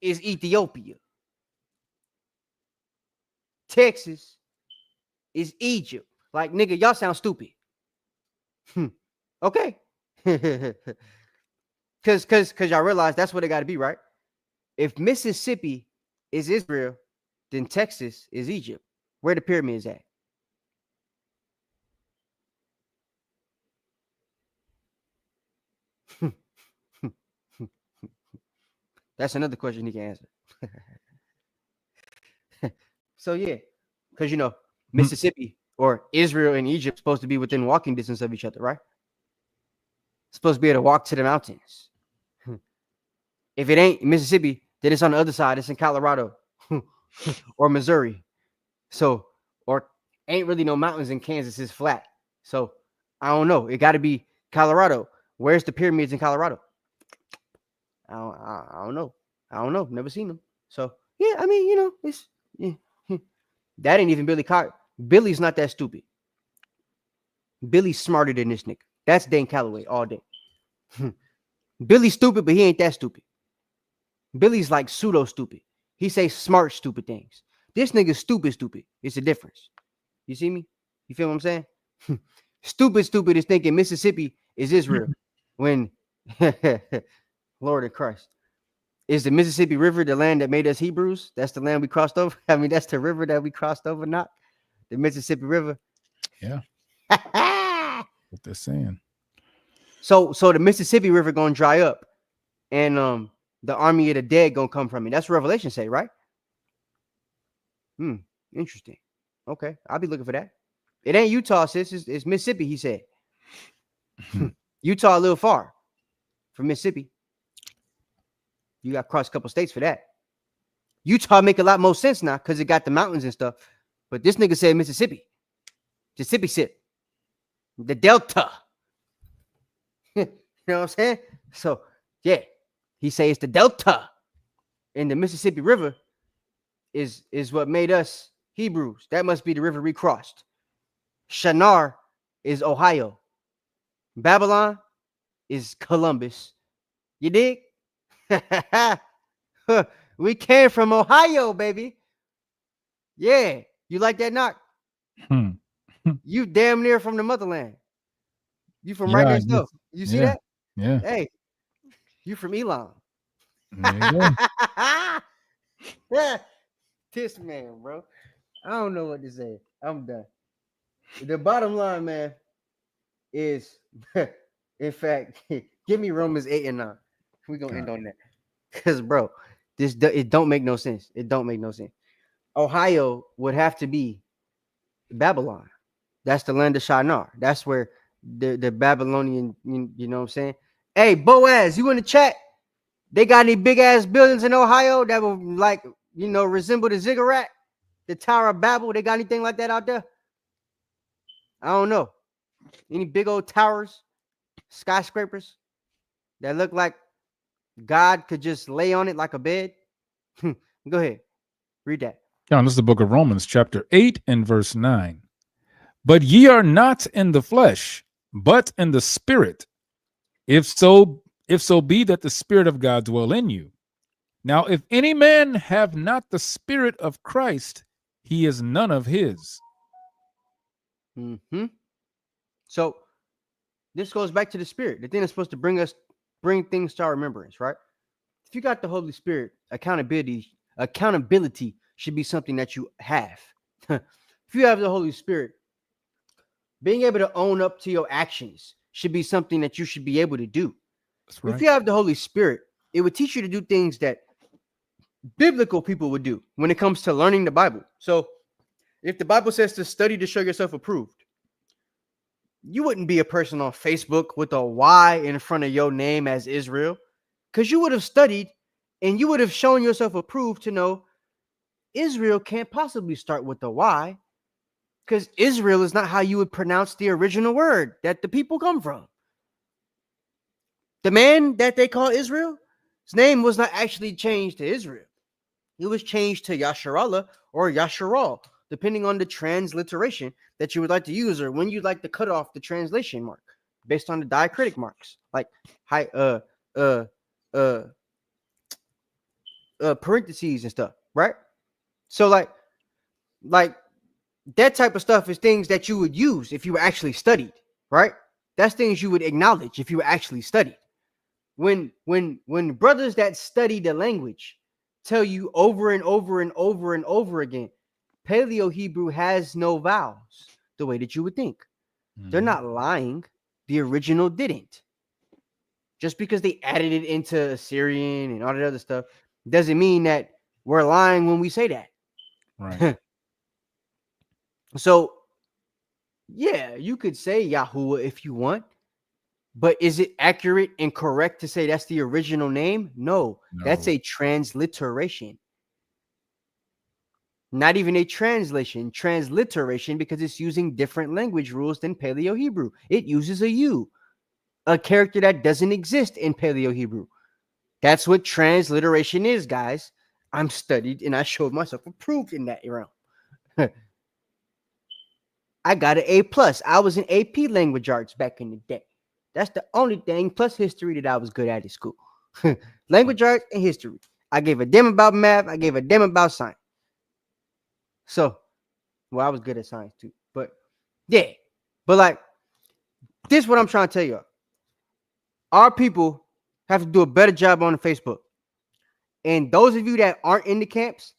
Speaker 7: is Ethiopia. Texas is Egypt. Like, nigga, y'all sound stupid. Okay. Cause y'all realize that's what it got to be, right? If Mississippi is Israel, then Texas is Egypt. Where the pyramids at? That's another question he can answer. So yeah, because Mississippi or Israel and Egypt supposed to be within walking distance of each other, right? Supposed to be able to walk to the mountains. If it ain't Mississippi, then it's on the other side. It's in Colorado or Missouri. So, or ain't really no mountains in Kansas. It's flat. So I don't know. It got to be Colorado. Where's the pyramids in Colorado? I don't know. I don't know. Never seen them. So yeah, I mean, it's that ain't even Billy Cox. Billy's not that stupid. Billy's smarter than this nigga. That's Dane Calloway all day. Billy's stupid, but he ain't that stupid. Billy's like pseudo stupid. He say smart stupid things. This nigga's stupid. It's a difference. You see me? You feel what I'm saying? Stupid is thinking Mississippi is Israel when Lord of Christ. Is the Mississippi River the land that made us Hebrews? That's the land we crossed over. I mean, that's the river that we crossed over, not the Mississippi River.
Speaker 6: Yeah. What they're saying.
Speaker 7: So the Mississippi River gonna dry up, and the army of the dead gonna come from it. That's what Revelation say, right? Interesting. Okay, I'll be looking for that. It ain't Utah, sis. It's Mississippi. He said. Utah a little far from Mississippi. You got to cross a couple states for that. Utah make a lot more sense now because it got the mountains and stuff. But this nigga said Mississippi. Mississippi. The Delta. You know what I'm saying? So, yeah. He say it's the Delta. And the Mississippi River is what made us Hebrews. That must be the river we crossed. Shinar is Ohio. Babylon is Columbus. You dig? We came from Ohio, baby. Yeah. You like that knock? You damn near from the motherland. You from right next door. You see that?
Speaker 6: Yeah.
Speaker 7: Hey, you from Elon. This man, bro. I don't know what to say. I'm done. The bottom line, man, is in fact, give me Romans 8 and 9. We're gonna end on that. Because, bro, it don't make no sense. It don't make no sense. Ohio would have to be Babylon. That's the land of Shinar. That's where the Babylonian, you know what I'm saying? Hey, Boaz, you in the chat? They got any big ass buildings in Ohio that will resemble the ziggurat, the Tower of Babel? They got anything like that out there? I don't know. Any big old towers, skyscrapers that look like God could just lay on it like a bed? Go ahead. Read that.
Speaker 6: Yeah, this is the book of Romans, chapter 8 and verse 9. But ye are not in the flesh, but in the spirit. If so be that the Spirit of God dwell in you. Now, if any man have not the Spirit of Christ, he is none of his.
Speaker 7: So this goes back to the Spirit, the thing that's supposed to bring things to our remembrance, right? If you got the Holy Spirit, accountability should be something that you have. If you have the Holy Spirit, being able to own up to your actions should be something that you should be able to do. That's right. If you have the Holy Spirit, it would teach you to do things that biblical people would do when it comes to learning the Bible. So if the Bible says to study to show yourself approved, you wouldn't be a person on Facebook with a Y in front of your name as Israel, because you would have studied and you would have shown yourself approved to know Israel can't possibly start with a Y, because Israel is not how you would pronounce the original word that the people come from. The man that they call Israel, his name was not actually changed to Israel. It was changed to Yasharallah or Yasharal, depending on the transliteration that you would like to use, or when you'd like to cut off the translation mark based on the diacritic marks, like parentheses and stuff, right? So like that type of stuff is things that you would use if you were actually studied, right? That's things you would acknowledge if you were actually studied. When brothers that study the language tell you over and over and over and over again, Paleo Hebrew has no vowels the way that you would think. They're not lying. The original didn't. Just because they added it into Assyrian and all that other stuff doesn't mean that we're lying when we say that.
Speaker 6: Right.
Speaker 7: So, yeah, you could say Yahuwah if you want, but is it accurate and correct to say that's the original name? No. That's a transliteration. Not even a transliteration, because it's using different language rules than Paleo Hebrew. It uses a U, a character that doesn't exist in Paleo Hebrew. That's what transliteration is, guys. I'm studied and I showed myself approved in that realm. I got an A+. I was in AP language arts back in the day. That's the only thing, plus history, that I was good at school. Language arts and history. I gave a damn about math. I gave a damn about science. So, well, I was good at science too. But yeah. But like, This is what I'm trying to tell you. Our people have to do a better job on Facebook. And those of you that aren't in the camps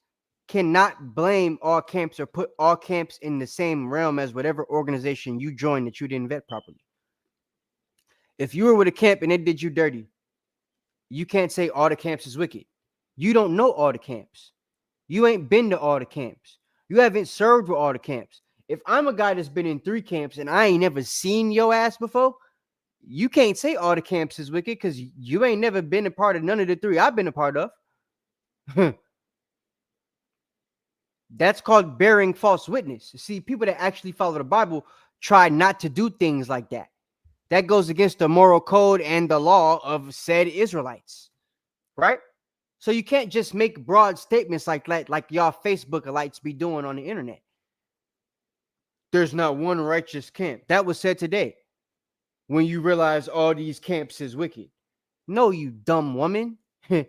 Speaker 7: cannot blame all camps or put all camps in the same realm as whatever organization you joined that you didn't vet properly. If you were with a camp and they did you dirty, you can't say all the camps is wicked. You don't know all the camps. You ain't been to all the camps. You haven't served with all the camps. If I'm a guy that's been in 3 camps and I ain't never seen your ass before, you can't say all the camps is wicked because you ain't never been a part of none of the 3 I've been a part of. That's called bearing false witness. See, people that actually follow the Bible try not to do things like that. That goes against the moral code and the law of said Israelites, right? So you can't just make broad statements like that, like y'all Facebookalites be doing on the internet. There's not one righteous camp. That was said today when you realize all these camps is wicked. No, you dumb woman. Because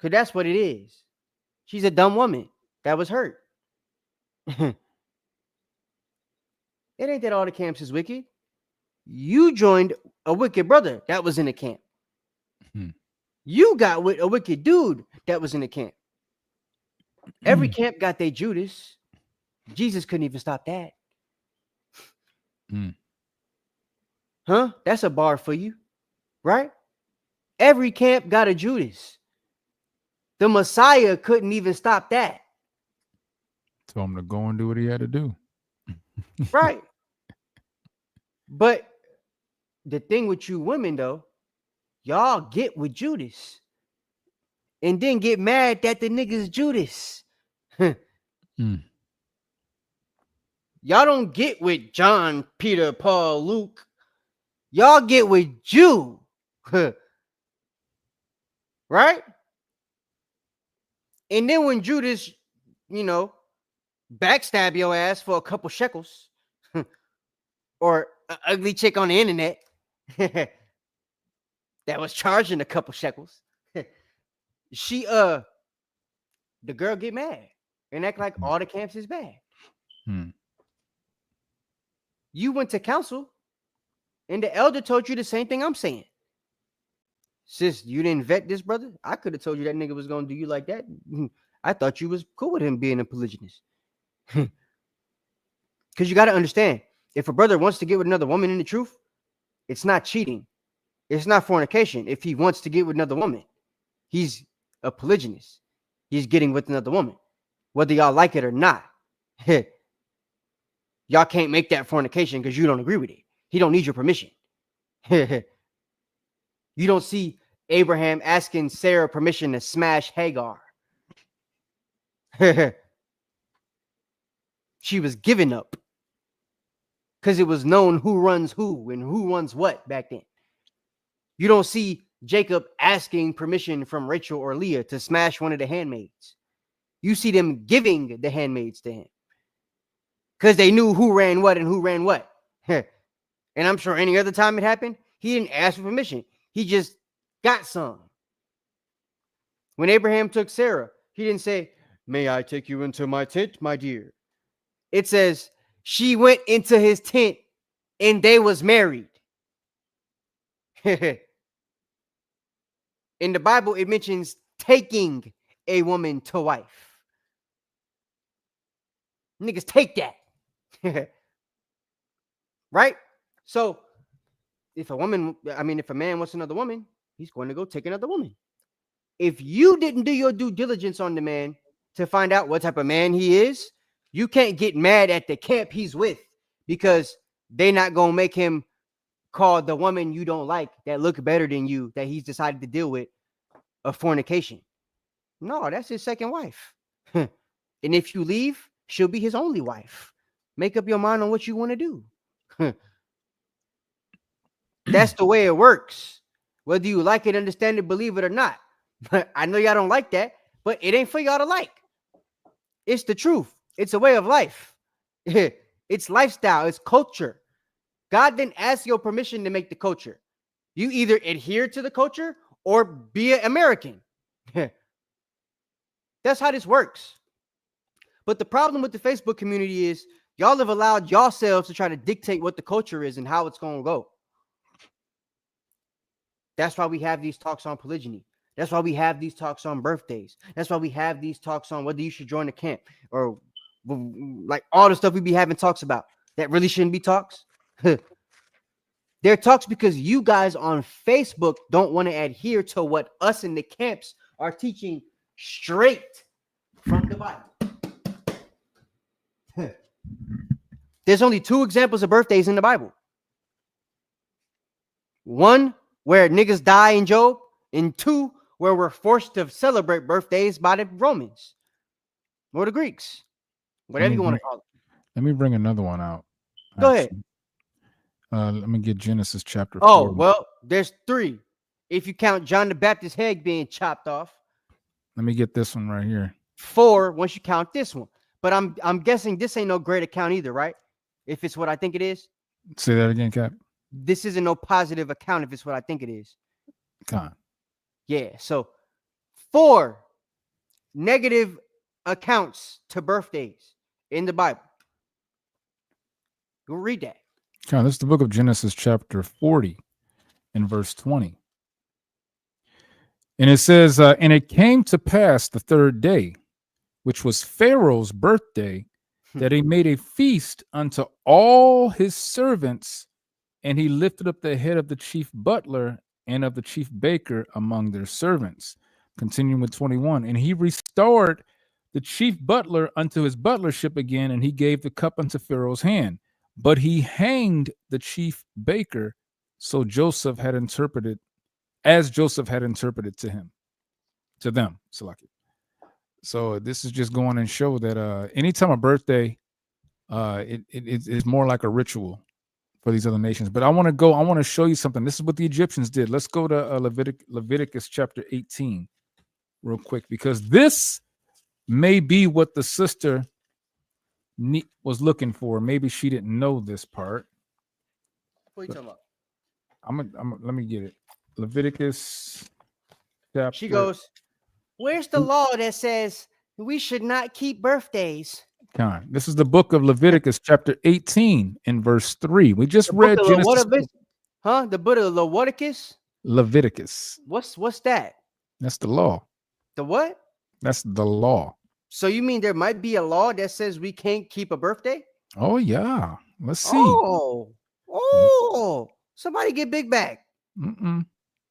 Speaker 7: that's what it is. She's a dumb woman that was hurt. It ain't that all the camps is wicked. You joined a wicked brother that was in the camp. You got with a wicked dude that was in the camp. Every camp got their Judas. Jesus couldn't even stop that. Huh? That's a bar for you, right? Every camp got a Judas. The Messiah couldn't even stop that.
Speaker 6: Told him to go and do what he had to do.
Speaker 7: Right. But the thing with you women, though, y'all get with Judas and then get mad that the nigga's Judas. Y'all don't get with John, Peter, Paul, Luke. Y'all get with Jew. Right? And then when Judas, backstab your ass for a couple shekels or an ugly chick on the internet that was charging a couple shekels, the girl get mad and act like all the camps is bad. You went to council and the elder told you the same thing I'm saying. Sis, you didn't vet this brother? I could have told you that nigga was going to do you like that. I thought you was cool with him being a polygynist. Because you got to understand, if a brother wants to get with another woman in the truth, it's not cheating. It's not fornication. If he wants to get with another woman, he's a polygynist. He's getting with another woman, whether y'all like it or not. Y'all can't make that fornication because you don't agree with it. He don't need your permission. You don't see Abraham asking Sarah permission to smash Hagar. She was giving up because it was known who runs who and who runs what back then. You don't see Jacob asking permission from Rachel or Leah to smash one of the handmaids. You see them giving the handmaids to him because they knew who ran what and who ran what. And I'm sure any other time it happened, he didn't ask for permission. He just got some. When Abraham took Sarah, he didn't say, "May I take you into my tent, my dear?" It says, she went into his tent and they was married. In the Bible, it mentions taking a woman to wife. Niggas take that. Right? So, if a man wants another woman, he's going to go take another woman. If you didn't do your due diligence on the man to find out what type of man he is, you can't get mad at the camp he's with because they're not going to make him call the woman you don't like that look better than you that he's decided to deal with a fornication. No, that's his second wife. And if you leave, she'll be his only wife. Make up your mind on what you want to do. That's the way it works. Whether you like it, understand it, believe it or not. But I know y'all don't like that, but it ain't for y'all to like. It's the truth. It's a way of life. It's lifestyle. It's culture. God didn't ask your permission to make the culture. You either adhere to the culture or be an American. That's how this works. But the problem with the Facebook community is Y'all have allowed yourselves to try to dictate what the culture is and how it's going to go. That's why we have these talks on polygyny. That's why we have these talks on birthdays. That's why we have these talks on whether you should join the camp or like all the stuff we be having talks about that really shouldn't be talks. They're talks because you guys on Facebook don't want to adhere to what us in the camps are teaching straight from the Bible. There's only 2 examples of birthdays in the Bible. One, where niggas die in Job, and 2, where we're forced to celebrate birthdays by the Romans or the Greeks, whatever you want to call it.
Speaker 6: Let me bring another one out.
Speaker 7: Go ahead.
Speaker 6: Let me get Genesis chapter 4.
Speaker 7: Oh, well, there's 3. If you count John the Baptist's head being chopped off.
Speaker 6: Let me get this one right here.
Speaker 7: 4 once you count this one. But I'm guessing this ain't no great account either, right? If it's what I think it is.
Speaker 6: Say that again, Cap.
Speaker 7: This isn't no positive account if it's what I think it is.
Speaker 6: Come on.
Speaker 7: Yeah, so 4 negative accounts to birthdays in the Bible. Go read that.
Speaker 6: Come on, this is the book of Genesis chapter 40 and verse 20. And it says, and it came to pass the 3rd day, which was Pharaoh's birthday, that he made a feast unto all his servants, and he lifted up the head of the chief butler and of the chief baker among their servants. Continuing with 21. And he restored the chief butler unto his butlership again, and he gave the cup unto Pharaoh's hand. But he hanged the chief baker, so Joseph had interpreted, as Joseph had interpreted to them. So this is just going and show that anytime a birthday, it's more like a ritual for these other nations. But I want to show you something. This is what the Egyptians did. Let's go to Leviticus chapter 18 real quick, because this may be what the sister was looking for. Maybe she didn't know this part.
Speaker 7: What are you talking about?
Speaker 6: Let me get it. Leviticus chapter.
Speaker 7: She goes, where's the law that says we should not keep birthdays?
Speaker 6: This is the book of Leviticus chapter 18 in verse 3. We just read Genesis.
Speaker 7: The book of Leviticus?
Speaker 6: Leviticus.
Speaker 7: What's that?
Speaker 6: That's the law.
Speaker 7: The what?
Speaker 6: That's the law.
Speaker 7: So you mean there might be a law that says we can't keep a birthday?
Speaker 6: Oh, yeah. Let's see.
Speaker 7: Oh, somebody get Big Bag.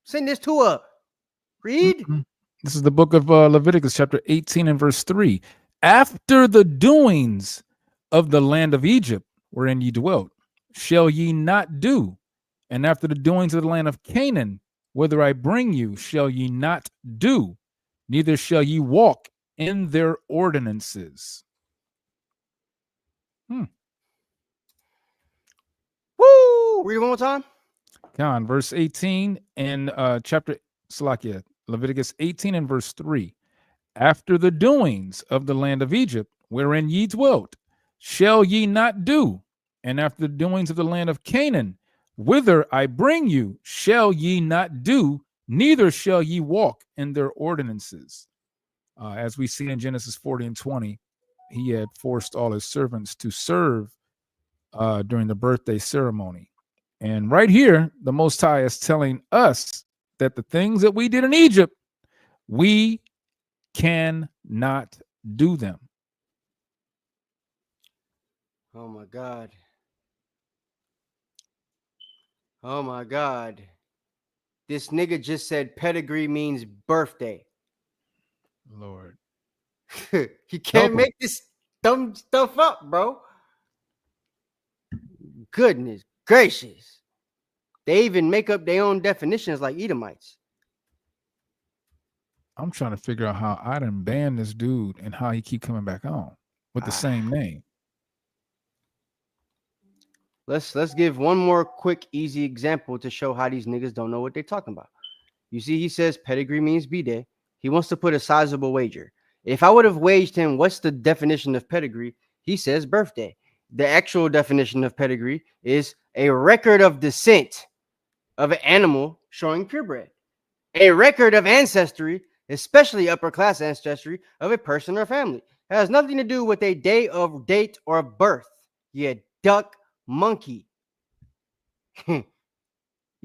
Speaker 7: Send this to her. Read.
Speaker 6: This is the book of Leviticus chapter 18 and verse 3. After the doings of the land of Egypt, wherein ye dwelt, shall ye not do. And after the doings of the land of Canaan, whither I bring you, shall ye not do. Neither shall ye walk in their ordinances.
Speaker 7: Woo! Read it one more time.
Speaker 6: Come on, verse 18 and chapter Salakia, Leviticus 18 and verse 3. After the doings of the land of Egypt, wherein ye dwelt, shall ye not do. And after the doings of the land of Canaan, whither I bring you, shall ye not do, neither shall ye walk in their ordinances. As we see in Genesis 40 and 20, he had forced all his servants to serve during the birthday ceremony. And right here, the Most High is telling us that the things that we did in Egypt, we cannot do them.
Speaker 7: Oh my God. Oh my God. This nigga just said pedigree means birthday.
Speaker 6: Lord.
Speaker 7: You can't make this dumb stuff up, bro. Goodness gracious. They even make up their own definitions like Edomites.
Speaker 6: I'm trying to figure out how I done banned this dude and how he keep coming back on with the same name.
Speaker 7: Let's give one more quick, easy example to show how these niggas don't know what they're talking about. You see, he says pedigree means B-Day. He wants to put a sizable wager. If I would have waged him, what's the definition of pedigree? He says birthday. The actual definition of pedigree is a record of descent of an animal showing purebred. A record of ancestry, especially upper class ancestry of a person or family. It has nothing to do with a day or birth. You duck monkey. You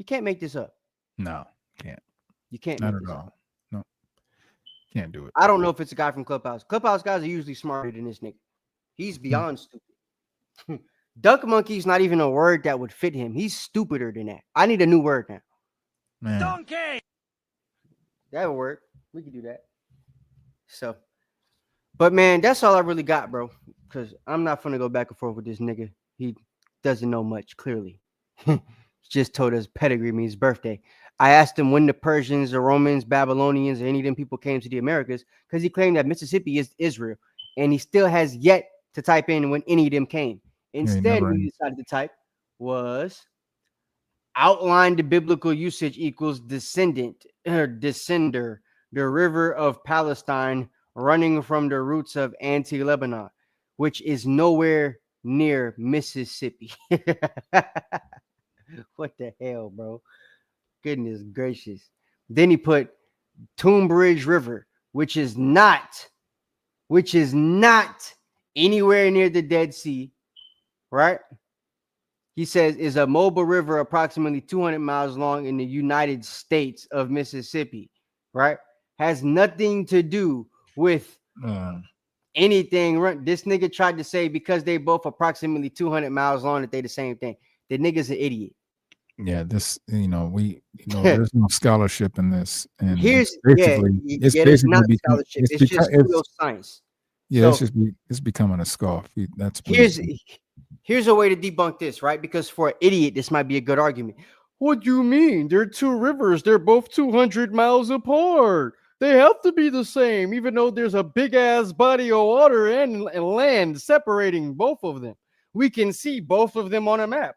Speaker 7: can't make this up.
Speaker 6: No, can't.
Speaker 7: You can't
Speaker 6: Not
Speaker 7: make
Speaker 6: at
Speaker 7: this
Speaker 6: all.
Speaker 7: up.
Speaker 6: No, can't do it.
Speaker 7: I don't know if it's a guy from Clubhouse. Clubhouse guys are usually smarter than this nigga. He's beyond stupid. Duck monkey's not even a word that would fit him. He's stupider than that. I need a new word now.
Speaker 6: Man.
Speaker 7: Donkey. That would work. We could do that. So, but man, that's all I really got, bro. Because I'm not gonna go back and forth with this nigga. He doesn't know much, clearly. Just told us pedigree means birthday. I asked him when the Persians, the Romans, Babylonians, or any of them people came to the Americas, because he claimed that Mississippi is Israel. And he still has yet to type in when any of them came. Instead, what he decided to type was outline the biblical usage equals descendant or descender, the river of Palestine running from the roots of anti-Lebanon, which is nowhere near Mississippi. What the hell, bro? Goodness gracious. Then he put Tunbridge River, which is not anywhere near the Dead Sea, right? He says is a mobile river approximately 200 miles long in the United States of Mississippi, right? Has nothing to do with anything. This nigga tried to say because they both approximately 200 miles long that they the same thing. The nigga's an idiot.
Speaker 6: Yeah, this, there's no scholarship in this. And
Speaker 7: Here's
Speaker 6: it's
Speaker 7: not scholarship. It's just pseudoscience.
Speaker 6: Yeah, so, it's becoming a scoff.
Speaker 7: Here's a way to debunk this, right? Because for an idiot, this might be a good argument. What do you mean? They're two rivers. They're both 200 miles apart. They have to be the same, even though there's a big ass body of water and land separating both of them. We can see both of them on a map.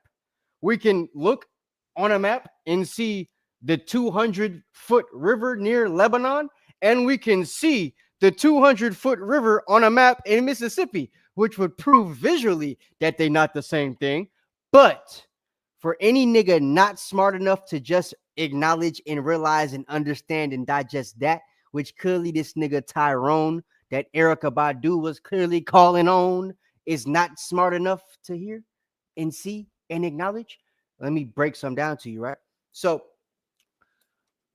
Speaker 7: We can look on a map and see the 200-foot river near Lebanon, and we can see the 200-foot river on a map in Mississippi, which would prove visually that they're not the same thing. But for any nigga not smart enough to just acknowledge and realize and understand and digest that, which clearly this nigga Tyrone that Erykah Badu was clearly calling on, is not smart enough to hear and see and acknowledge. Let me break some down to you, right? So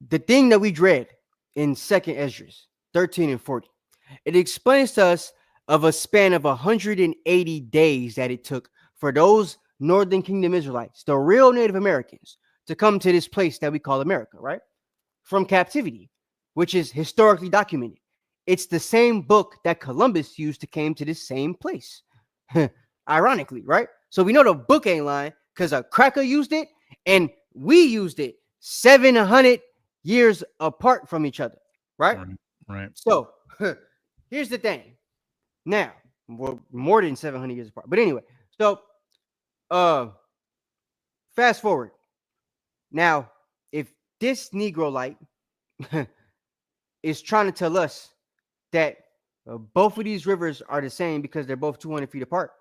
Speaker 7: the thing that we read in 2nd Esdras 13 and 40, it explains to us of a span of 180 days that it took for those Northern Kingdom Israelites, the real Native Americans, to come to this place that we call America, right? From captivity, which is historically documented. It's the same book that Columbus used to came to this same place. Ironically, right? So we know the book ain't lying because a cracker used it and we used it 700 years apart from each other, right?
Speaker 6: Right.
Speaker 7: So here's the thing. Now, well, more than 700 years apart. But anyway, so fast forward. Now, if this Negro light is trying to tell us that both of these rivers are the same because they're both 200 feet apart,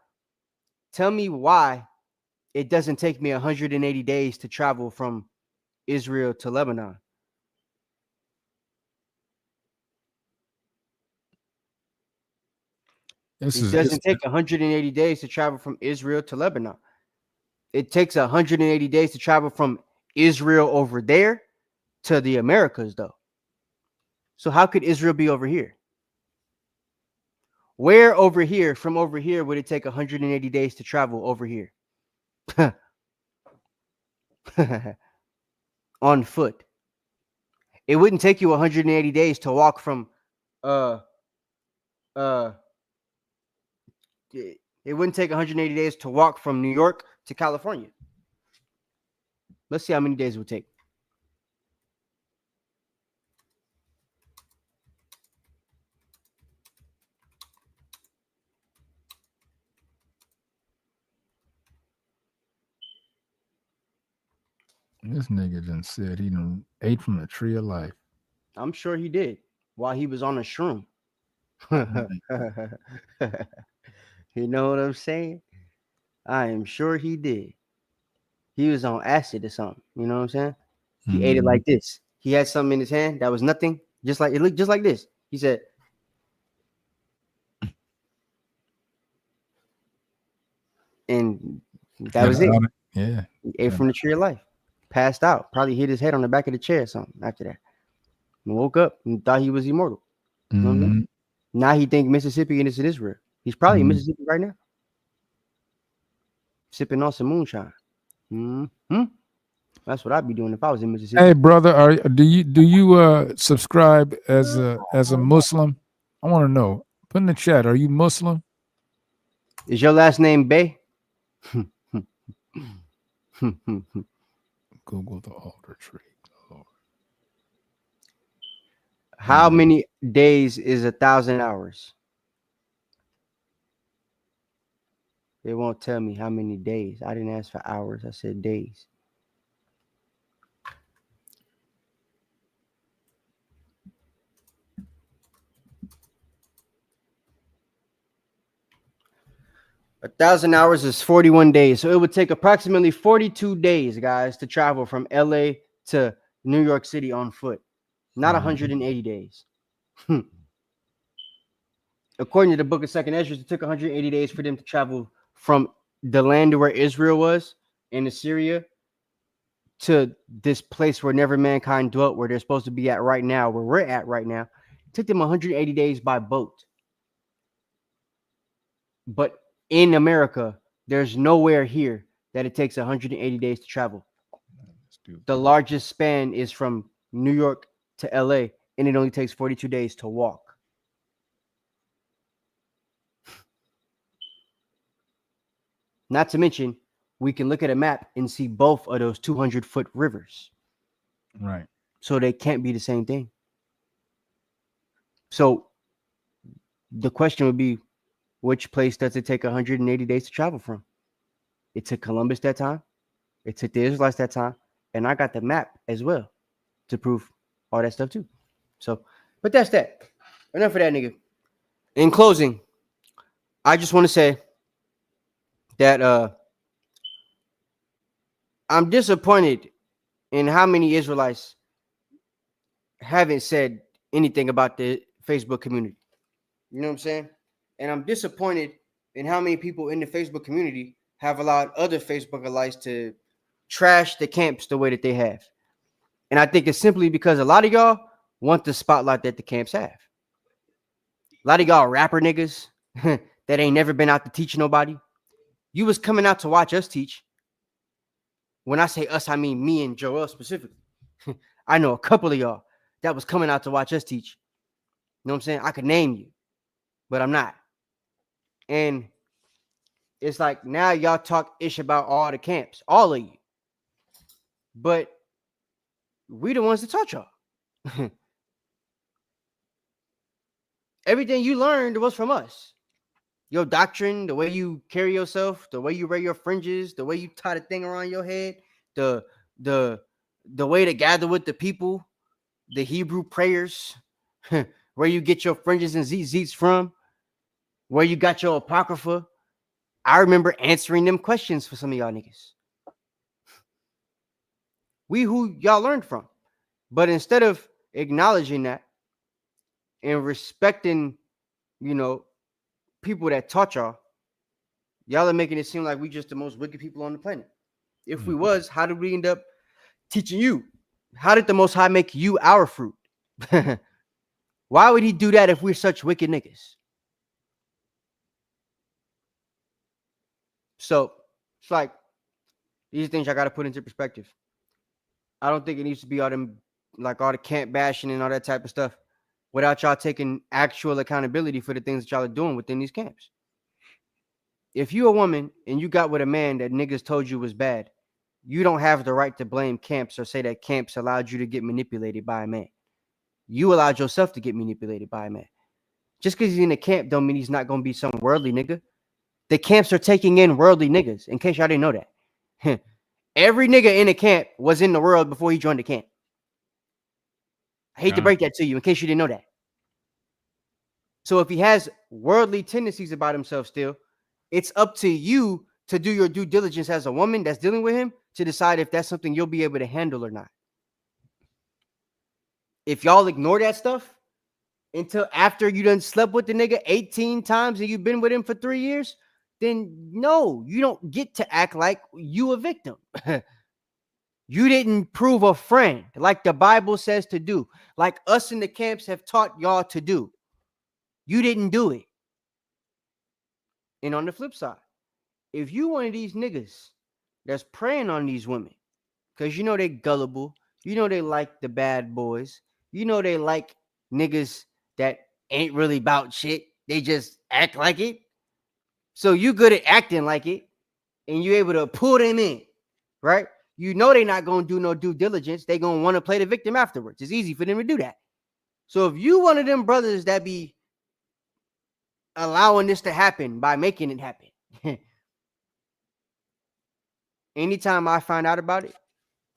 Speaker 7: tell me why it doesn't take me 180 days to travel from Israel to Lebanon. It doesn't take 180 days to travel from Israel to Lebanon. It takes 180 days to travel from Israel over there to the Americas, though. So how could Israel be over here? Where over here, from over here, would it take 180 days to travel over here? On foot. It wouldn't take you 180 days to walk from it wouldn't take 180 days to walk from New York to California. Let's see how many days it would take.
Speaker 6: This nigga done said he done ate from the tree of life.
Speaker 7: I'm sure he did while he was on a shroom. You know what I'm saying? I am sure he did. He was on acid or something. You know what I'm saying? He ate it like this. He had something in his hand that was nothing. Just like it looked just like this. He said, And that was it.
Speaker 6: Yeah.
Speaker 7: He ate from the tree of life. Passed out. Probably hit his head on the back of the chair or something after that. And woke up and thought he was immortal. You know what I mean? Now he think Mississippi and it's in Israel. He's probably in Mississippi right now. Sipping on some moonshine. That's what I'd be doing if I was in Mississippi.
Speaker 6: Hey, brother, do you subscribe as a Muslim? I want to know. Put in the chat. Are you Muslim?
Speaker 7: Is your last name Bay?
Speaker 6: Google the altar tree. Lord.
Speaker 7: How many days is 1,000 hours? They won't tell me how many days. I didn't ask for hours. I said days. A 1,000 hours is 41 days. So it would take approximately 42 days, guys, to travel from LA to New York City on foot. Not 180 days. According to the book of 2nd Ezra, it took 180 days for them to travel from the land where Israel was in Assyria to this place where never mankind dwelt, where they're supposed to be at right now, where we're at right now. It took them 180 days by boat. But in America, there's nowhere here that it takes 180 days to travel. The largest span is from New York to LA, and it only takes 42 days to walk. Not to mention, we can look at a map and see both of those 200-foot rivers.
Speaker 6: Right.
Speaker 7: So they can't be the same thing. So the question would be, which place does it take 180 days to travel from? It took Columbus that time. It took the Israelites that time. And I got the map as well to prove all that stuff too. So, but that's that. Enough of that, nigga. In closing, I just want to say that I'm disappointed in how many Israelites haven't said anything about the Facebook community. You know what I'm saying? And I'm disappointed in how many people in the Facebook community have allowed other Facebookalites to trash the camps the way that they have. And I think it's simply because a lot of y'all want the spotlight that the camps have. A lot of y'all rapper niggas that ain't never been out to teach nobody. You was coming out to watch us teach. When I say us, I mean me and Joel specifically. I know a couple of y'all that was coming out to watch us teach. You know what I'm saying? I could name you, but I'm not. And it's like now y'all talk ish about all the camps, all of you. But we the ones that taught y'all. Everything you learned was from us. Your doctrine, the way you carry yourself, the way you wear your fringes, the way you tie the thing around your head, the way to gather with the people, the Hebrew prayers, where you get your fringes and zits from, where you got your apocrypha. I remember answering them questions for some of y'all niggas. We who y'all learned from. But instead of acknowledging that and respecting, people that taught y'all are making it seem like we just the most wicked people on the planet. If we was, how did we end up teaching you? How did the Most High make you our fruit? Why would he do that if we're such wicked niggas? So it's like these things I got to put into perspective. I don't think it needs to be all the camp bashing and all that type of stuff without y'all taking actual accountability for the things that y'all are doing within these camps. If you're a woman and you got with a man that niggas told you was bad, you don't have the right to blame camps or say that camps allowed you to get manipulated by a man. You allowed yourself to get manipulated by a man. Just because he's in a camp don't mean he's not going to be some worldly nigga. The camps are taking in worldly niggas, in case y'all didn't know that. Every nigga in a camp was in the world before he joined the camp. I hate to break that to you, in case you didn't know that. So if he has worldly tendencies about himself still, it's up to you to do your due diligence as a woman that's dealing with him to decide if that's something you'll be able to handle or not. If y'all ignore that stuff until after you done slept with the nigga 18 times and you've been with him for 3 years, then no, you don't get to act like you a victim. You didn't prove a friend like the Bible says to do, like us in the camps have taught y'all to do. You didn't do it. And on the flip side, if you one of these niggas that's preying on these women, because you know they gullible, you know they like the bad boys, you know they like niggas that ain't really about shit, they just act like it. So you good at acting like it, and you able to pull them in, right? You know they're not going to do no due diligence. They going to want to play the victim afterwards. It's easy for them to do that. So if you one of them brothers that be allowing this to happen by making it happen, anytime I find out about it,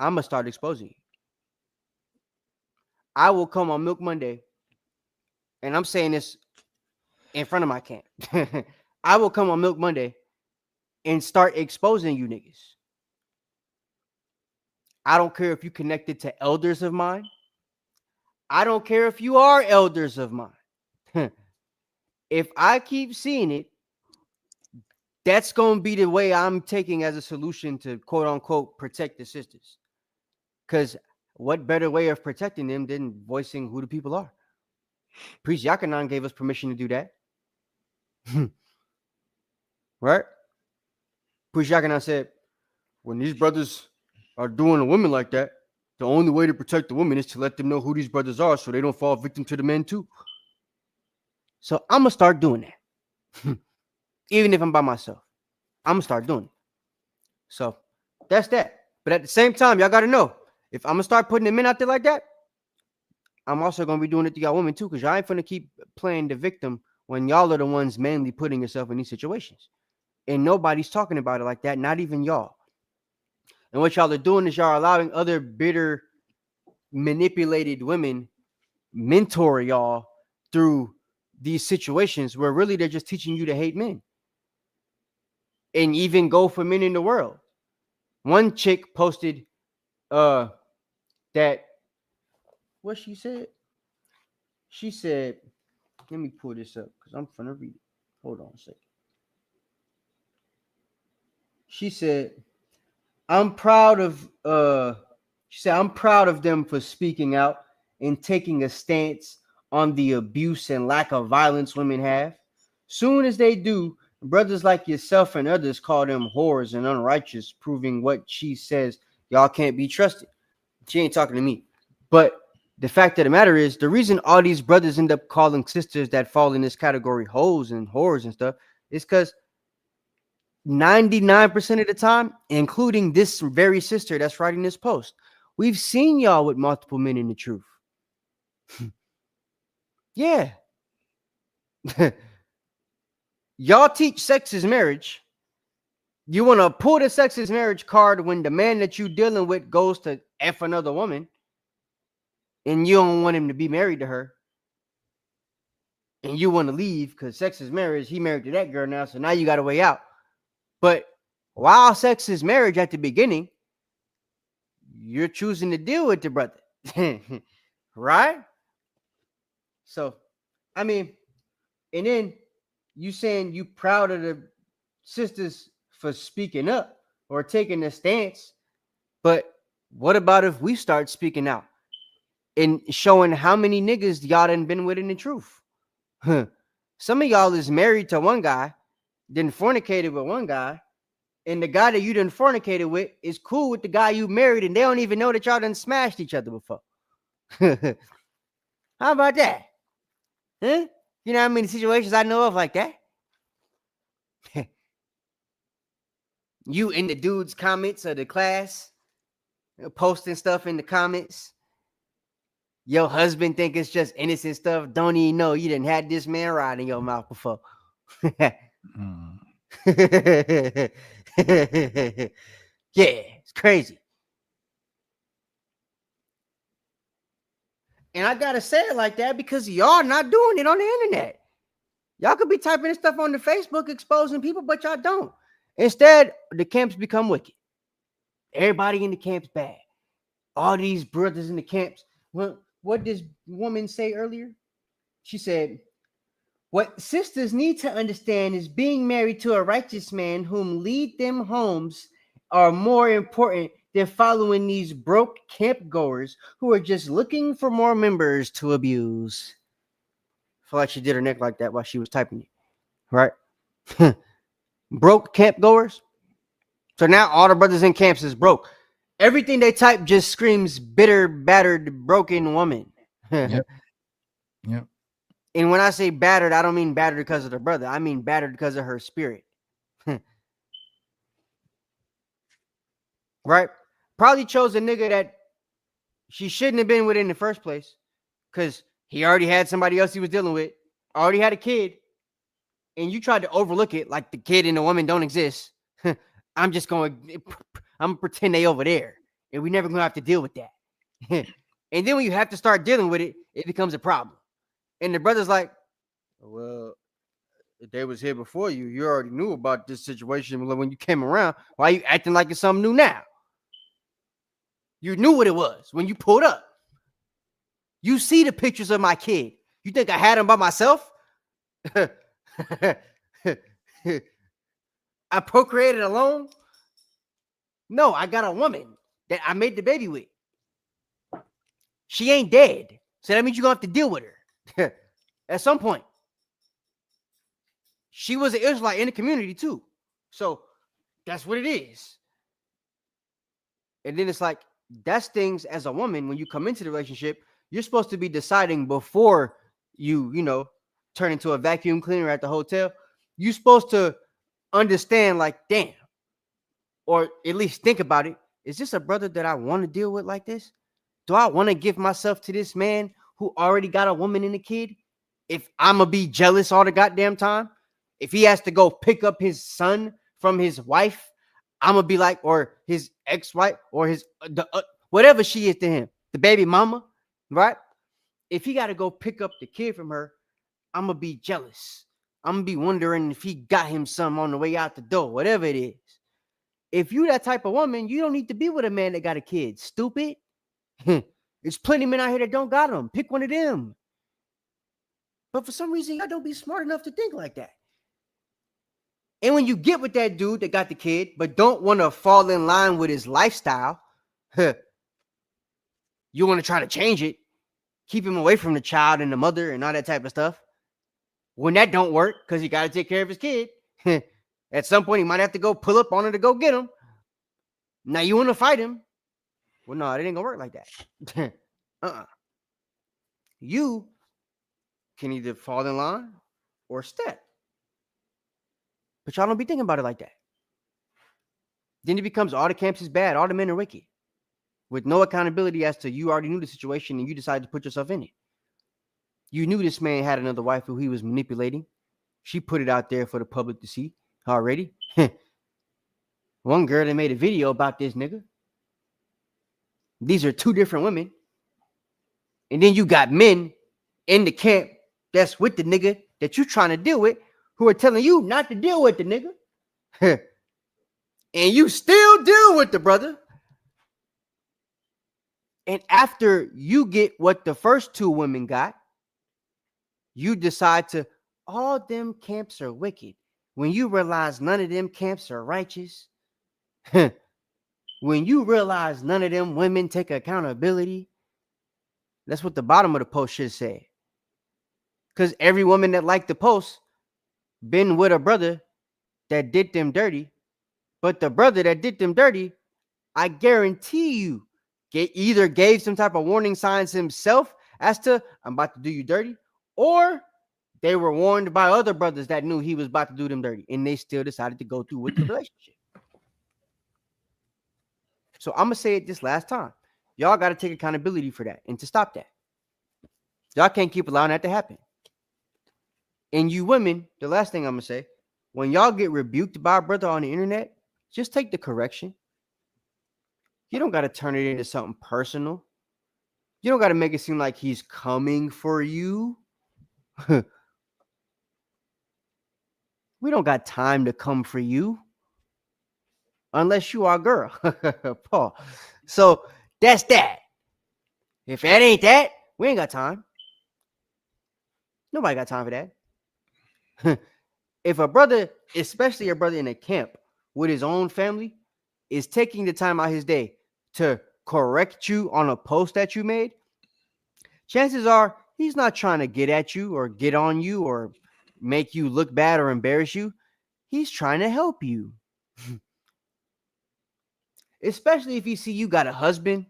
Speaker 7: I'm going to start exposing you. I will come on Milk Monday, and I'm saying this in front of my camp. I will come on Milk Monday and start exposing you niggas. I don't care if you connected to elders of mine. I don't care if you are elders of mine. If I keep seeing it, that's going to be the way I'm taking as a solution to quote unquote protect the sisters. Because what better way of protecting them than voicing who the people are? Priest Yakanan gave us permission to do that. Right? Priest Yakanan said, when these brothers are doing a woman like that, the only way to protect the woman is to let them know who these brothers are so they don't fall victim to the men too. So I'm going to start doing that. Even if I'm by myself, I'm going to start doing it. So that's that. But at the same time, y'all got to know, if I'm going to start putting the men out there like that, I'm also going to be doing it to y'all women too, because y'all ain't going to keep playing the victim when y'all are the ones mainly putting yourself in these situations. And nobody's talking about it like that, not even y'all. And what y'all are doing is y'all allowing other bitter, manipulated women mentor y'all through these situations where really they're just teaching you to hate men and even go for men in the world. One chick posted that what she said. She said, let me pull this up because I'm finna read it. Hold on a second. She said, I'm proud of them for speaking out and taking a stance on the abuse and lack of violence women have. Soon as they do, brothers like yourself and others call them whores and unrighteous, proving what she says, y'all can't be trusted. She ain't talking to me. But the fact of the matter is, the reason all these brothers end up calling sisters that fall in this category hoes and whores and stuff is because 99% of the time, including this very sister that's writing this post, we've seen y'all with multiple men in the truth. Yeah. Y'all teach sex is marriage. You want to pull the sex is marriage card when the man that you're dealing with goes to F another woman and you don't want him to be married to her. And you want to leave because sex is marriage. He married to that girl now, so now you got a way out. But while sex is marriage at the beginning, you're choosing to deal with the brother. Right? So, I mean, and then you saying you proud of the sisters for speaking up or taking a stance. But what about if we start speaking out and showing how many niggas y'all done been with in the truth? Some of y'all is married to one guy, then fornicated with one guy, and the guy that you done fornicated with is cool with the guy you married, and they don't even know that y'all done smashed each other before. How about that? Huh? You know how many situations I know of like that? You in the dude's comments of the class, posting stuff in the comments. Your husband think it's just innocent stuff. Don't even know you done had this man ride in your mouth before. Yeah, it's crazy. And I gotta say it like that because y'all not doing it on the internet. Y'all could be typing this stuff on the Facebook exposing people, but y'all don't. Instead, the camps become wicked. Everybody in the camps bad. All these brothers in the camps. What did this woman say earlier? She said, What sisters need to understand is being married to a righteous man whom lead them homes are more important than following these broke camp goers who are just looking for more members to abuse. I feel like she did her neck like that while she was typing it, right? Broke camp goers. So now all the brothers in camps is broke. Everything they type just screams bitter, battered, broken woman.
Speaker 6: Yep. Yep.
Speaker 7: And when I say battered, I don't mean battered because of the brother. I mean battered because of her spirit. Right? Probably chose a nigga that she shouldn't have been with in the first place because he already had somebody else he was dealing with, already had a kid, and you tried to overlook it like the kid and the woman don't exist. I'm gonna pretend they over there, and we never gonna have to deal with that. And then when you have to start dealing with it, it becomes a problem. And the brother's like, well, if they was here before you, you already knew about this situation when you came around. Why are you acting like it's something new now? You knew what it was when you pulled up. You see the pictures of my kid. You think I had him by myself? I procreated alone? No, I got a woman that I made the baby with. She ain't dead. So that means you're going to have to deal with her at some point. She was an Israelite in the community too. So that's what it is. And then it's like, that's things as a woman, when you come into the relationship, you're supposed to be deciding before you turn into a vacuum cleaner at the hotel. You're supposed to understand, like, damn, or at least think about it. Is this a brother that I want to deal with like this? Do I want to give myself to this man who already got a woman and a kid? If I'm going to be jealous all the goddamn time, if he has to go pick up his son from his wife, I'm going to be like, or his ex-wife, or his, whatever she is to him, the baby mama, right? If he got to go pick up the kid from her, I'm going to be jealous. I'm going to be wondering if he got him some on the way out the door, whatever it is. If you that type of woman, you don't need to be with a man that got a kid, stupid. There's plenty of men out here that don't got them. Pick one of them. But for some reason, y'all don't be smart enough to think like that. And when you get with that dude that got the kid, but don't want to fall in line with his lifestyle, you want to try to change it, keep him away from the child and the mother and all that type of stuff. When that don't work, because he got to take care of his kid, at some point he might have to go pull up on her to go get him. Now you want to fight him. Well, no, it ain't gonna work like that. You can either fall in line or step. But y'all don't be thinking about it like that. Then it becomes all the camps is bad, all the men are wicked, with no accountability as to you already knew the situation and you decided to put yourself in it. You knew this man had another wife who he was manipulating. She put it out there for the public to see already. One girl that made a video about this nigga. These are two different women. And then you got men in the camp that's with the nigga that you're trying to deal with who are telling you not to deal with the nigga. And you still deal with the brother. And after you get what the first two women got, you decide to, all them camps are wicked. When you realize none of them camps are righteous, when you realize none of them women take accountability, that's what the bottom of the post should say. Because every woman that liked the post been with a brother that did them dirty. But the brother that did them dirty, I guarantee you, either gave some type of warning signs himself as to, I'm about to do you dirty, or they were warned by other brothers that knew he was about to do them dirty, and they still decided to go through with the relationship. So I'm going to say it this last time. Y'all got to take accountability for that and to stop that. Y'all can't keep allowing that to happen. And you women, the last thing I'm going to say, when y'all get rebuked by a brother on the internet, just take the correction. You don't got to turn it into something personal. You don't got to make it seem like he's coming for you. We don't got time to come for you. Unless you are a girl. Paul. So that's that. If that ain't that, we ain't got time. Nobody got time for that. If a brother, especially a brother in a camp with his own family, is taking the time out his day to correct you on a post that you made, chances are he's not trying to get at you or get on you or make you look bad or embarrass you. He's trying to help you. Especially if you see you got a husband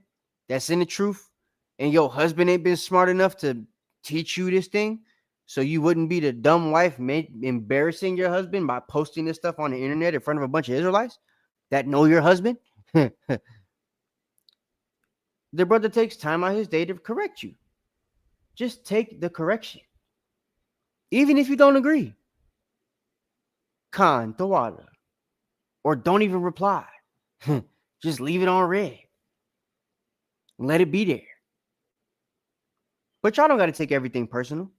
Speaker 7: that's in the truth and your husband ain't been smart enough to teach you this thing, so you wouldn't be the dumb wife embarrassing your husband by posting this stuff on the internet in front of a bunch of Israelites that know your husband. The brother takes time out his day to correct you. Just take the correction. Even if you don't agree. Khan, the water. Or don't even reply. Just leave it on red. Let it be there. But y'all don't got to take everything personal.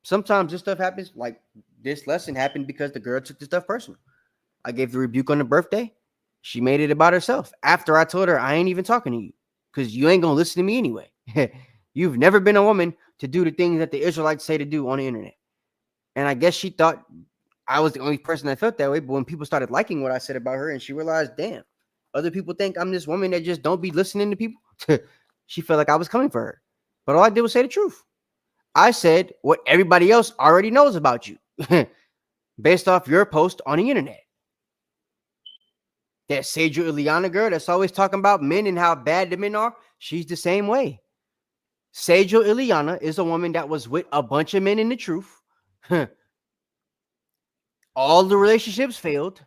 Speaker 7: Sometimes this stuff happens, like this lesson happened because the girl took the stuff personal. I gave the rebuke on the birthday. She made it about herself. After I told her, I ain't even talking to you because you ain't going to listen to me anyway. You've never been a woman to do the things that the Israelites say to do on the internet. And I guess she thought I was the only person that felt that way. But when people started liking what I said about her and she realized, damn, other people think I'm this woman that just don't be listening to people. She felt like I was coming for her. But all I did was say the truth. I said what everybody else already knows about you based off your post on the internet. That Sage Ileana girl that's always talking about men and how bad the men are, she's the same way. Sage Ileana is a woman that was with a bunch of men in the truth. All the relationships failed.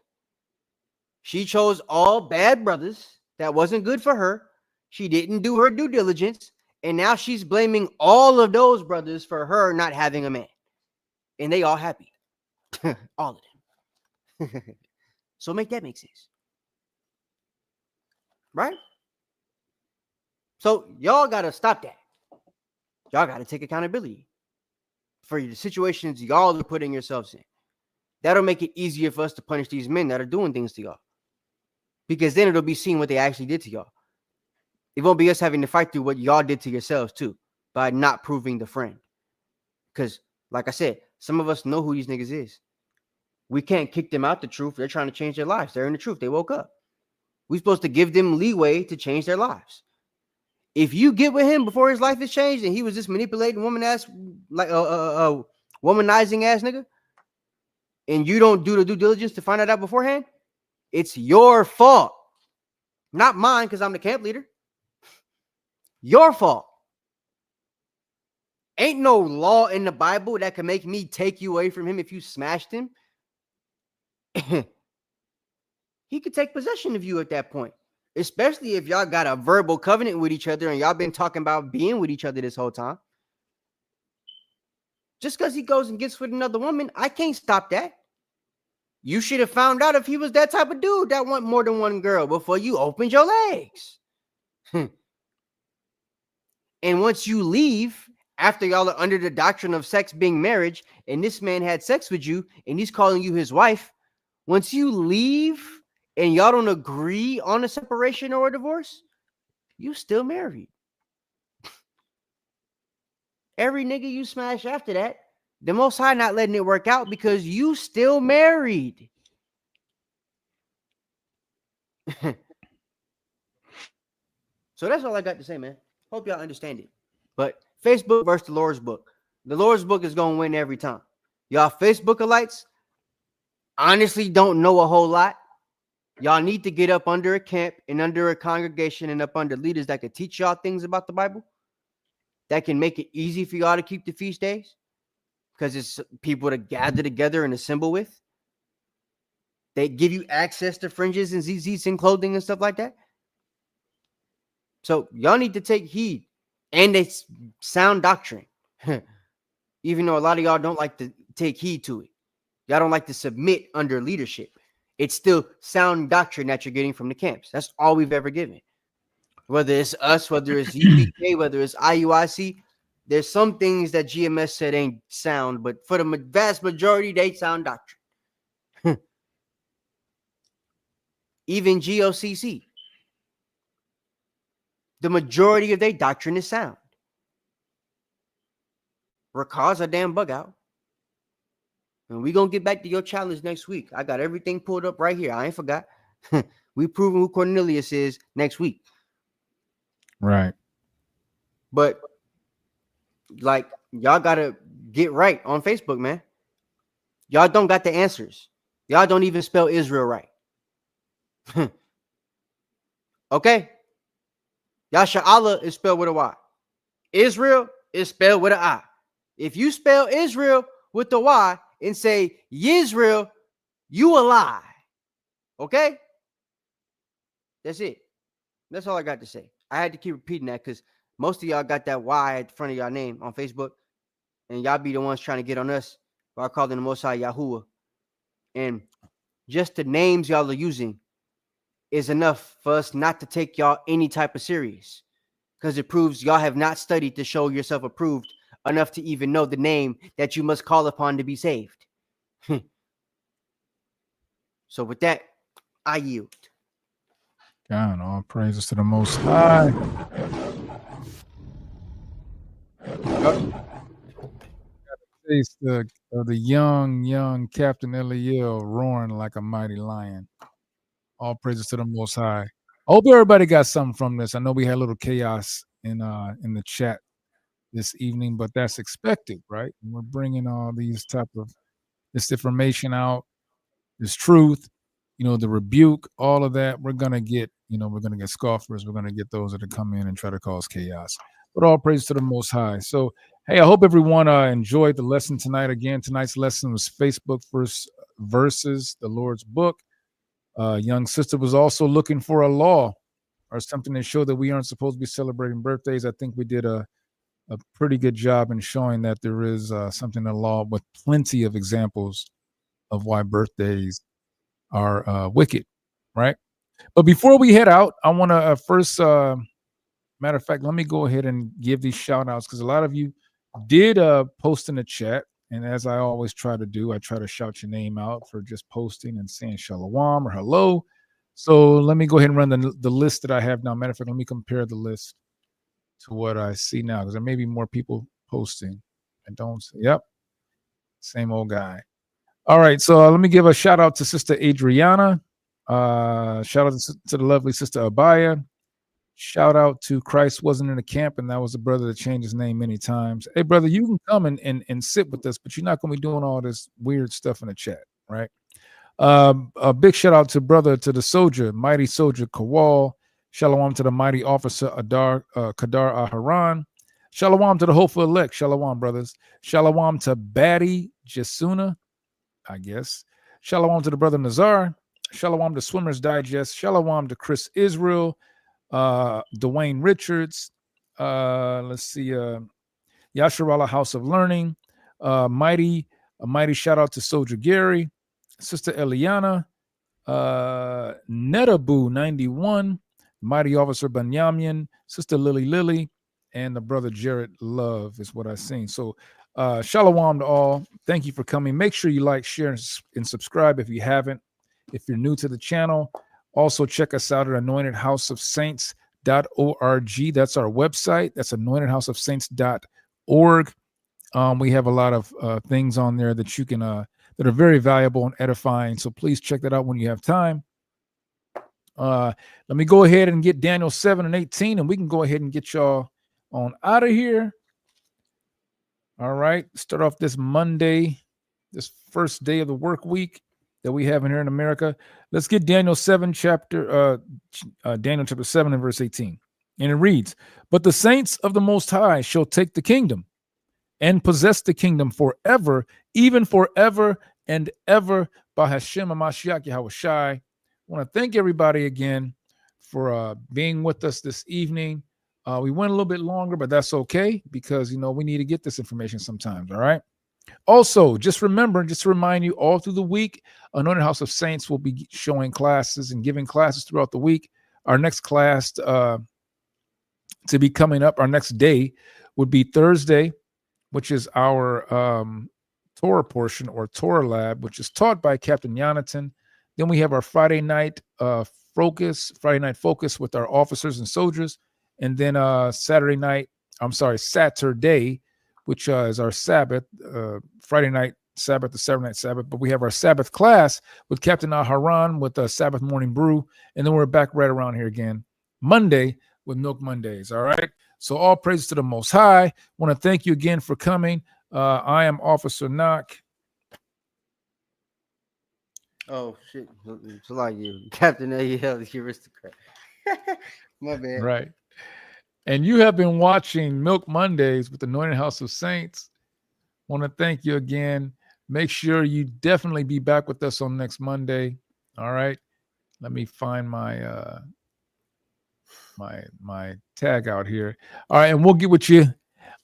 Speaker 7: She chose all bad brothers. That wasn't good for her. She didn't do her due diligence. And now she's blaming all of those brothers for her not having a man. And they all happy. All of them. So make that make sense. Right? So y'all got to stop that. Y'all got to take accountability for the situations y'all are putting yourselves in. That'll make it easier for us to punish these men that are doing things to y'all. Because then it'll be seen what they actually did to y'all. It won't be us having to fight through what y'all did to yourselves too by not proving the friend. Because, like I said, some of us know who these niggas is. We can't kick them out the truth. They're trying to change their lives. They're in the truth. They woke up. We're supposed to give them leeway to change their lives. If you get with him before his life is changed and he was just manipulating woman-ass, like a womanizing ass nigga, and you don't do the due diligence to find that out beforehand, it's your fault. Not mine, because I'm the camp leader. Your fault. Ain't no law in the Bible that can make me take you away from him if you smashed him. He could take possession of you at that point. Especially if y'all got a verbal covenant with each other and y'all been talking about being with each other this whole time. Just because he goes and gets with another woman, I can't stop that. You should have found out if he was that type of dude that want more than one girl before you opened your legs. And once you leave, after y'all are under the doctrine of sex being marriage, and this man had sex with you, and he's calling you his wife, once you leave and y'all don't agree on a separation or a divorce, you still married. Every nigga you smash after that, the Most High not letting it work out because you still married. So that's all I got to say, man. Hope y'all understand it. But Facebook versus the Lord's book. The Lord's book is going to win every time. Y'all Facebookalites honestly don't know a whole lot. Y'all need to get up under a camp and under a congregation and up under leaders that can teach y'all things about the Bible. That can make it easy for y'all to keep the feast days. Because it's people to gather together and assemble with. They give you access to fringes and zizis and clothing and stuff like that. So y'all need to take heed. And it's sound doctrine. Even though a lot of y'all don't like to take heed to it. Y'all don't like to submit under leadership. It's still sound doctrine that you're getting from the camps. That's all we've ever given. Whether it's us, whether it's UPK, whether it's IUIC, there's some things that GMS said ain't sound, but for the vast majority, they sound doctrine. Even GOCC. The majority of their doctrine is sound. Rakah's a damn bug out. And we're going to get back to your challenge next week. I got everything pulled up right here. I ain't forgot. We proving who Cornelius is next week.
Speaker 6: Right.
Speaker 7: But like, y'all got to get right on Facebook, man. Y'all don't got the answers. Y'all don't even spell Israel right. Okay? Yasha'Allah is spelled with a Y. Israel is spelled with an I. If you spell Israel with the Y and say Yisrael, you a lie. Okay? That's it. That's all I got to say. I had to keep repeating that because most of y'all got that Y at the front of y'all name on Facebook, and y'all be the ones trying to get on us by calling the Most High Yahuwah. And just the names y'all are using is enough for us not to take y'all any type of serious, because it proves y'all have not studied to show yourself approved enough to even know the name that you must call upon to be saved. So with that, I yield.
Speaker 6: God, all praises to the Most High. Taste of the young Captain Eliel roaring like a mighty lion. All praises to the Most High. I hope everybody got something from this. I know we had a little chaos in the chat this evening, but that's expected, right? And we're bringing all these type of this information out, this truth, the rebuke, all of that. We're gonna get scoffers. We're gonna get those that come in and try to cause chaos. But all praise to the Most High. So, hey, I hope everyone enjoyed the lesson tonight. Again, tonight's lesson was Facebook versus the Lord's book. Young sister was also looking for a law or something to show that we aren't supposed to be celebrating birthdays. I think we did a pretty good job in showing that there is something in the law with plenty of examples of why birthdays are wicked, right? But before we head out, I want to first, matter of fact, let me go ahead and give these shout outs because a lot of you did post in the chat. And as I always try to do, I try to shout your name out for just posting and saying shalom or hello. So let me go ahead and run the list that I have now. Matter of fact, let me compare the list to what I see now because there may be more people posting. I don't see. Yep. Same old guy. All right. So let me give a shout out to Sister Adriana. Shout out to the lovely Sister Abaya. Shout out to Christ Wasn't in the Camp, and that was a brother that changed his name many times. Hey, brother, you can come and sit with us, but you're not going to be doing all this weird stuff in the chat, right? A big shout out to the soldier, mighty soldier Kawal. Shalom to the mighty officer Kadar Aharon. Shalom to the hopeful elect. Shalom, brothers. Shalom to Batty Jasuna, I guess. Shalom to the brother Nazar. Shalom to Swimmers Digest. Shalom to Chris Israel. Dwayne Richards. Let's see. Yasharala House of Learning. A mighty shout out to Soldier Gary. Sister Eliana. Netabu 91. Mighty Officer Banyamin. Sister Lily. And the brother Jared Love is what I've seen. So shalom to all. Thank you for coming. Make sure you like, share, and subscribe if you haven't. If you're new to the channel, also check us out at AnointedHouseOfSaints.org. That's our website. That's AnointedHouseOfSaints.org. We have a lot of things on there that you can that are very valuable and edifying. So please check that out when you have time. Let me go ahead and get Daniel 7 and 18, and we can go ahead and get y'all on out of here. All right. Start off this Monday, this first day of the work week that we have in here in America. Let's get Daniel 7 chapter 7 and verse 18. And it reads, "But the saints of the Most High shall take the kingdom and possess the kingdom forever, even forever and ever, by Hashem HaMashiach Yahushai." I want to thank everybody again for being with us this evening. We went a little bit longer, but that's okay because, we need to get this information sometimes, all right? Also, just to remind you, all through the week, Anointed House of Saints will be showing classes and giving classes throughout the week. Our next class to be coming up, our next day would be Thursday, which is our Torah portion or Torah lab, which is taught by Captain Yonatan. Then we have our Friday night focus with our officers and soldiers. And then Saturday, which is our Sabbath, Friday night Sabbath, the Saturday night Sabbath, but we have our Sabbath class with Captain Al-Haran with a Sabbath morning brew. And then we're back right around here again Monday with Milk Mondays. All right. So all praises to the Most High. Want to thank you again for coming. I am Officer Knock.
Speaker 7: Oh shit! It's like you, Captain AEL, the aristocrat. My bad.
Speaker 6: Right. And you have been watching Milk Mondays with the Anointed House of Saints. Want to thank you again. Make sure you definitely be back with us on next Monday. All right. Let me find my my tag out here. All right, and we'll get with you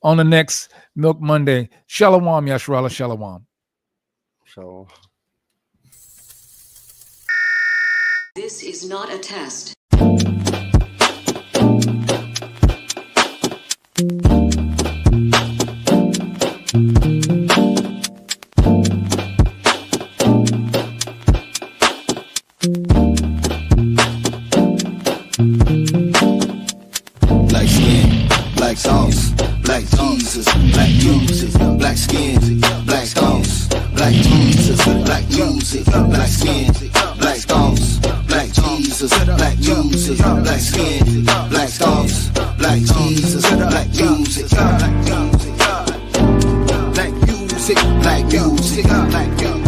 Speaker 6: on the next Milk Monday. Shalom, Yashrala, shalom.
Speaker 7: So.
Speaker 8: This is not a test.
Speaker 4: Black skin, black sauce, black Jesus, black music, black skin, black sauce, black Jesus, black music, black skin, black sauce, black Jesus, black music, black skin, black sauce, black Jesus, black music, black music, black music, black music, black music.